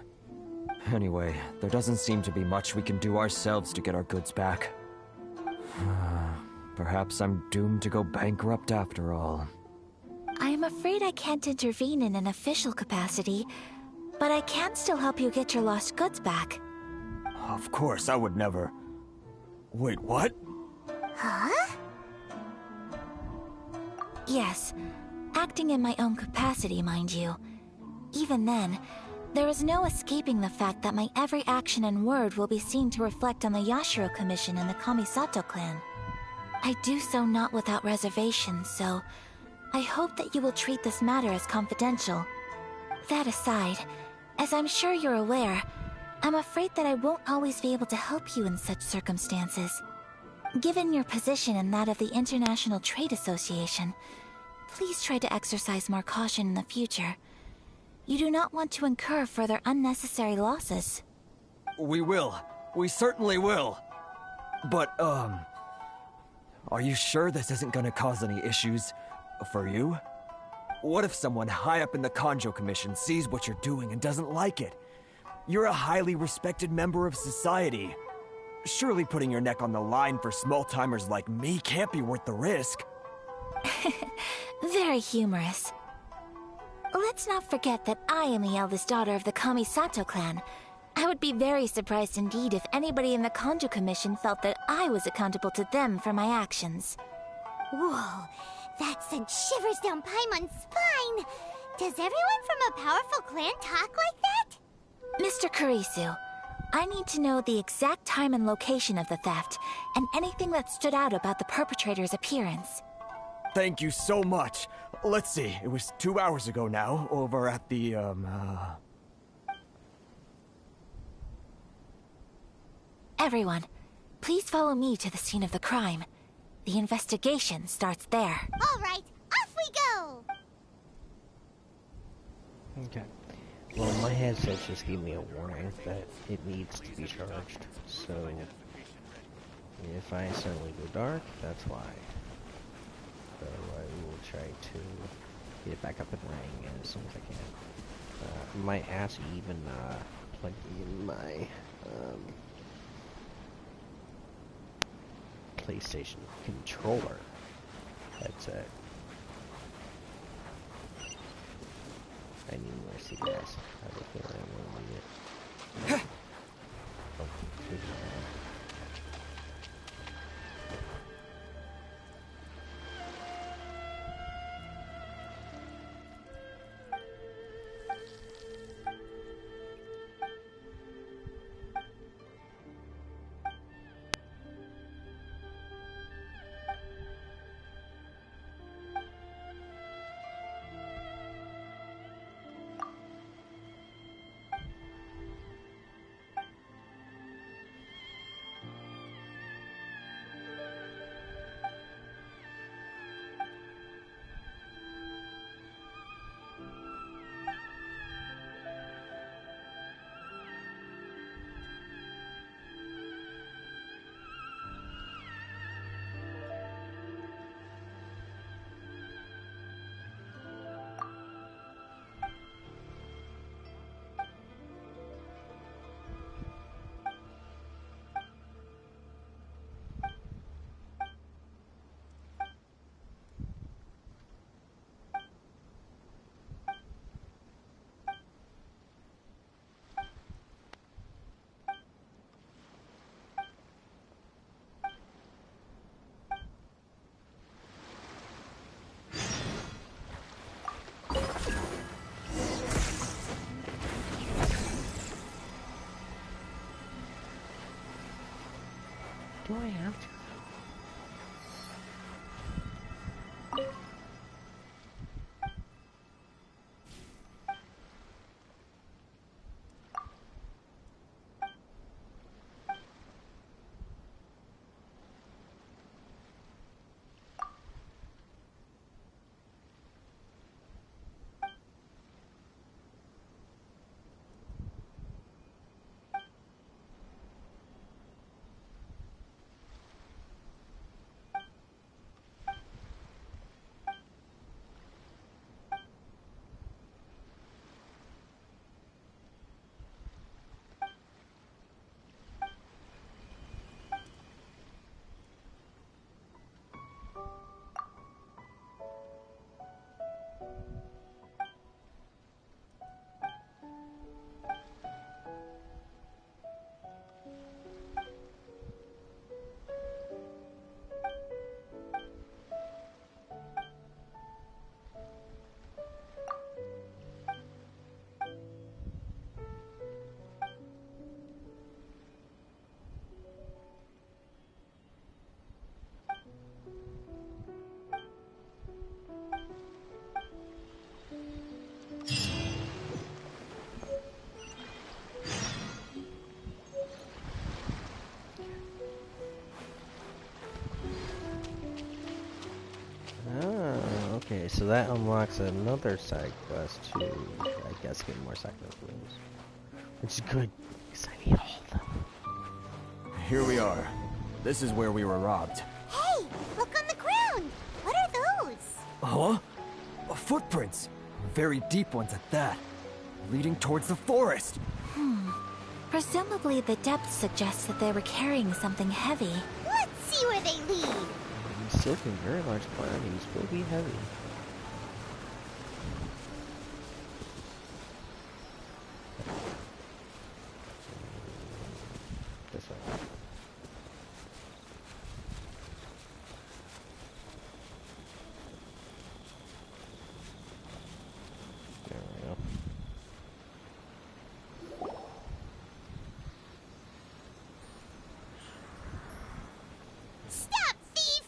Anyway, there doesn't seem to be much we can do ourselves to get our goods back. Perhaps I'm doomed to go bankrupt after all. I am afraid I can't intervene in an official capacity, but I can still help you get your lost goods back. Of course, I would never... Wait, what? Huh? Yes, acting in my own capacity, mind you. Even then, there is no escaping the fact that my every action and word will be seen to reflect on the Yashiro Commission and the Kamisato clan. I do so not without reservations, so I hope that you will treat this matter as confidential. That aside, as I'm sure you're aware, I'm afraid that I won't always be able to help you in such circumstances. Given your position and that of the International Trade Association, please try to exercise more caution in the future. You do not want to incur further unnecessary losses. We will. We certainly will. But, are you sure this isn't gonna cause any issues for you? What if someone high up in the Kanjo Commission sees what you're doing and doesn't like it? You're a highly respected member of society. Surely putting your neck on the line for small-timers like me can't be worth the risk. Very humorous. Let's not forget that I am the eldest daughter of the Kamisato clan. I would be very surprised indeed if anybody in the Kanjo Commission felt that I was accountable to them for my actions. Whoa, that sent shivers down Paimon's spine! Does everyone from a powerful clan talk like that? Mr. Kurisu, I need to know the exact time and location of the theft, and anything that stood out about the perpetrator's appearance. Thank you so much. Let's see, it was 2 hours ago now, over at the, Everyone, please follow me to the scene of the crime. The investigation starts there. All right, off we go! Okay. Well, my headset just gave me a warning that it needs to be charged, so if I suddenly go dark, that's why. So I will try to get it back up and running as soon as I can. I might have to even plug in my PlayStation controller headset. I need more cigarettes. I have a feeling I will need it. Oh, good. Do I have to? Okay, so that unlocks another side quest to, I guess, get more sector clues. Which is good, because I need all of them. Here we are. This is where we were robbed. Hey, look on the ground! What are those? Huh? Footprints. Very deep ones at that. Leading towards the forest. Presumably the depth suggests that they were carrying something heavy. Let's see where they lead. Silk and very large quantities will be heavy. This way. There we go. Stop, thief!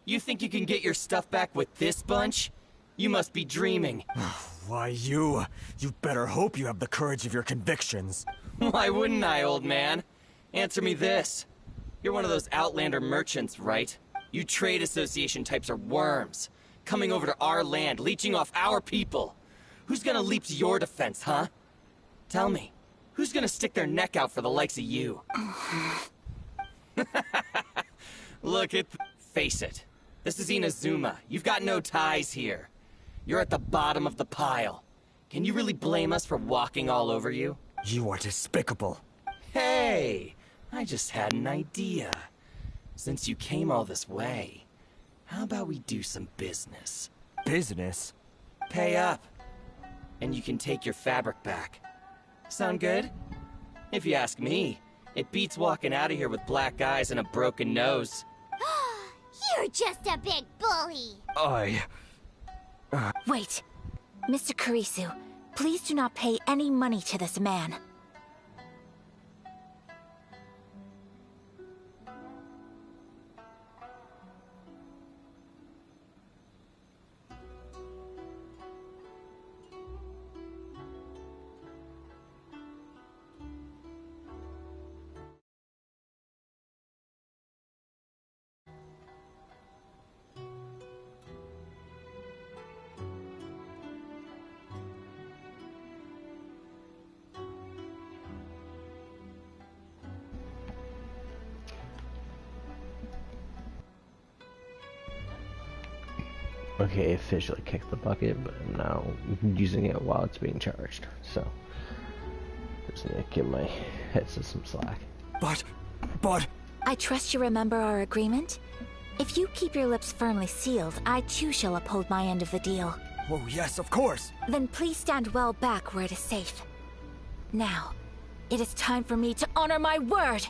You think you can get your stuff back with this bunch? You must be dreaming. Why, you better hope you have the courage of your convictions. Why wouldn't I, old man? Answer me this. You're one of those Outlander merchants, right? You trade association types are worms. Coming over to our land, leeching off our people. Who's gonna leap to your defense, huh? Tell me, who's gonna stick their neck out for the likes of you? Look at... Face it. This is Inazuma. You've got no ties here. You're at the bottom of the pile. Can you really blame us for walking all over you? You are despicable. Hey! I just had an idea. Since you came all this way, how about we do some business? Business? Pay up. And you can take your fabric back. Sound good? If you ask me, it beats walking out of here with black eyes and a broken nose. You're just a big bully! Wait. Mr. Kurisu, please do not pay any money to this man. Okay, officially kicked the bucket, but I'm now using it while it's being charged. So, just need to give my headset some slack. But... I trust you remember our agreement? If you keep your lips firmly sealed, I too shall uphold my end of the deal. Oh yes, of course! Then please stand well back where it is safe. Now, it is time for me to honor my word!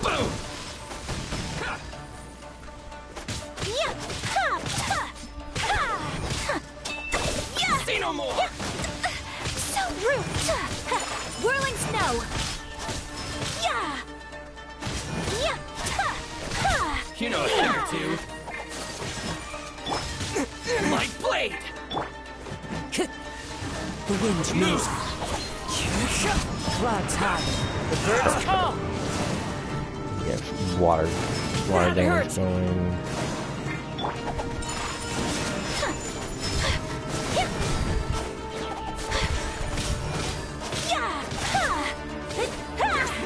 Boom! Say no more! So rude! Whirling snow! You know a thing or two. My blade! The wind's moving. Clouds high. The birds come! Yeah, water damage going.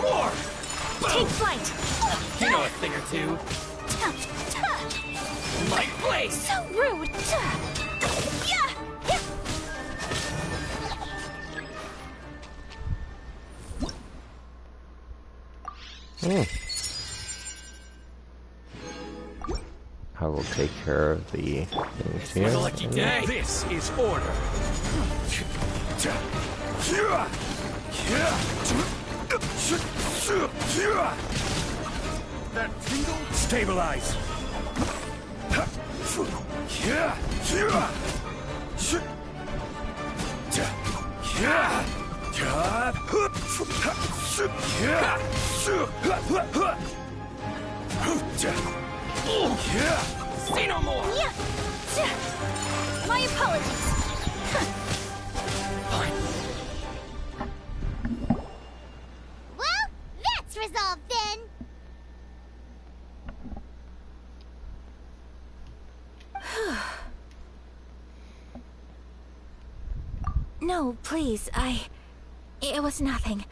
More! Take flight! You know a thing or two. My blade! So rude! I will take care of the things here. It's a lucky day. This is order. That tingle? Stabilize. Say no more! My apologies! Fine. No, please, It was nothing.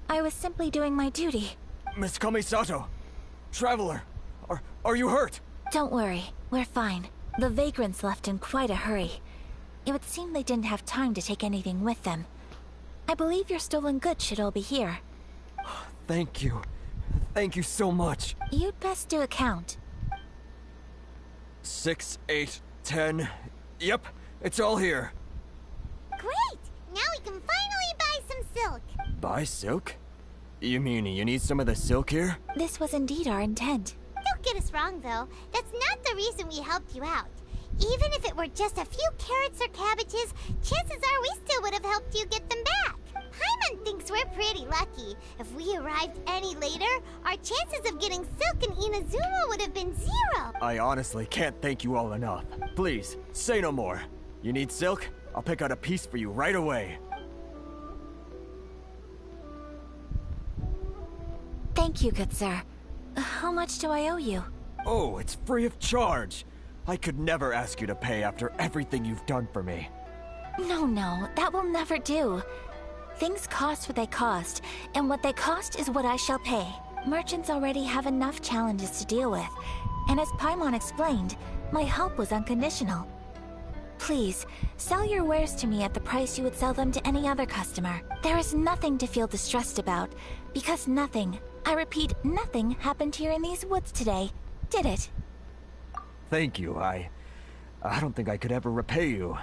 I was simply doing my duty. Miss Kamisato! Traveler! Are you hurt? Don't worry, we're fine. The vagrants left in quite a hurry. It would seem they didn't have time to take anything with them. I believe your stolen goods should all be here. Thank you. Thank you so much. You'd best do a count. 6, 8, 10. Yep, it's all here. Great! Now we can finally buy some silk. Buy silk? You mean you need some of the silk here? This was indeed our intent. Don't get us wrong, though. That's not the reason we helped you out. Even if it were just a few carrots or cabbages, chances are we still would have helped you get them back. Paimon thinks we're pretty lucky. If we arrived any later, our chances of getting silk in Inazuma would have been 0. I honestly can't thank you all enough. Please, say no more. You need silk? I'll pick out a piece for you right away. Thank you, good sir. How much do I owe you? Oh, it's free of charge. I could never ask you to pay after everything you've done for me. No, that will never do. Things cost what they cost, and what they cost is what I shall pay. Merchants already have enough challenges to deal with, and as Paimon explained, my help was unconditional. Please, sell your wares to me at the price you would sell them to any other customer. There is nothing to feel distressed about, because nothing, I repeat, nothing happened here in these woods today, did it? Thank you. I don't think I could ever repay you.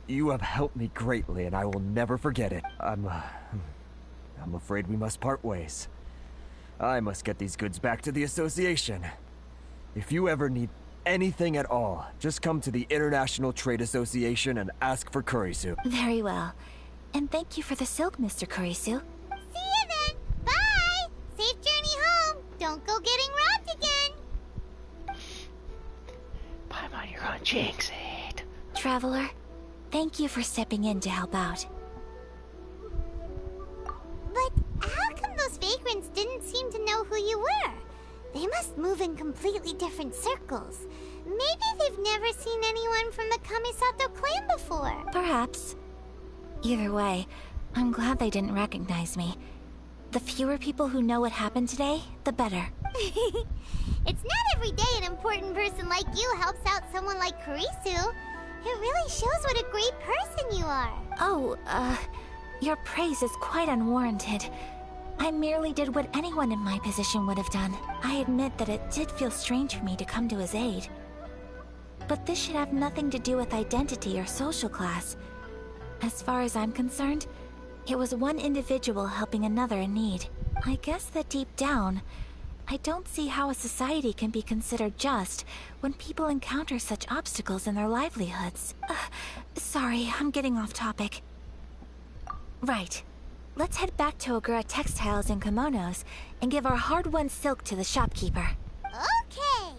You have helped me greatly, and I will never forget it. I'm afraid we must part ways. I must get these goods back to the association. If you ever need anything at all, just come to the International Trade Association and ask for Kurisu. Very well. And thank you for the silk, Mr. Kurisu. See you then! Bye! Safe journey home! Don't go getting robbed again! Paimon, you're on jinx it. Traveler, thank you for stepping in to help out. But how come those vagrants didn't seem to know who you were? They must move in completely different circles. Maybe they've never seen anyone from the Kamisato clan before. Perhaps. Either way, I'm glad they didn't recognize me. The fewer people who know what happened today, the better. It's not every day an important person like you helps out someone like Kurisu. It really shows what a great person you are. Oh, your praise is quite unwarranted. I merely did what anyone in my position would have done. I admit that it did feel strange for me to come to his aid. But this should have nothing to do with identity or social class. As far as I'm concerned, it was one individual helping another in need. I guess that deep down, I don't see how a society can be considered just when people encounter such obstacles in their livelihoods. Sorry, I'm getting off topic. Right. Let's head back to Ogura Textiles and Kimonos and give our hard-won silk to the shopkeeper. Okay!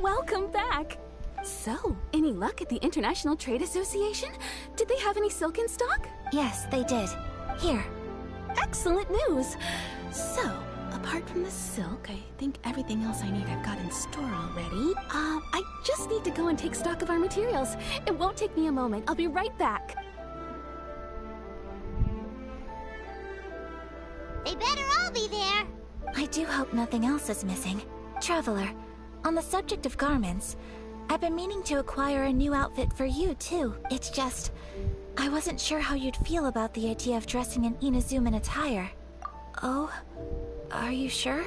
Welcome back! So, any luck at the International Trade Association? Did they have any silk in stock? Yes, they did. Here. Excellent news! So, apart from the silk, I think everything else I need I've got in store already. I just need to go and take stock of our materials. It won't take me a moment. I'll be right back. They better all be there. I do hope nothing else is missing. Traveler, on the subject of garments, I've been meaning to acquire a new outfit for you, too. It's just, I wasn't sure how you'd feel about the idea of dressing in Inazuman attire. Oh, are you sure?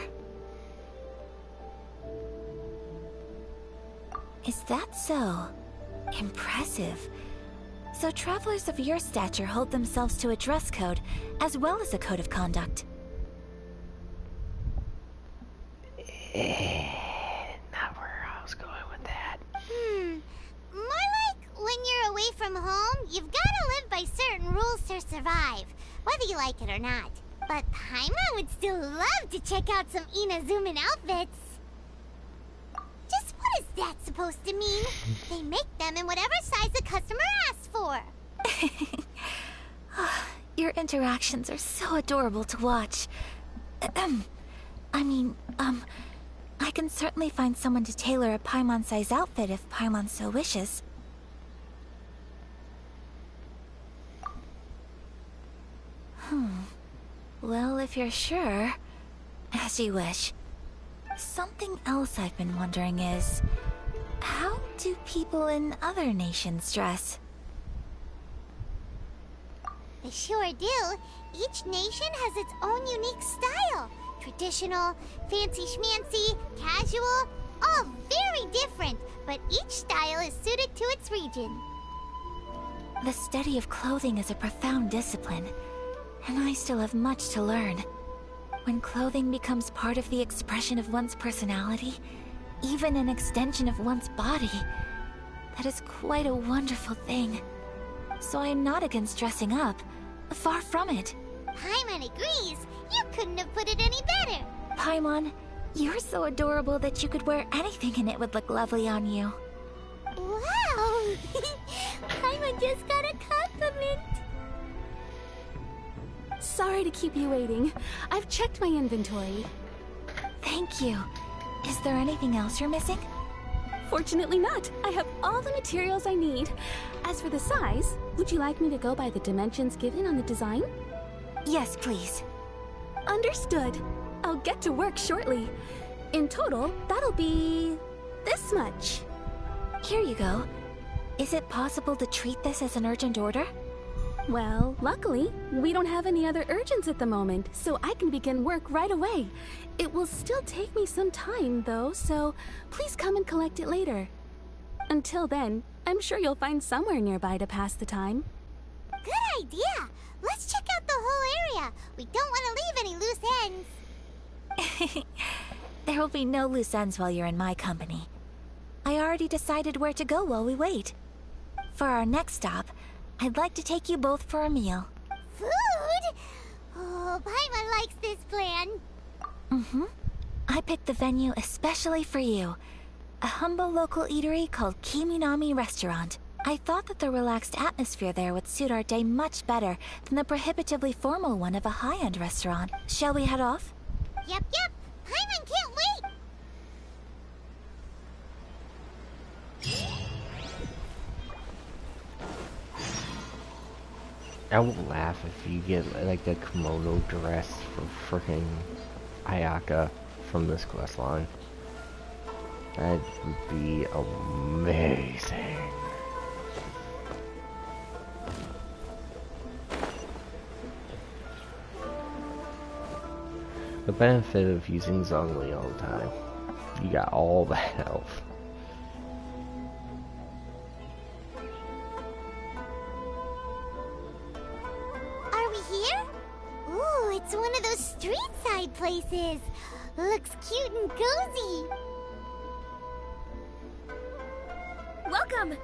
Is that so? Impressive. So travelers of your stature hold themselves to a dress code, as well as a code of conduct. Not where I was going with that. More like when you're away from home, you've gotta live by certain rules to survive, whether you like it or not. But Paimon would still love to check out some Inazuman outfits. Just what is that supposed to mean? They make them in whatever size the customer asks for. Your interactions are so adorable to watch. I can certainly find someone to tailor a Paimon-size outfit if Paimon so wishes. Well, if you're sure, as you wish. Something else I've been wondering is, how do people in other nations dress? They sure do. Each nation has its own unique style. Traditional, fancy schmancy, casual, all very different, but each style is suited to its region. The study of clothing is a profound discipline, and I still have much to learn. When clothing becomes part of the expression of one's personality, even an extension of one's body, that is quite a wonderful thing. So I'm not against dressing up. Far from it. Paimon agrees. You couldn't have put it any better. Paimon, you're so adorable that you could wear anything and it would look lovely on you. Wow! Paimon just got a compliment. Sorry to keep you waiting. I've checked my inventory. Thank you. Is there anything else you're missing? Fortunately not. I have all the materials I need. As for the size, would you like me to go by the dimensions given on the design? Yes, please. Understood. I'll get to work shortly. In total, that'll be this much. Here you go. Is it possible to treat this as an urgent order? Well, luckily, we don't have any other urgents at the moment, so I can begin work right away. It will still take me some time, though, so please come and collect it later. Until then, I'm sure you'll find somewhere nearby to pass the time. Good idea! Let's check out the whole area. We don't want to leave any loose ends. There will be no loose ends while you're in my company. I already decided where to go while we wait. For our next stop, I'd like to take you both for a meal. Food? Oh, Paimon likes this plan. I picked the venue especially for you. A humble local eatery called Kiminami Restaurant. I thought that the relaxed atmosphere there would suit our day much better than the prohibitively formal one of a high-end restaurant. Shall we head off? Yep. Paimon can't wait! I will laugh if you get like a kimono dress for frickin' Ayaka from this quest line. That would be amazing. The benefit of using Zhongli all the time. You got all the health. Are we here? Ooh, it's one of those street side places. Looks cute and cozy. Welcome!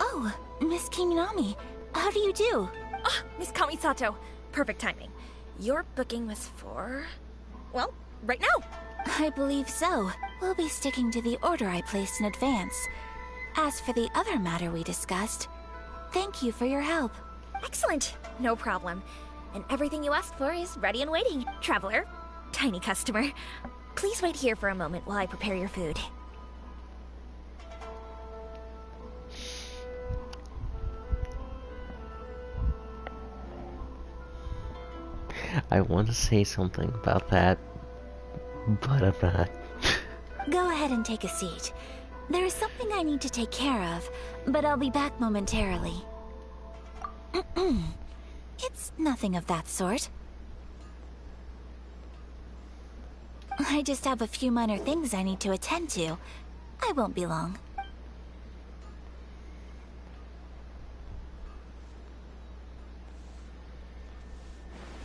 Oh, Miss Kiminami, how do you do? Ah, Miss Kamisato. Perfect timing. Your booking was for... well, right now. I believe so. We'll be sticking to the order I placed in advance. As for the other matter we discussed, thank you for your help. Excellent. No problem. And everything you asked for is ready and waiting. Traveler, tiny customer, please wait here for a moment while I prepare your food. I want to say something about that, but I'm not. Go ahead and take a seat. There is something I need to take care of, but I'll be back momentarily. It's nothing of that sort. I just have a few minor things I need to attend to. I won't be long.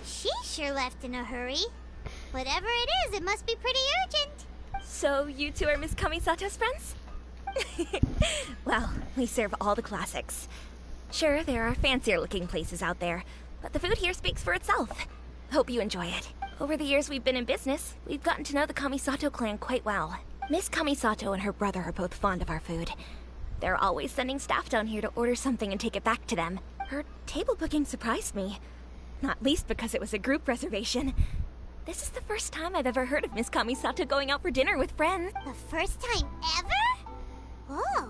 She sure left in a hurry. Whatever it is, it must be pretty urgent. So you two are Miss Kamisato's friends? Well, we serve all the classics. Sure, there are fancier-looking places out there, but the food here speaks for itself. Hope you enjoy it. Over the years we've been in business, we've gotten to know the Kamisato clan quite well. Miss Kamisato and her brother are both fond of our food. They're always sending staff down here to order something and take it back to them. Her table booking surprised me. Not least because it was a group reservation. This is the first time I've ever heard of Miss Kamisato going out for dinner with friends. The first time ever? Oh,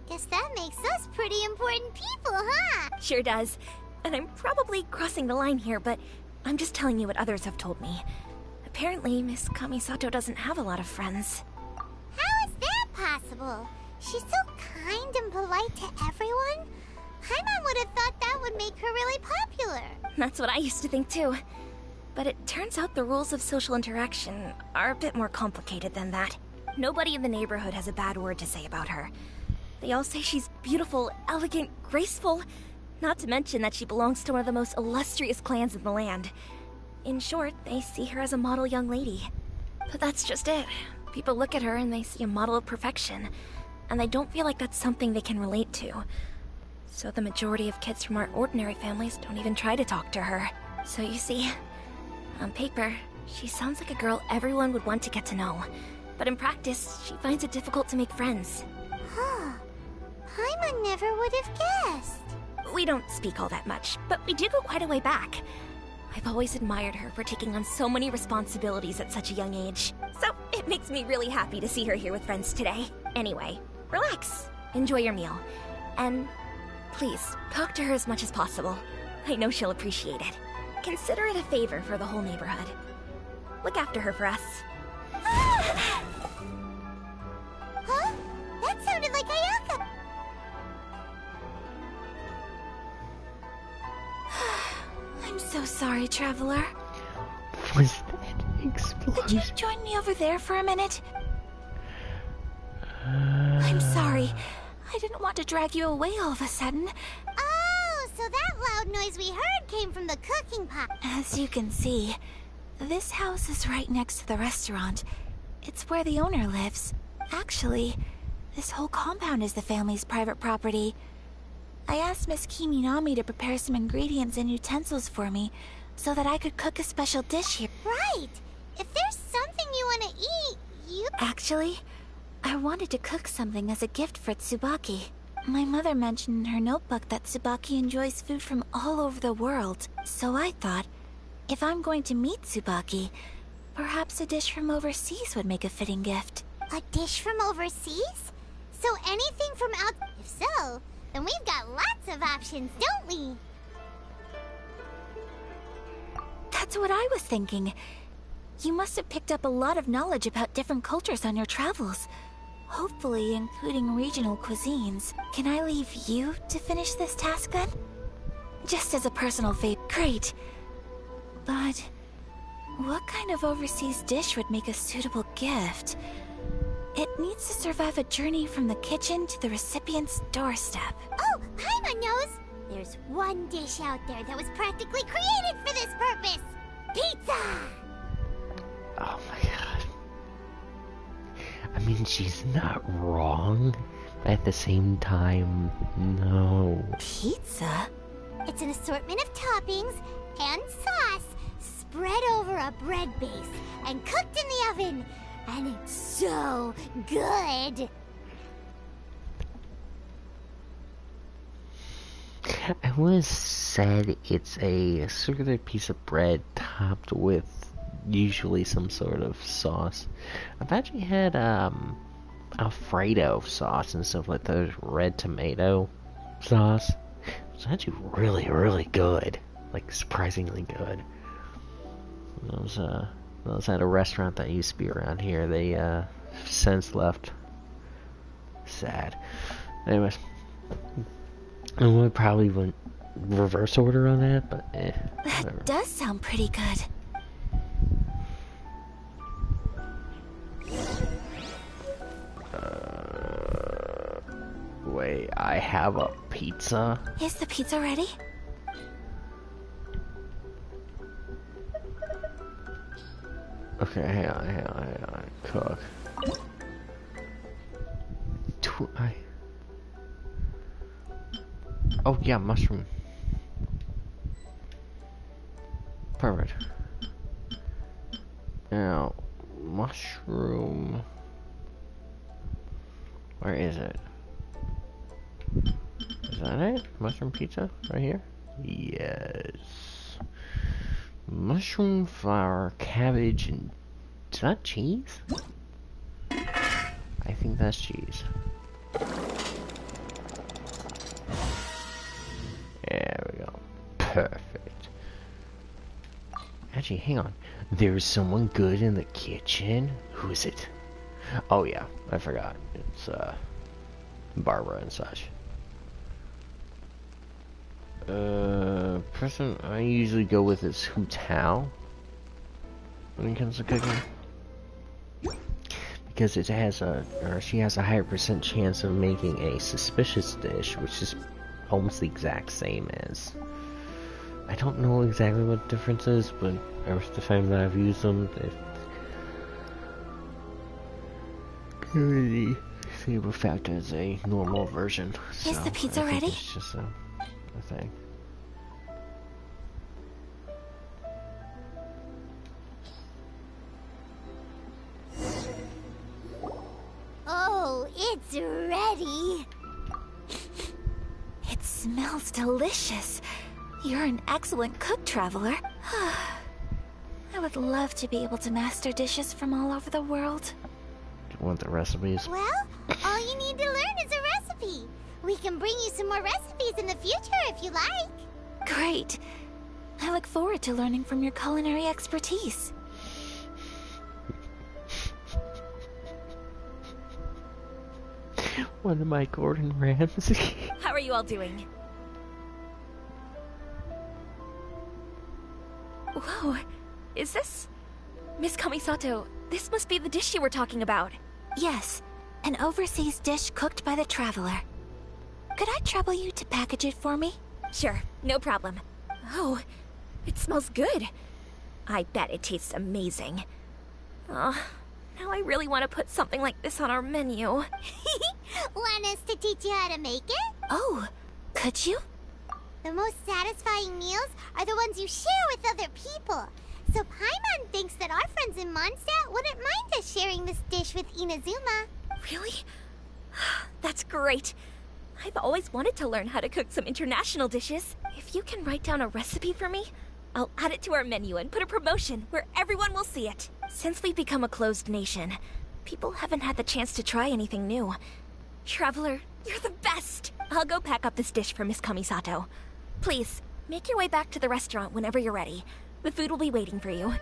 guess that makes us pretty important people, huh? Sure does. And I'm probably crossing the line here, but I'm just telling you what others have told me. Apparently, Miss Kamisato doesn't have a lot of friends. How is that possible? She's so kind and polite to everyone. Paimon would have thought that would make her really popular. That's what I used to think too. But it turns out the rules of social interaction are a bit more complicated than that. Nobody in the neighborhood has a bad word to say about her. They all say she's beautiful, elegant, graceful, not to mention that she belongs to one of the most illustrious clans in the land. In short, they see her as a model young lady. But that's just it. People look at her and they see a model of perfection, and they don't feel like that's something they can relate to. So the majority of kids from our ordinary families don't even try to talk to her. So you see, on paper, she sounds like a girl everyone would want to get to know. But in practice, she finds it difficult to make friends. Huh. Paimon never would have guessed. We don't speak all that much, but we do go quite a way back. I've always admired her for taking on so many responsibilities at such a young age. So it makes me really happy to see her here with friends today. Anyway, relax, enjoy your meal, and please, talk to her as much as possible. I know she'll appreciate it. Consider it a favor for the whole neighborhood. Look after her for us. Huh? That sounded like Ayaka! I'm so sorry, Traveler. Was that an explosion? Could you join me over there for a minute? I'm sorry. I didn't want to drag you away all of a sudden. Oh, so that loud noise we heard came from the cooking pot. As you can see, this house is right next to the restaurant. It's where the owner lives. Actually, this whole compound is the family's private property. I asked Miss Kiminami to prepare some ingredients and utensils for me so that I could cook a special dish here. Right! If there's something you want to eat, you... Actually, I wanted to cook something as a gift for Tsubaki. My mother mentioned in her notebook that Tsubaki enjoys food from all over the world. So I thought, if I'm going to meet Tsubaki, perhaps a dish from overseas would make a fitting gift. A dish from overseas? So anything from out... If so, then we've got lots of options, don't we? That's what I was thinking. You must have picked up a lot of knowledge about different cultures on your travels. Hopefully, including regional cuisines. Can I leave you to finish this task then? Just as a personal favor. Great. But what kind of overseas dish would make a suitable gift? It needs to survive a journey from the kitchen to the recipient's doorstep. Oh, Paimon knows! There's one dish out there that was practically created for this purpose! Pizza! Oh my god. I mean, she's not wrong, but at the same time, no. Pizza? It's an assortment of toppings and sauce spread over a bread base and cooked in the oven. And it's so good! I was said it's a circular piece of bread topped with usually some sort of sauce. I've actually had Alfredo sauce and stuff like that, red tomato sauce. It's actually really, really good. Like, surprisingly good. I was at a restaurant that used to be around here. They since left. Sad. Anyways, I would probably went reverse order on that, but whatever. That does sound pretty good. Wait, I have a pizza? Is the pizza ready? Okay, hang on. Cook. Oh yeah, mushroom. Perfect. Now, mushroom. Where is it? Is that it? Mushroom pizza? Right here? Yes. Mushroom, flour, cabbage, and... Is that cheese? I think that's cheese. There we go. Perfect. Actually, hang on. There's someone good in the kitchen? Who is it? Oh yeah, I forgot. It's, Barbara and such. Person I usually go with is Hu Tao when it comes to cooking. Because it has she has a higher % chance of making a suspicious dish, which is almost the exact same as... I don't know exactly what the difference is, but ever since the time that I've used them, they've they were factored as a normal version. Is the pizza ready? It's just a thing. Oh, it's ready. It smells delicious. You're an excellent cook, Traveler. I would love to be able to master dishes from all over the world. Do you want the recipes? Well, all you need to learn is a recipe. We can bring you some more recipes in the future if you like. Great. I look forward to learning from your culinary expertise. What am I, Gordon Ramsay? How are you all doing? Whoa, is this... Miss Kamisato, this must be the dish you were talking about. Yes, an overseas dish cooked by the Traveler. Could I trouble you to package it for me? Sure, no problem. Oh, it smells good. I bet it tastes amazing. Oh, now I really want to put something like this on our menu. Want us to teach you how to make it? Oh, could you? The most satisfying meals are the ones you share with other people. So Paimon thinks that our friends in Mondstadt wouldn't mind us sharing this dish with Inazuma. Really? That's great. I've always wanted to learn how to cook some international dishes. If you can write down a recipe for me, I'll add it to our menu and put a promotion where everyone will see it. Since we've become a closed nation, people haven't had the chance to try anything new. Traveler, you're the best! I'll go pack up this dish for Miss Kamisato. Please, make your way back to the restaurant whenever you're ready. The food will be waiting for you.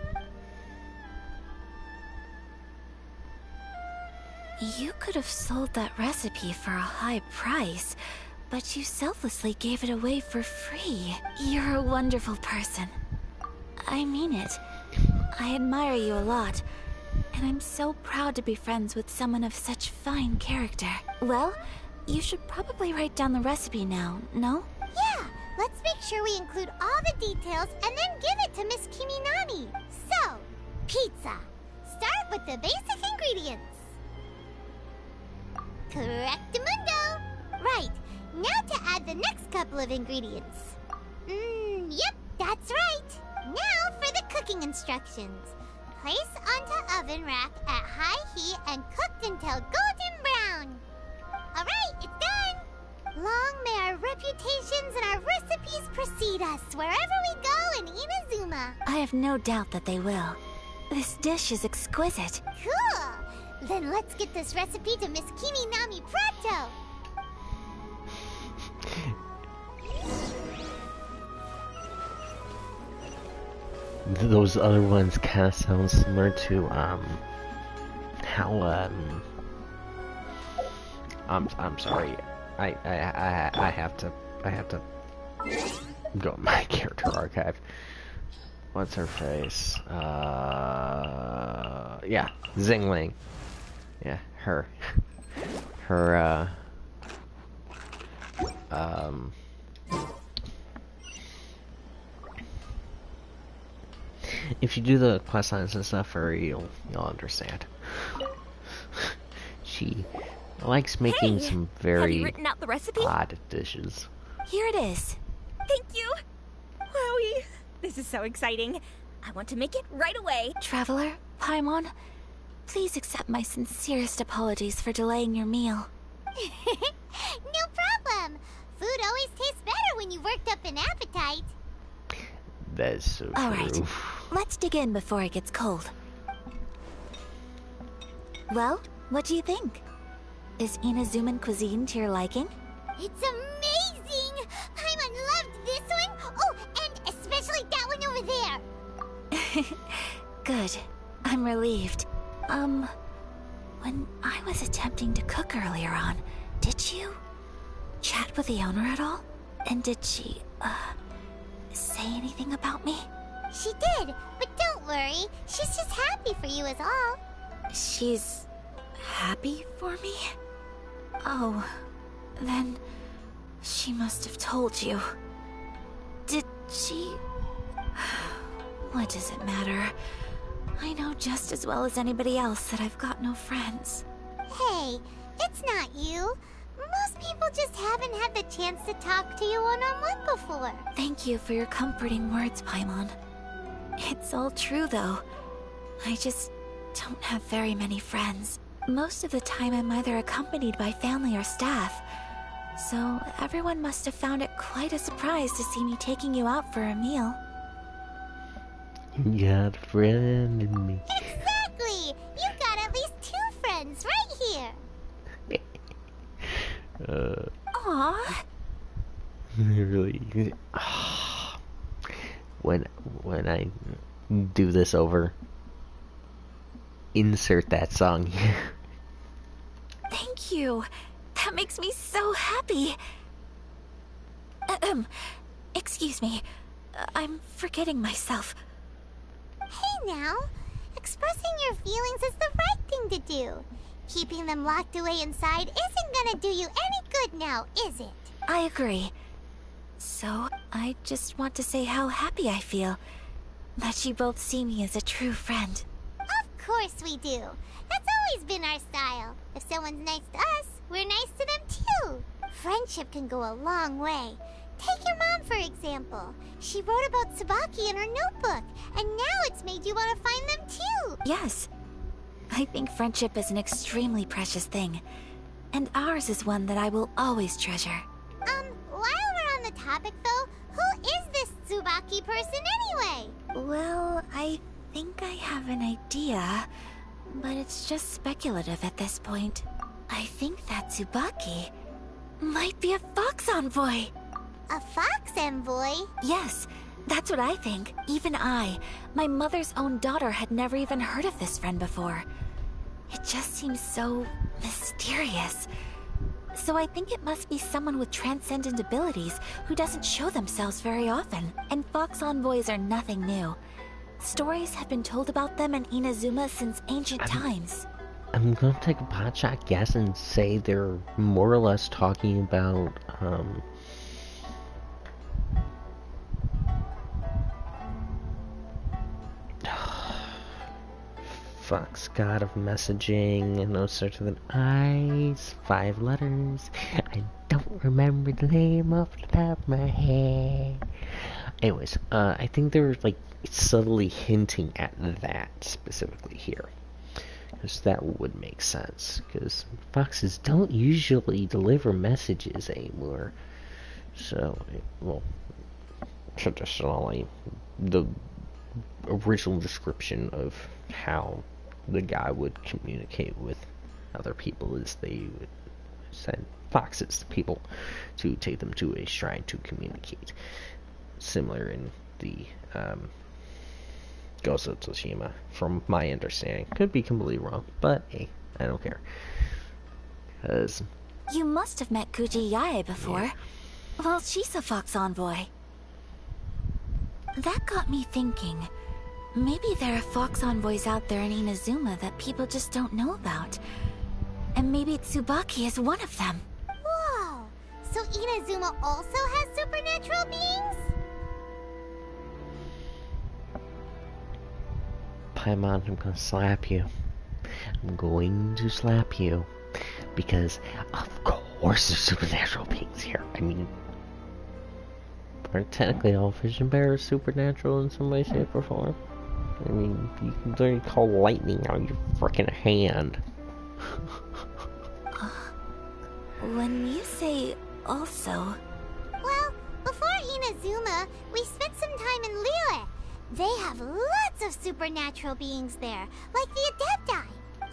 You could have sold that recipe for a high price, but you selflessly gave it away for free. You're a wonderful person. I mean it. I admire you a lot, and I'm so proud to be friends with someone of such fine character. Well, you should probably write down the recipe now, no? Yeah, let's make sure we include all the details and then give it to Miss Kiminami. So, pizza. Start with the basic ingredients. Correctamundo. Right, now to add the next couple of ingredients. Yep, that's right. Now for the cooking instructions. Place onto oven rack at high heat and cooked until golden brown. Alright, it's done! Long may our reputations and our recipes precede us wherever we go in Inazuma. I have no doubt that they will. This dish is exquisite. Cool! Then let's get this recipe to Miss Kiminami pronto! Those other ones kind of sound similar to, how, I'm sorry. I have to go in my character archive. What's her face? Yeah, Xingling. Yeah, her. If you do the quest lines and stuff for her, you'll understand. likes making Hey, some have very you written out the recipe? odd dishes. Here it is. Thank you. Wowie. This is so exciting. I want to make it right away. Traveler, Paimon, please accept my sincerest apologies for delaying your meal. No problem. Food always tastes better when you've worked up an appetite. That's so true. Alright, let's dig in before it gets cold. Well, what do you think? Is Inazuman cuisine to your liking? It's amazing! Paimon loved this one! Oh, and especially that one over there! Good. I'm relieved. When I was attempting to cook earlier on, did you chat with the owner at all? And did she, say anything about me? She did, but don't worry. She's just happy for you is all. She's happy for me? Oh, then she must have told you. Did she? What does it matter? I know just as well as anybody else that I've got no friends. Hey, it's not you. Most people just haven't had the chance to talk to you one-on-one before. Thank you for your comforting words, Paimon. It's all true, though. I just don't have very many friends. Most of the time I'm either accompanied by family or staff. So everyone must have found it quite a surprise to see me taking you out for a meal. You got a friend in me. Exactly! You got at least 2 friends right here. Aww. Really. When I do this over, insert that song here. Thank you. That makes me so happy. Excuse me. I'm forgetting myself. Hey now, expressing your feelings is the right thing to do. Keeping them locked away inside isn't gonna do you any good now, is it? I agree. So, I just want to say how happy I feel that you both see me as a true friend. Of course we do. That's always been our style. If someone's nice to us, we're nice to them too. Friendship can go a long way. Take your mom, for example. She wrote about Tsubaki in her notebook, and now it's made you want to find them too. Yes. I think friendship is an extremely precious thing. And ours is one that I will always treasure. While we're on the topic though, who is this Tsubaki person anyway? Well, I think I have an idea, but it's just speculative at this point. I think that Tsubaki might be a fox envoy. A fox envoy? Yes, that's what I think. Even I, my mother's own daughter, had never even heard of this friend before. It just seems so mysterious. So I think it must be someone with transcendent abilities who doesn't show themselves very often. And fox envoys are nothing new. Stories have been told about them in Inazuma since ancient times. I'm gonna take a potshot guess and say they're more or less talking about, Fox God of Messaging and those sorts of things. Eyes, 5 letters. I don't remember the name off the top of my head. Anyways, I think they're like subtly hinting at that specifically here. Because that would make sense. Because foxes don't usually deliver messages anymore. So, well, traditionally, the original description of how the guy would communicate with other people is they would send foxes to people to take them to a shrine to communicate. Similar in the Ghost of Tsushima, from my understanding. Could be completely wrong, but hey, I don't care. Because You must have met Kuji Yae before. Yeah. Well, she's a fox envoy. That got me thinking. Maybe there are fox envoys out there in Inazuma that people just don't know about. And maybe Tsubaki is one of them. Whoa! So Inazuma also has supernatural beings? Paimon, I'm gonna slap you. I'm going to slap you. Because, of course, there's supernatural beings here. I mean, aren't technically all vision bearers supernatural in some way, shape, or form? I mean, you can literally call lightning out of your frickin' hand. When you say also... Well, before Inazuma, we spent some time in Liyue. They have lots of supernatural beings there, like the Adepti.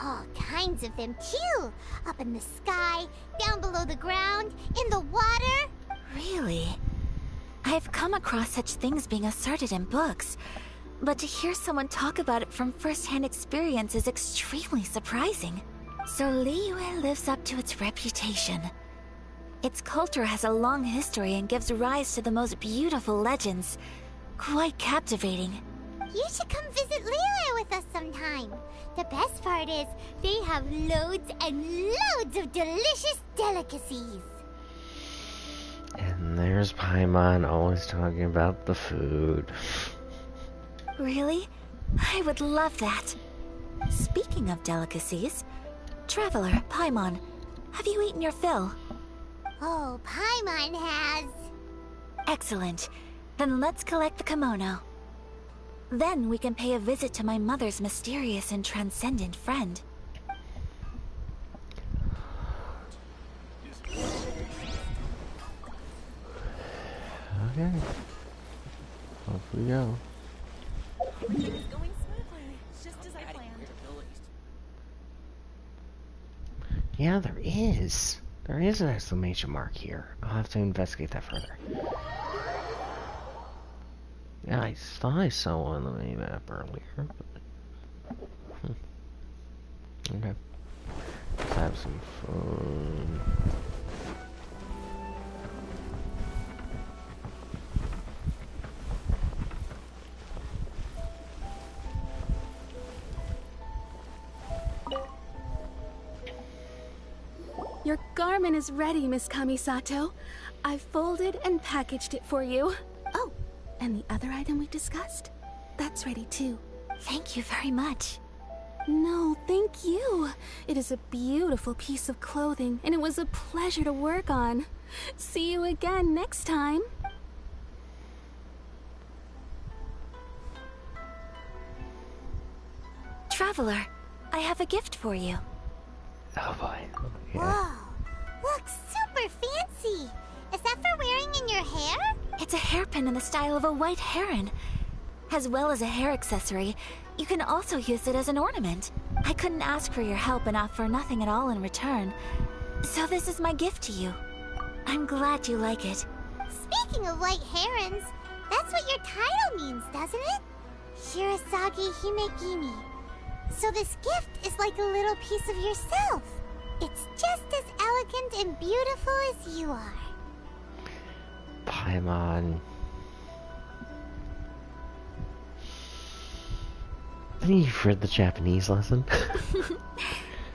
All kinds of them, too. Up in the sky, down below the ground, in the water. Really? I've come across such things being asserted in books, but to hear someone talk about it from first-hand experience is extremely surprising. So Liyue lives up to its reputation. Its culture has a long history and gives rise to the most beautiful legends. Quite captivating. You should come visit Liyue with us sometime. The best part is, they have loads and loads of delicious delicacies. And there's Paimon always talking about the food. Really? I would love that. Speaking of delicacies, Traveler, Paimon, have you eaten your fill? Oh, Paimon has. Excellent. Then let's collect the kimono. Then we can pay a visit to my mother's mysterious and transcendent friend. Okay. Off we go. It's going smoothly, just as I planned. Yeah, there is. There is an exclamation mark here. I'll have to investigate that further. Yeah, I thought I saw one on the map earlier, but... Okay. Let's have some fun. Your garment is ready, Miss Kamisato. I've folded and packaged it for you. Oh, and the other item we discussed? That's ready too. Thank you very much. No, thank you. It is a beautiful piece of clothing, and it was a pleasure to work on. See you again next time. Traveler, I have a gift for you. Oh boy. Whoa, looks super fancy. Is that for wearing in your hair? It's a hairpin in the style of a white heron. As well as a hair accessory, you can also use it as an ornament. I couldn't ask for your help and offer nothing at all in return. So this is my gift to you. I'm glad you like it. Speaking of white herons, that's what your title means, doesn't it? Shirasagi Himegimi. So this gift is like a little piece of yourself. It's just as elegant and beautiful as you are. Paimon. You've read the Japanese lesson?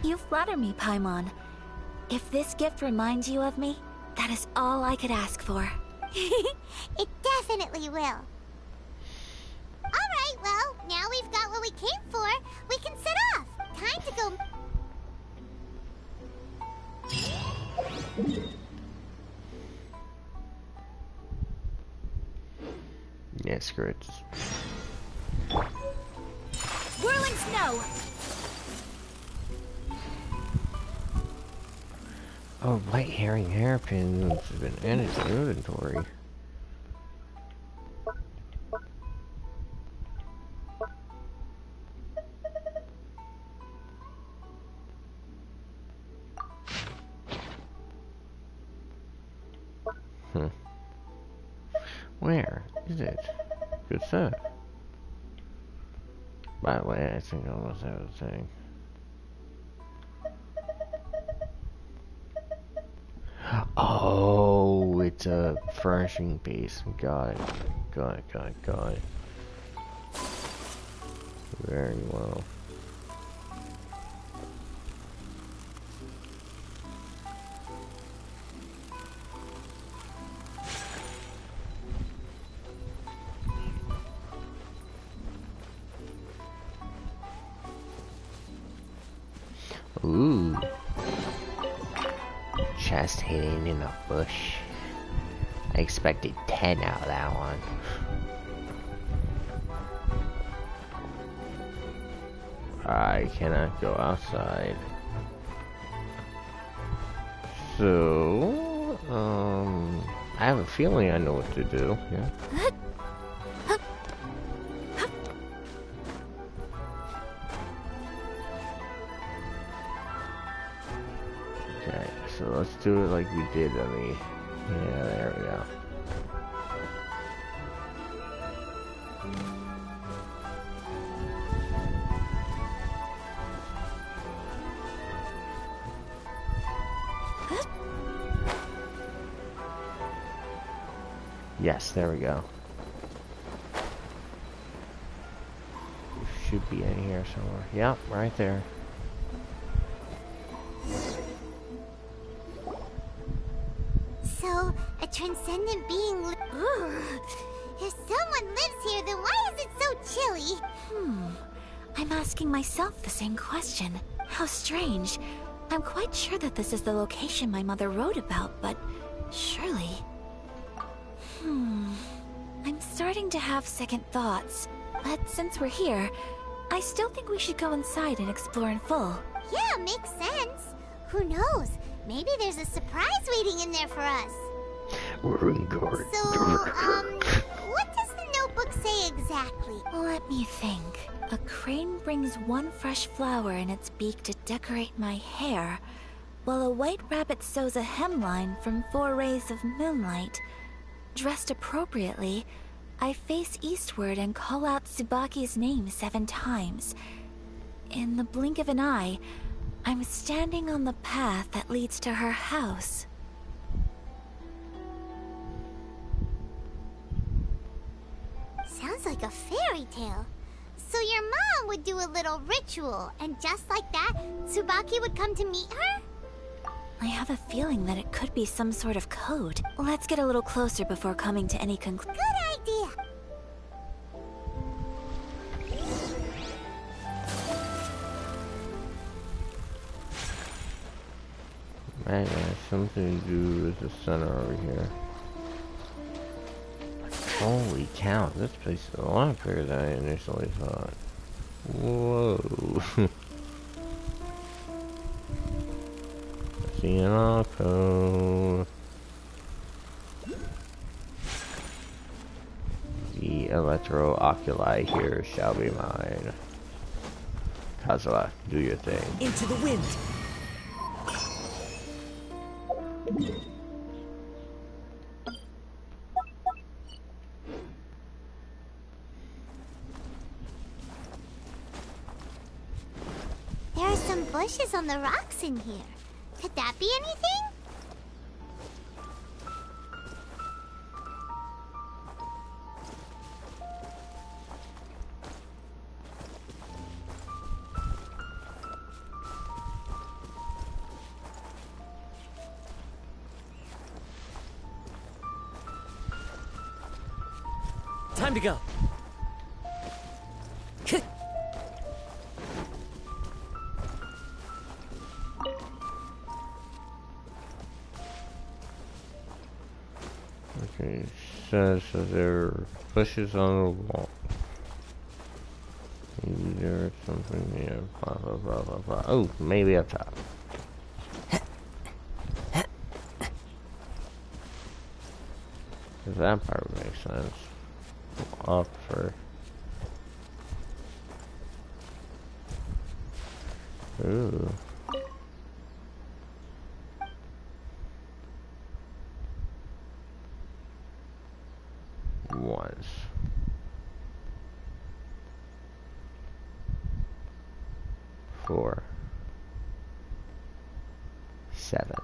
You flatter me, Paimon. If this gift reminds you of me, that is all I could ask for. It definitely will. Alright, well, now we've got what we came for. We can set off. Time to go... Yeah, screw it. Whirling snow! Oh, white herring hairpin has been added to the inventory. Where is it? Good stuff. By the way, I think I almost have a thing. Oh, it's a furnishing base. Got it. Got it. Very well. Ooh. chest hidden in a bush. I expected 10 out of that one. I cannot go outside. So, I have a feeling I know what to do. Yeah. Okay, so let's do it like we did on the... Yeah, there we go. Yes, there we go. It should be in here somewhere. Yep, right there. So, a transcendent being if someone lives here, then why is it so chilly? I'm asking myself the same question. How strange. I'm quite sure that this is the location my mother wrote about, but surely... I'm starting to have second thoughts. But since we're here, I still think we should go inside and explore in full. Yeah, makes sense. Who knows? Maybe there's a surprise waiting in there for us. We're in guard. So, what does the notebook say exactly? Let me think. A crane brings one fresh flower in its beak to decorate my hair, while a white rabbit sews a hemline from 4 rays of moonlight. Dressed appropriately, I face eastward and call out Tsubaki's name 7 times. In the blink of an eye, I'm standing on the path that leads to her house. Sounds like a fairy tale. So your mom would do a little ritual, and just like that, Tsubaki would come to meet her? I have a feeling that it could be some sort of code. Let's get a little closer before coming to any conclusion. Good idea! Right, yeah, something to do with the center over here. Holy cow, this place is a lot bigger than I initially thought. Whoa. See an alcove. The electro-oculi here shall be mine. Kazuha, do your thing. Into the wind. There are some bushes on the rocks in here. Could that be anything? Time to go. Okay, it says that there are bushes on the wall. Maybe there's something here. Blah, blah, blah, blah, blah. Oh, maybe up top. That part would make sense. Up for. Ooh. Once. Four. 7.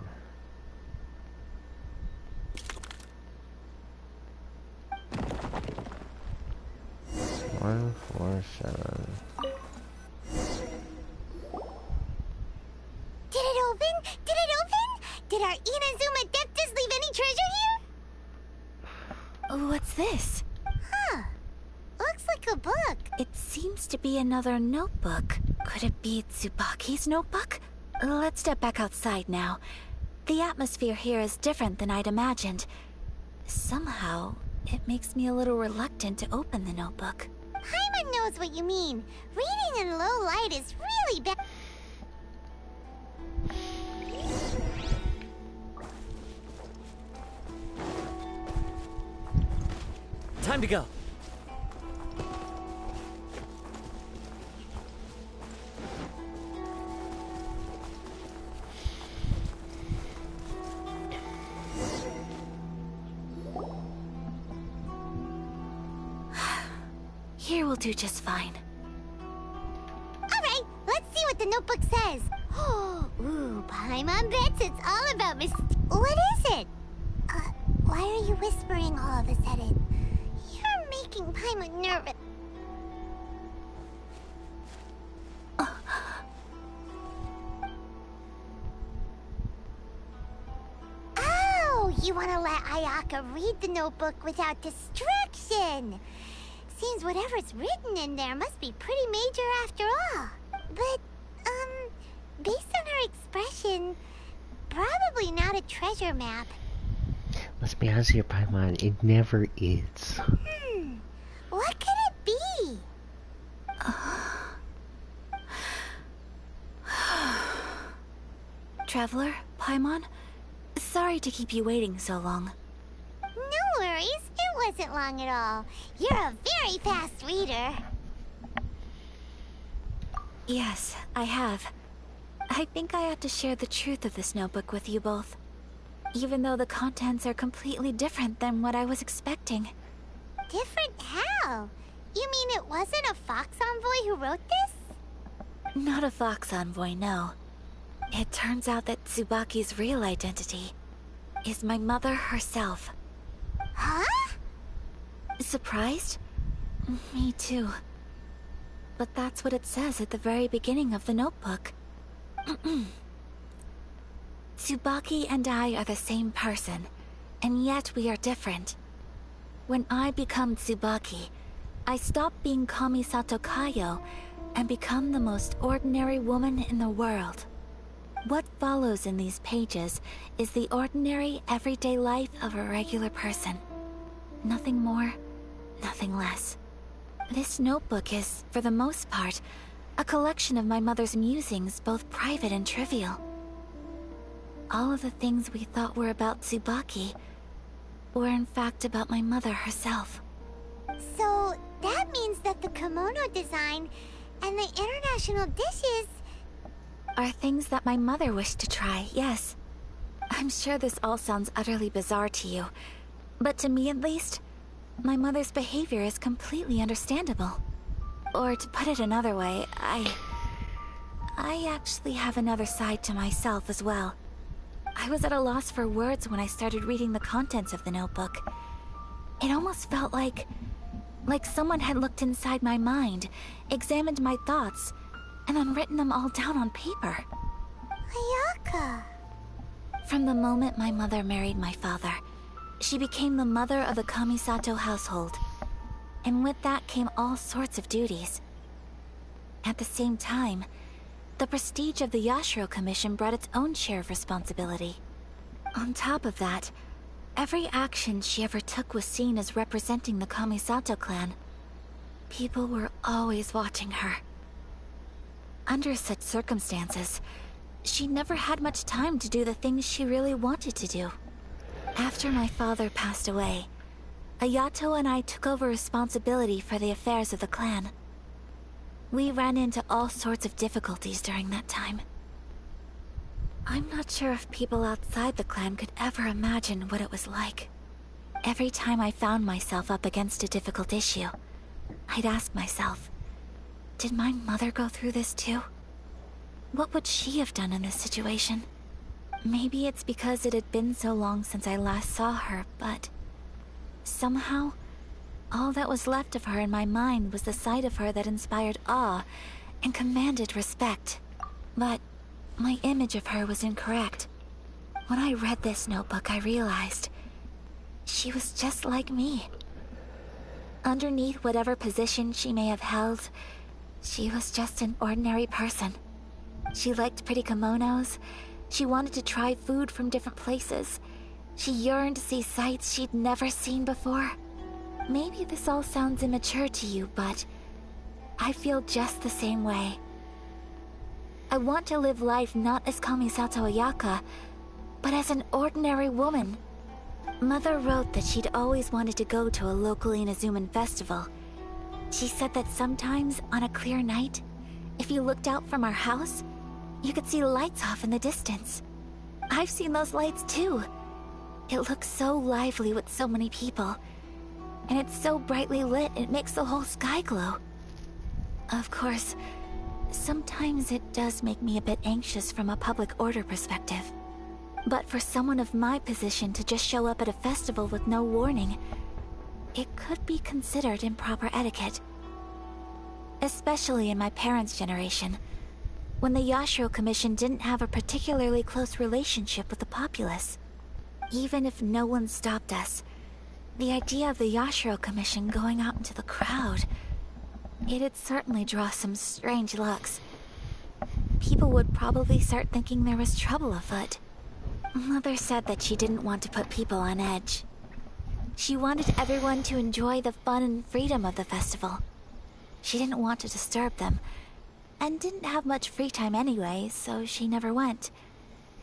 1, 4, 7. Did it open? Did it open? Did our Inazuma Adeptus leave any treasure here? What's this? Huh. Looks like a book. It seems to be another notebook. Could it be Tsubaki's notebook? Let's step back outside now. The atmosphere here is different than I'd imagined. Somehow, it makes me a little reluctant to open the notebook. Paimon knows what you mean. Reading in low light is really bad. Time to go. Here will do just fine. Alright, let's see what the notebook says. Ooh, Paimon bets it's all about What is it? Why are you whispering all of a sudden? You're making Paimon nervous. Oh, you want to let Ayaka read the notebook without distraction. Seems whatever's written in there must be pretty major after all. But, based on her expression, probably not a treasure map. Let's be honest here, Paimon, it never is. What could it be? Traveler, Paimon, sorry to keep you waiting so long. No worries, it wasn't long at all. You're a very fast reader. Yes, I have. I think I have to share the truth of this notebook with you both. Even though the contents are completely different than what I was expecting. Different how? You mean it wasn't a Fox Envoy who wrote this? Not a Fox Envoy, no. It turns out that Tsubaki's real identity is my mother herself. Huh? Surprised? Me too. But that's what it says at the very beginning of the notebook. Tsubaki and I are the same person, and yet we are different. When I become Tsubaki, I stop being Kamisato Kayo and become the most ordinary woman in the world. What follows in these pages is the ordinary, everyday life of a regular person. Nothing more, nothing less. This notebook is, for the most part, a collection of my mother's musings, both private and trivial. All of the things we thought were about Tsubaki were in fact about my mother herself. So, that means that the kimono design and the international dishes are things that my mother wished to try, yes. I'm sure this all sounds utterly bizarre to you, but to me at least, my mother's behavior is completely understandable. Or to put it another way, I actually have another side to myself as well. I was at a loss for words when I started reading the contents of the notebook. It almost felt like someone had looked inside my mind, examined my thoughts, and then written them all down on paper. Ayaka. From the moment my mother married my father, she became the mother of the Kamisato household. And with that came all sorts of duties. At the same time, the prestige of the Yashiro Commission brought its own share of responsibility. On top of that, every action she ever took was seen as representing the Kamisato clan. People were always watching her. Under such circumstances, she never had much time to do the things she really wanted to do. After my father passed away, Ayato and I took over responsibility for the affairs of the clan. We ran into all sorts of difficulties during that time. I'm not sure if people outside the clan could ever imagine what it was like. Every time I found myself up against a difficult issue, I'd ask myself, did my mother go through this too? What would she have done in this situation? Maybe it's because it had been so long since I last saw her, but somehow, all that was left of her in my mind was the sight of her that inspired awe and commanded respect. But my image of her was incorrect. When I read this notebook, I realized she was just like me. Underneath whatever position she may have held, she was just an ordinary person. She liked pretty kimonos, She wanted to try food from different places. She yearned to see sights she'd never seen before. Maybe this all sounds immature to you, but I feel just the same way. I want to live life not as Kamisato Ayaka, but as an ordinary woman. Mother wrote that she'd always wanted to go to a local Inazuman festival. She said that sometimes, on a clear night, if you looked out from our house, you could see lights off in the distance. I've seen those lights too. It looks so lively with so many people. And it's so brightly lit, it makes the whole sky glow. Of course, sometimes it does make me a bit anxious from a public order perspective. But for someone of my position to just show up at a festival with no warning, it could be considered improper etiquette. Especially in my parents' generation, when the Yashiro Commission didn't have a particularly close relationship with the populace. Even if no one stopped us, the idea of the Yashiro Commission going out into the crowd, it'd certainly draw some strange looks. People would probably start thinking there was trouble afoot. Mother said that she didn't want to put people on edge. She wanted everyone to enjoy the fun and freedom of the festival. She didn't want to disturb them, and didn't have much free time anyway, so she never went.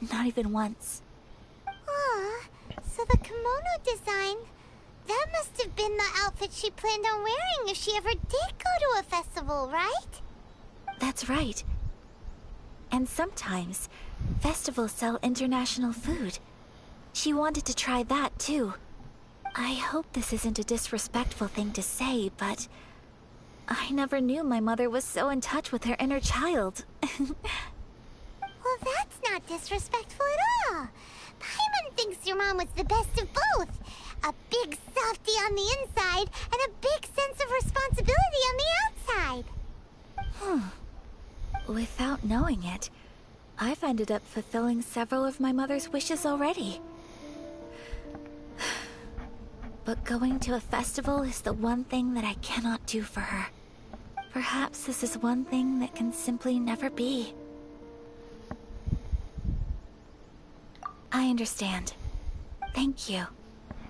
Not even once. Aw, so the kimono design, that must have been the outfit she planned on wearing if she ever did go to a festival, right? That's right. And sometimes, festivals sell international food. She wanted to try that too. I hope this isn't a disrespectful thing to say, but I never knew my mother was so in touch with her inner child. Well, that's not disrespectful at all. Paimon thinks your mom was the best of both. A big softie on the inside, and a big sense of responsibility on the outside. Without knowing it, I've ended up fulfilling several of my mother's wishes already. But going to a festival is the one thing that I cannot do for her. Perhaps this is one thing that can simply never be. I understand. Thank you.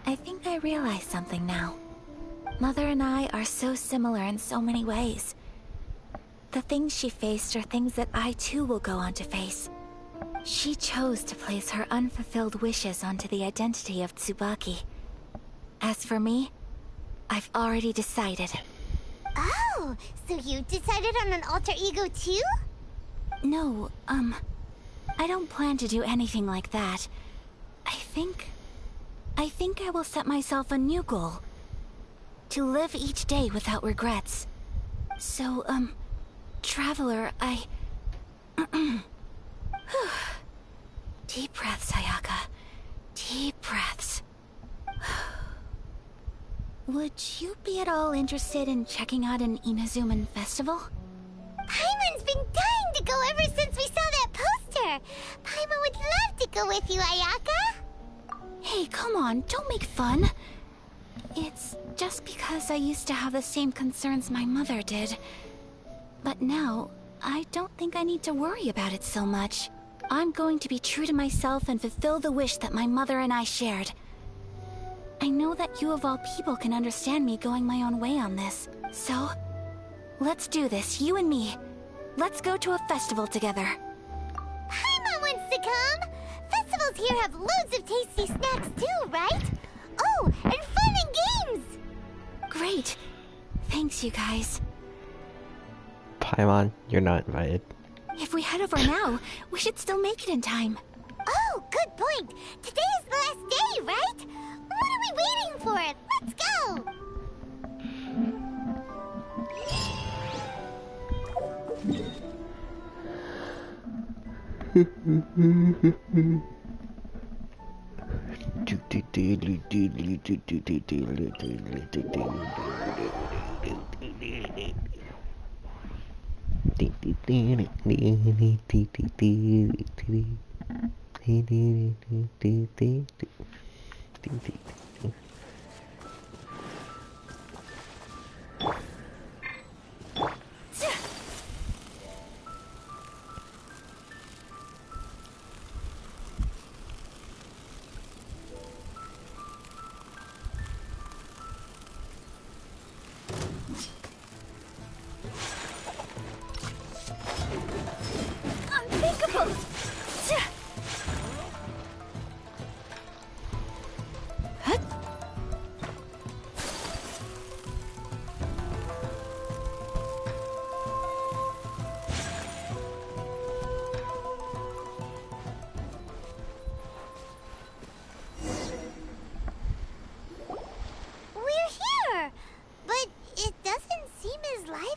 I think I realize something now. Mother and I are so similar in so many ways. The things she faced are things that I too will go on to face. She chose to place her unfulfilled wishes onto the identity of Tsubaki. As for me, I've already decided. Oh, so you decided on an alter ego too? No, I don't plan to do anything like that. I think I will set myself a new goal. To live each day without regrets. So, Traveler, Deep breaths, Ayaka. Deep breaths. Would you be at all interested in checking out an Inazuman festival? Paimon's been dying to go ever since we saw that poster. Paimon would love to go with you, Ayaka. Hey, come on, don't make fun. It's just because I used to have the same concerns my mother did. But now, I don't think I need to worry about it so much. I'm going to be true to myself and fulfill the wish that my mother and I shared. I know that you of all people can understand me going my own way on this. So, let's do this, you and me. Let's go to a festival together. Paimon wants to come! Festivals here have loads of tasty snacks too, right? Oh, and fun and games! Great. Thanks, you guys. Paimon, you're not invited. If we head over now, we should still make it in time. Oh, good point. Today is the last day, right? What are we waiting for? Let's go!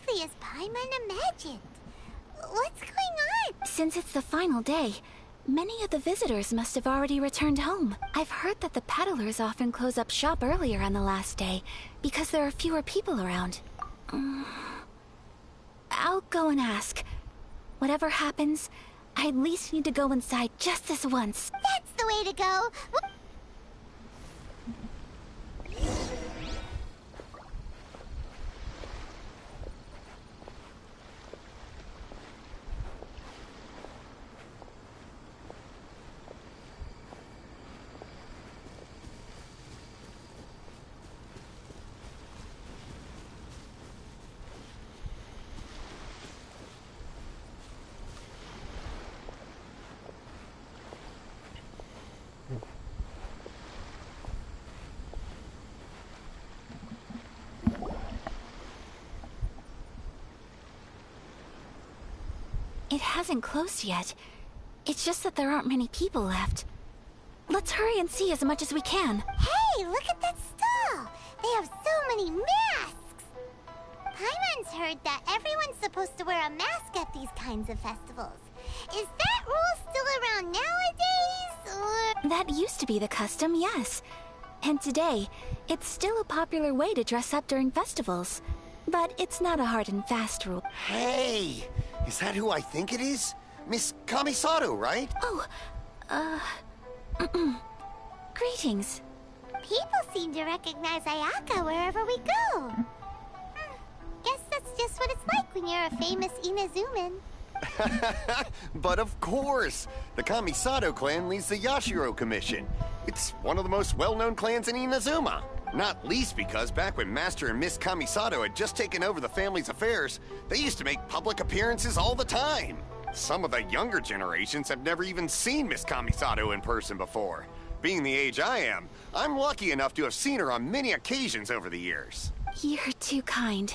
lively as Paimon imagined. What's going on? Since it's the final day, many of the visitors must have already returned home. I've heard that the peddlers often close up shop earlier on the last day because there are fewer people around. I'll go and ask. Whatever happens, I at least need to go inside just this once. That's the way to go. It hasn't closed yet. It's just that there aren't many people left. Let's hurry and see as much as we can. Hey, look at that stall! They have so many masks! Paimon's heard that everyone's supposed to wear a mask at these kinds of festivals. Is that rule still around nowadays, or...? That used to be the custom, yes. And today, it's still a popular way to dress up during festivals. But it's not a hard and fast rule. Hey! Is that who I think it is? Miss Kamisato, right? Oh, greetings. People seem to recognize Ayaka wherever we go. Guess that's just what it's like when you're a famous Inazuman. But of course! The Kamisato clan leads the Yashiro Commission. It's one of the most well-known clans in Inazuma. Not least because back when Master and Miss Kamisato had just taken over the family's affairs, they used to make public appearances all the time. Some of the younger generations have never even seen Miss Kamisato in person before. Being the age I am, I'm lucky enough to have seen her on many occasions over the years. You're too kind.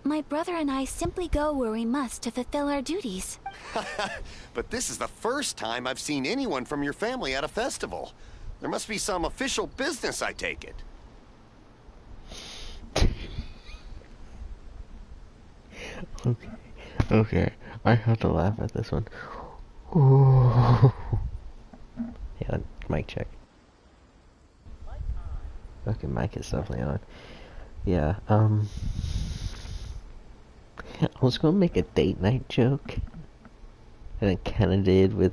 My brother and I simply go where we must to fulfill our duties. But this is the first time I've seen anyone from your family at a festival. There must be some official business, I take it. Okay, I have to laugh at this one. Ooh. Yeah, mic check. Okay, mic is definitely on. Yeah, I was gonna make a date night joke, and I kinda did with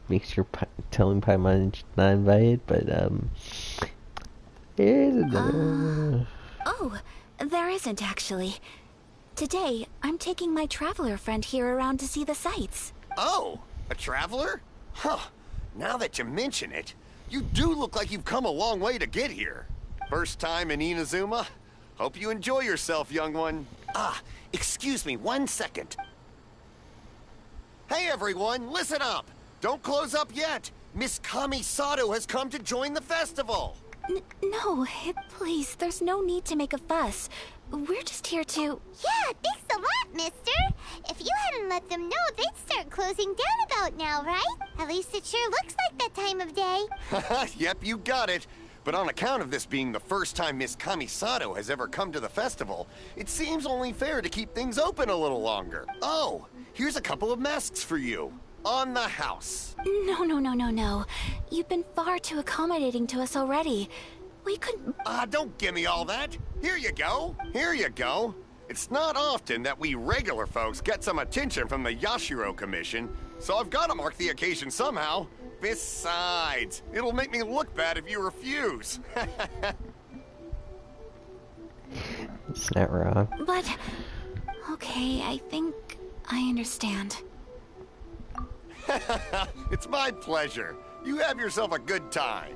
make sure telling Paimon not invited, but Oh, there isn't actually. Today, I'm taking my traveler friend here around to see the sights. Oh, a traveler? Huh. Now that you mention it, you do look like you've come a long way to get here. First time in Inazuma? Hope you enjoy yourself, young one. Ah, excuse me 1 second. Hey everyone, listen up! Don't close up yet! Miss Kamisato has come to join the festival! No, please, there's no need to make a fuss. We're just here to... Yeah, thanks a lot, mister. If you hadn't let them know, they'd start closing down about now, right? At least it sure looks like that time of day. Yep, you got it. But on account of this being the first time Miss Kamisato has ever come to the festival, it seems only fair to keep things open a little longer. Oh, here's a couple of masks for you. On the house. No. You've been far too accommodating to us already. We couldn't... Don't give me all that. Here you go. Here you go. It's not often that we regular folks get some attention from the Yashiro Commission, so I've got to mark the occasion somehow. Besides, it'll make me look bad if you refuse. It's not wrong. But... Okay, I think I understand. It's my pleasure. You have yourself a good time.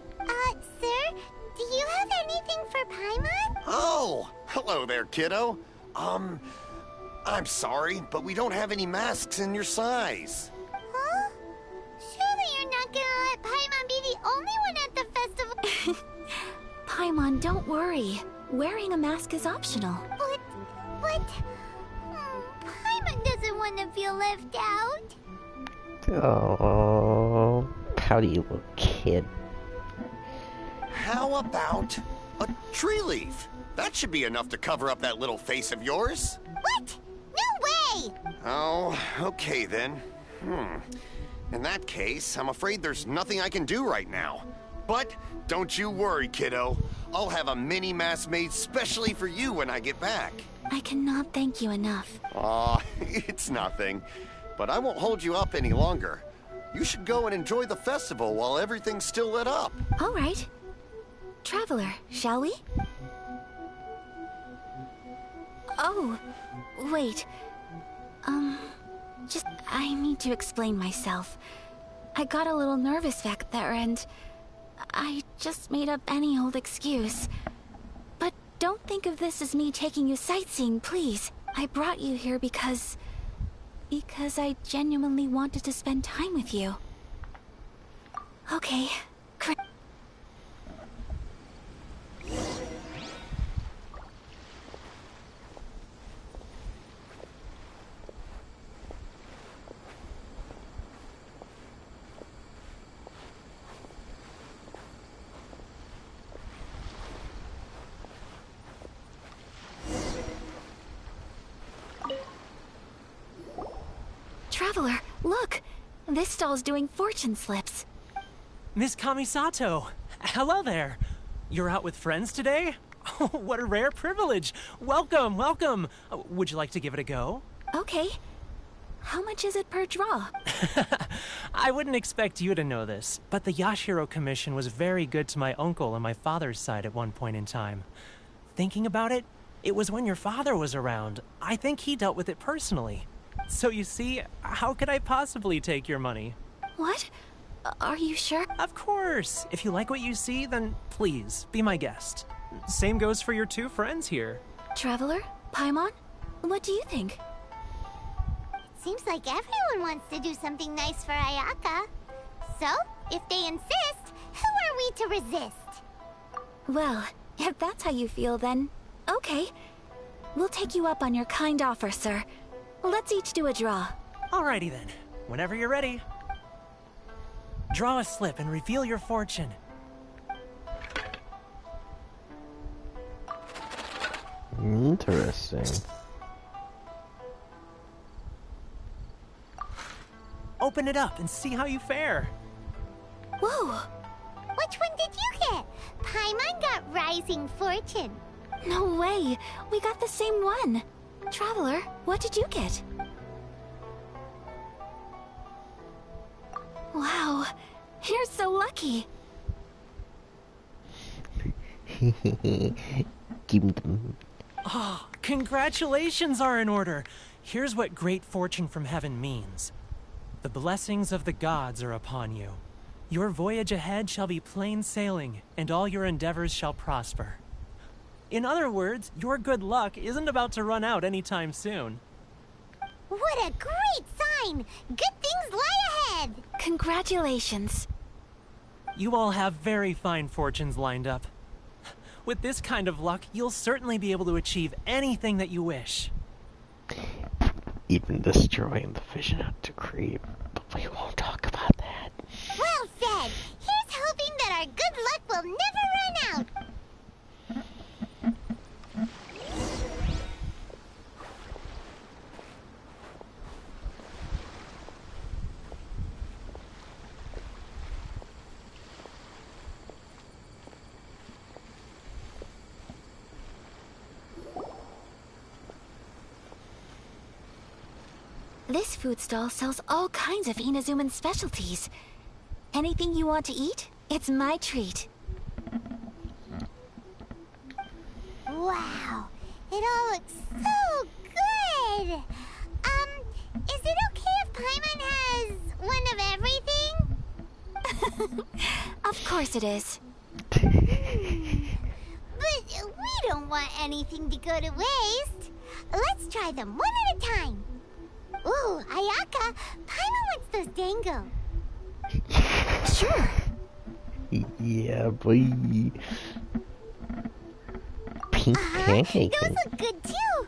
Sir, do you have anything for Paimon? Oh, hello there, kiddo. I'm sorry, but we don't have any masks in your size. Huh? Surely you're not gonna let Paimon be the only one at the festival? Paimon, don't worry. Wearing a mask is optional. But... Paimon doesn't want to feel left out. Oh, pouty little kid. How about a tree leaf? That should be enough to cover up that little face of yours. What? way! Oh, okay then. In that case, I'm afraid there's nothing I can do right now. But don't you worry, kiddo. I'll have a mini mask made specially for you when I get back. I cannot thank you enough. Aw, it's nothing. But I won't hold you up any longer. You should go and enjoy the festival while everything's still lit up. All right. Traveler, shall we? Oh, wait. I need to explain myself. I got a little nervous back there and I just made up any old excuse. But don't think of this as me taking you sightseeing, please. I brought you here because I genuinely wanted to spend time with you. Okay. Traveler, look! This stall's doing fortune slips. Miss Kamisato! Hello there! You're out with friends today? Oh, what a rare privilege! Welcome, welcome! Would you like to give it a go? Okay. How much is it per draw? I wouldn't expect you to know this, but the Yashiro Commission was very good to my uncle on my father's side at one point in time. Thinking about it, it was when your father was around. I think he dealt with it personally. So you see, how could I possibly take your money? What? Are you sure? Of course! If you like what you see, then please, be my guest. Same goes for your two friends here. Traveler? Paimon? What do you think? It seems like everyone wants to do something nice for Ayaka. So, if they insist, who are we to resist? Well, if that's how you feel, then okay. We'll take you up on your kind offer, sir. Let's each do a draw. Alrighty then. Whenever you're ready. Draw a slip and reveal your fortune. Interesting. Open it up and see how you fare. Whoa! Which one did you get? Paimon got Rising Fortune. No way! We got the same one! Traveler, what did you get? Wow, you're so lucky. Ah, congratulations are in order. Here's what great fortune from heaven means. The blessings of the gods are upon you. Your voyage ahead shall be plain sailing, and all your endeavors shall prosper. In other words, your good luck isn't about to run out anytime soon. What a great sign! Good things lie ahead! Congratulations. You all have very fine fortunes lined up. With this kind of luck, you'll certainly be able to achieve anything that you wish. Even destroying the Vision Hunt decree, but we won't talk about that. Well said! Here's hoping that our good luck will never run out! This food stall sells all kinds of Inazuman specialties. Anything you want to eat, it's my treat. Wow, it all looks so good! Is it okay if Paimon has one of everything? Of course it is. But we don't want anything to go to waste. Let's try them one at a time. Ooh, Ayaka, Paimon wants those dango. Sure. Yeah, boy. Pink pancake. Those look good too.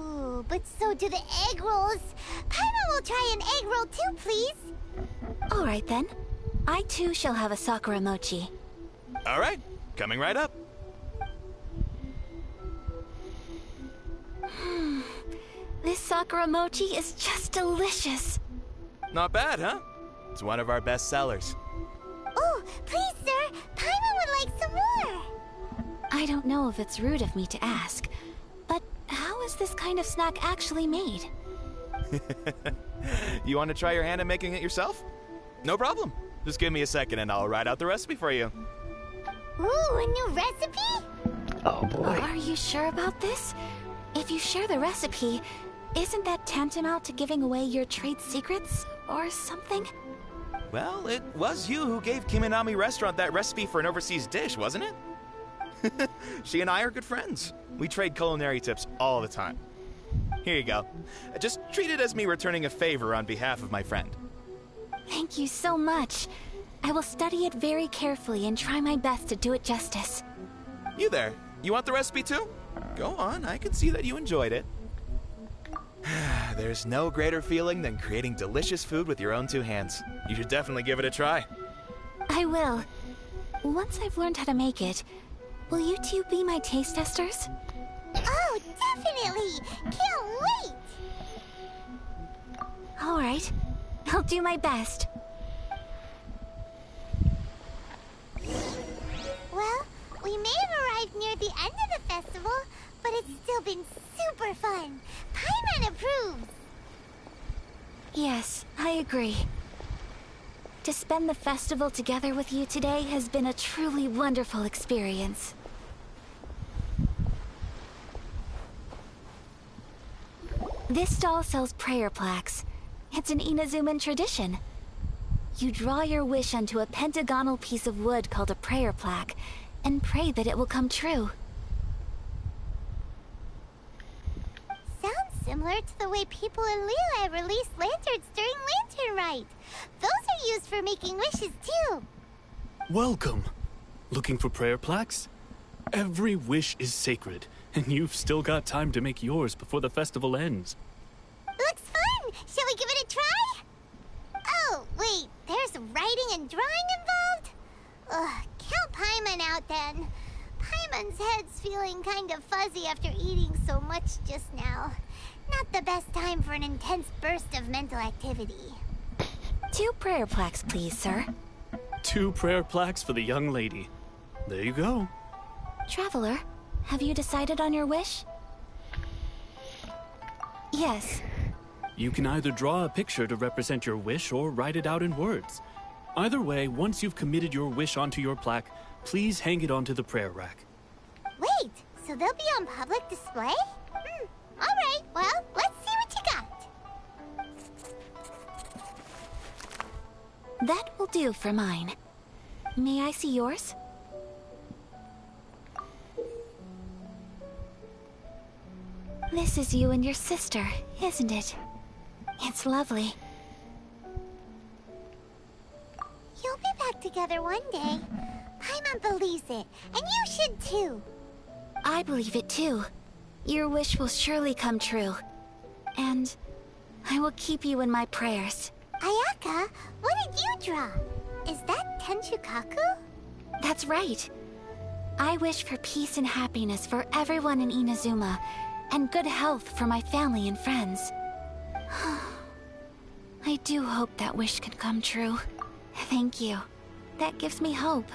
Ooh, but so do the egg rolls. Paimon will try an egg roll too, please. All right then. I too shall have a Sakura mochi. All right, coming right up. This sakura mochi is just delicious. Not bad, huh? It's one of our best sellers. Oh, please, sir. Paimon would like some more. I don't know if it's rude of me to ask, but how is this kind of snack actually made? You want to try your hand at making it yourself? No problem. Just give me a second and I'll write out the recipe for you. Ooh, a new recipe? Oh boy. Are you sure about this? If you share the recipe, isn't that tantamount to giving away your trade secrets or something? Well, it was you who gave Kiminami Restaurant that recipe for an overseas dish, wasn't it? She and I are good friends. We trade culinary tips all the time. Here you go. Just treat it as me returning a favor on behalf of my friend. Thank you so much. I will study it very carefully and try my best to do it justice. You there. You want the recipe too? Go on, I can see that you enjoyed it. There's no greater feeling than creating delicious food with your own two hands. You should definitely give it a try. I will. Once I've learned how to make it, will you two be my taste testers? Oh, definitely! Can't wait! Alright. I'll do my best. Well, we may have arrived near the end of the festival, but it's still been super fun. Paimon approves! Yes, I agree. To spend the festival together with you today has been a truly wonderful experience. This stall sells prayer plaques. It's an Inazuman tradition. You draw your wish onto a pentagonal piece of wood called a prayer plaque, and pray that it will come true. Sounds similar to the way people in Liyue release lanterns during Lantern Rite. Those are used for making wishes too. Welcome. Looking for prayer plaques? Every wish is sacred, and you've still got time to make yours before the festival ends. Looks fun! Shall we give it a try? Oh, wait, there's writing and drawing involved? Ugh, count Paimon out then. Paimon's head's feeling kind of fuzzy after eating so much just now. Not the best time for an intense burst of mental activity. 2 prayer plaques, please, sir. 2 prayer plaques for the young lady. There you go. Traveler, have you decided on your wish? Yes. You can either draw a picture to represent your wish or write it out in words. Either way, once you've committed your wish onto your plaque, please hang it onto the prayer rack. Wait, so they'll be on public display? Alright, well, let's see what you got. That will do for mine. May I see yours? This is you and your sister, isn't it? It's lovely. You'll be back together one day. Paimon believes it, and you should too. I believe it too. Your wish will surely come true. And I will keep you in my prayers. Ayaka, what did you draw? Is that Tenchukaku? That's right. I wish for peace and happiness for everyone in Inazuma, and good health for my family and friends. I do hope that wish can come true. Thank you. That gives me hope.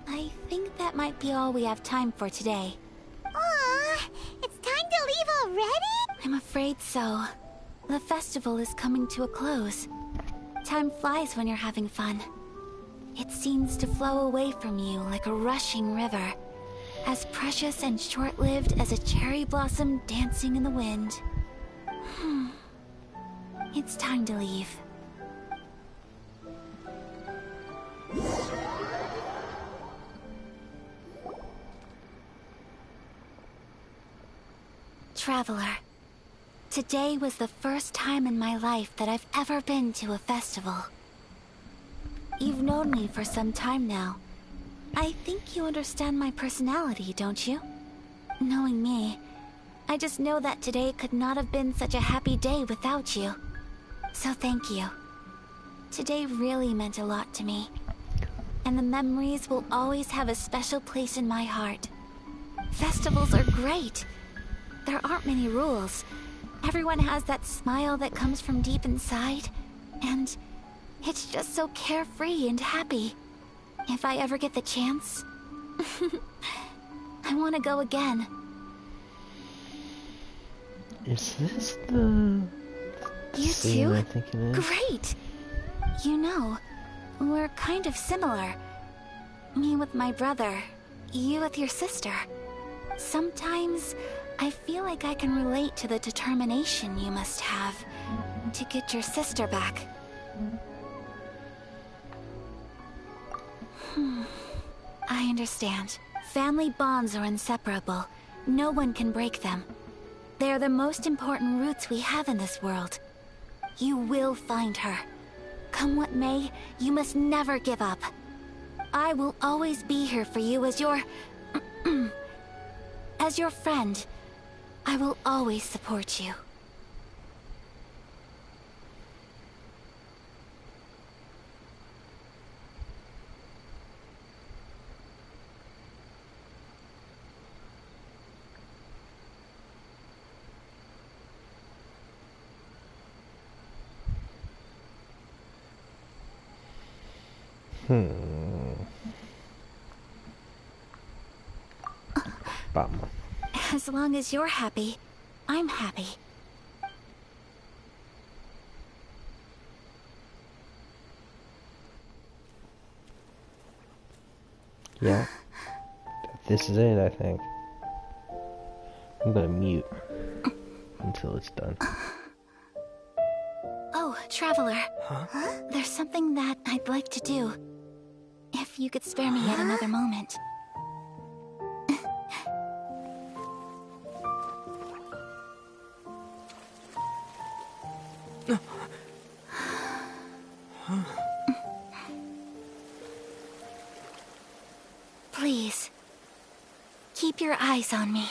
I think that might be all we have time for today. Aw, it's time to leave already? I'm afraid so. The festival is coming to a close. Time flies when you're having fun. It seems to flow away from you like a rushing river, as precious and short-lived as a cherry blossom dancing in the wind. It's time to leave. Traveler, today was the first time in my life that I've ever been to a festival. You've known me for some time now. I think you understand my personality, don't you? Knowing me, I just know that today could not have been such a happy day without you. So thank you. Today really meant a lot to me. And the memories will always have a special place in my heart. Festivals are great, there aren't many rules. Everyone has that smile that comes from deep inside, and it's just so carefree and happy. If I ever get the chance, I want to go again. Is this the You scene too? I think it is? Great! You know, we're kind of similar. Me with my brother, you with your sister. Sometimes I feel like I can relate to the determination you must have to get your sister back. I understand. Family bonds are inseparable. No one can break them. They are the most important roots we have in this world. You will find her. Come what may, you must never give up. I will always be here for you as your... as your friend. I will always support you. Bummer. As long as you're happy, I'm happy. Yeah. This is it, I think. I'm gonna mute until it's done. Oh, Traveler. Huh? There's something that I'd like to do. If you could spare me yet another moment. Please, keep your eyes on me.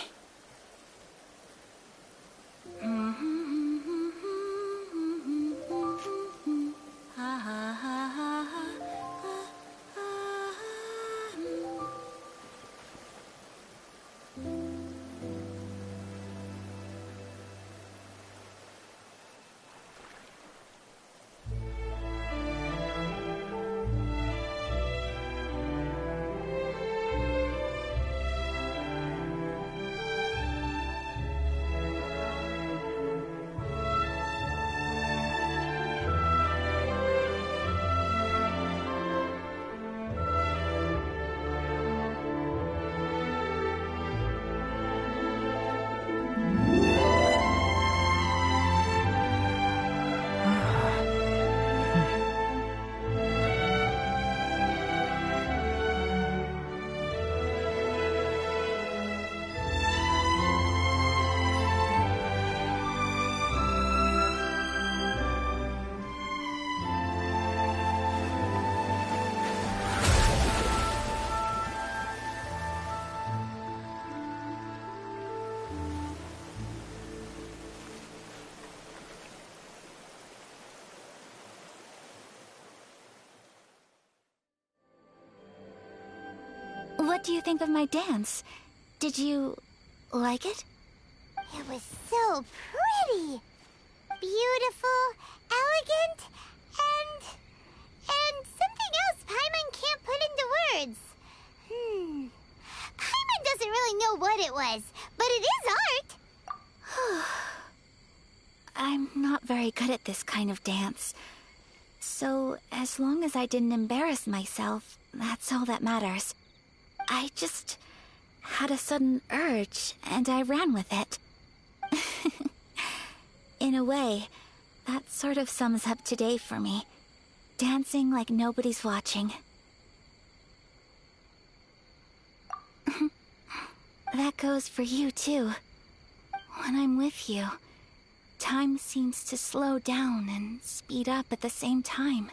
What do you think of my dance? Did you like it? It was so pretty. Beautiful, elegant, and something else Paimon can't put into words. Paimon doesn't really know what it was, but it is art. I'm not very good at this kind of dance. So, as long as I didn't embarrass myself, that's all that matters. I just had a sudden urge, and I ran with it. In a way, that sort of sums up today for me. Dancing like nobody's watching. That goes for you, too. When I'm with you, time seems to slow down and speed up at the same time.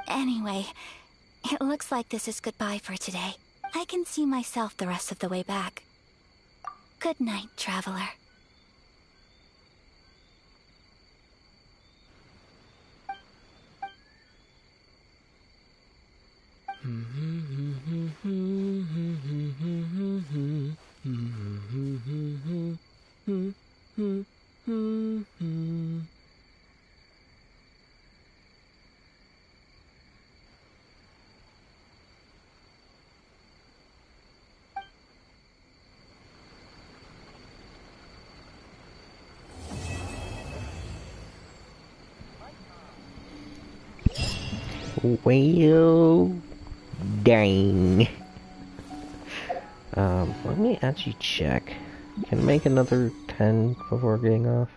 Anyway, it looks like this is goodbye for today. I can see myself the rest of the way back. Good night, Traveler. Well, dang. Let me actually check. Can I make another 10 before getting off?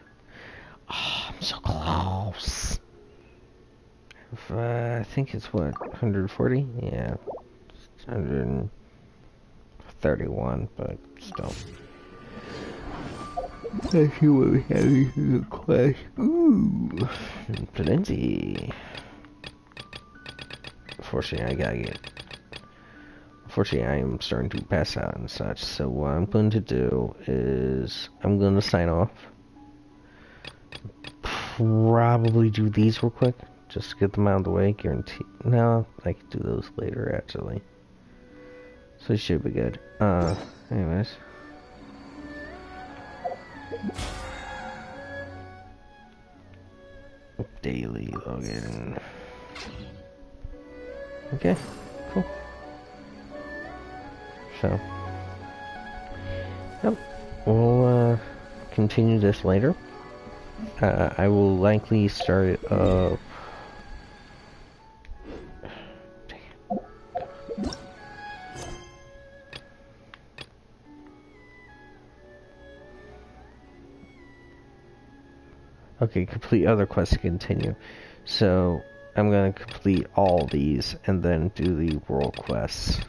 Oh, I'm so close. I think it's what, 140? Yeah, 131, but still. Let's see what we have in the quest. Ooh, plenty. Unfortunately, I am starting to pass out and such, so what I'm going to do is I'm going to sign off. Probably do these real quick, just to get them out of the way, guarantee. No, I can do those later, actually. So it should be good. Anyways. Daily login. Okay, cool. So, yep, we'll continue this later. I will likely start it up. Okay, complete other quests to continue. So, I'm gonna complete all these and then do the world quests.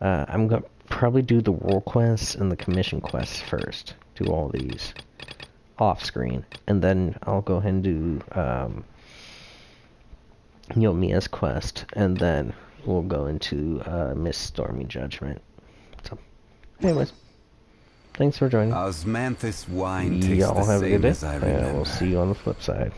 I'm gonna probably do the world quests and the commission quests first. Do all these off screen, and then I'll go ahead and do Yomiya's quest, and then we'll go into Miss Stormy Judgment. So, anyways, thanks for joining. Osmanthus wine tastes Y'all the have a good same day, as I and remember. we'll see you on the flip side.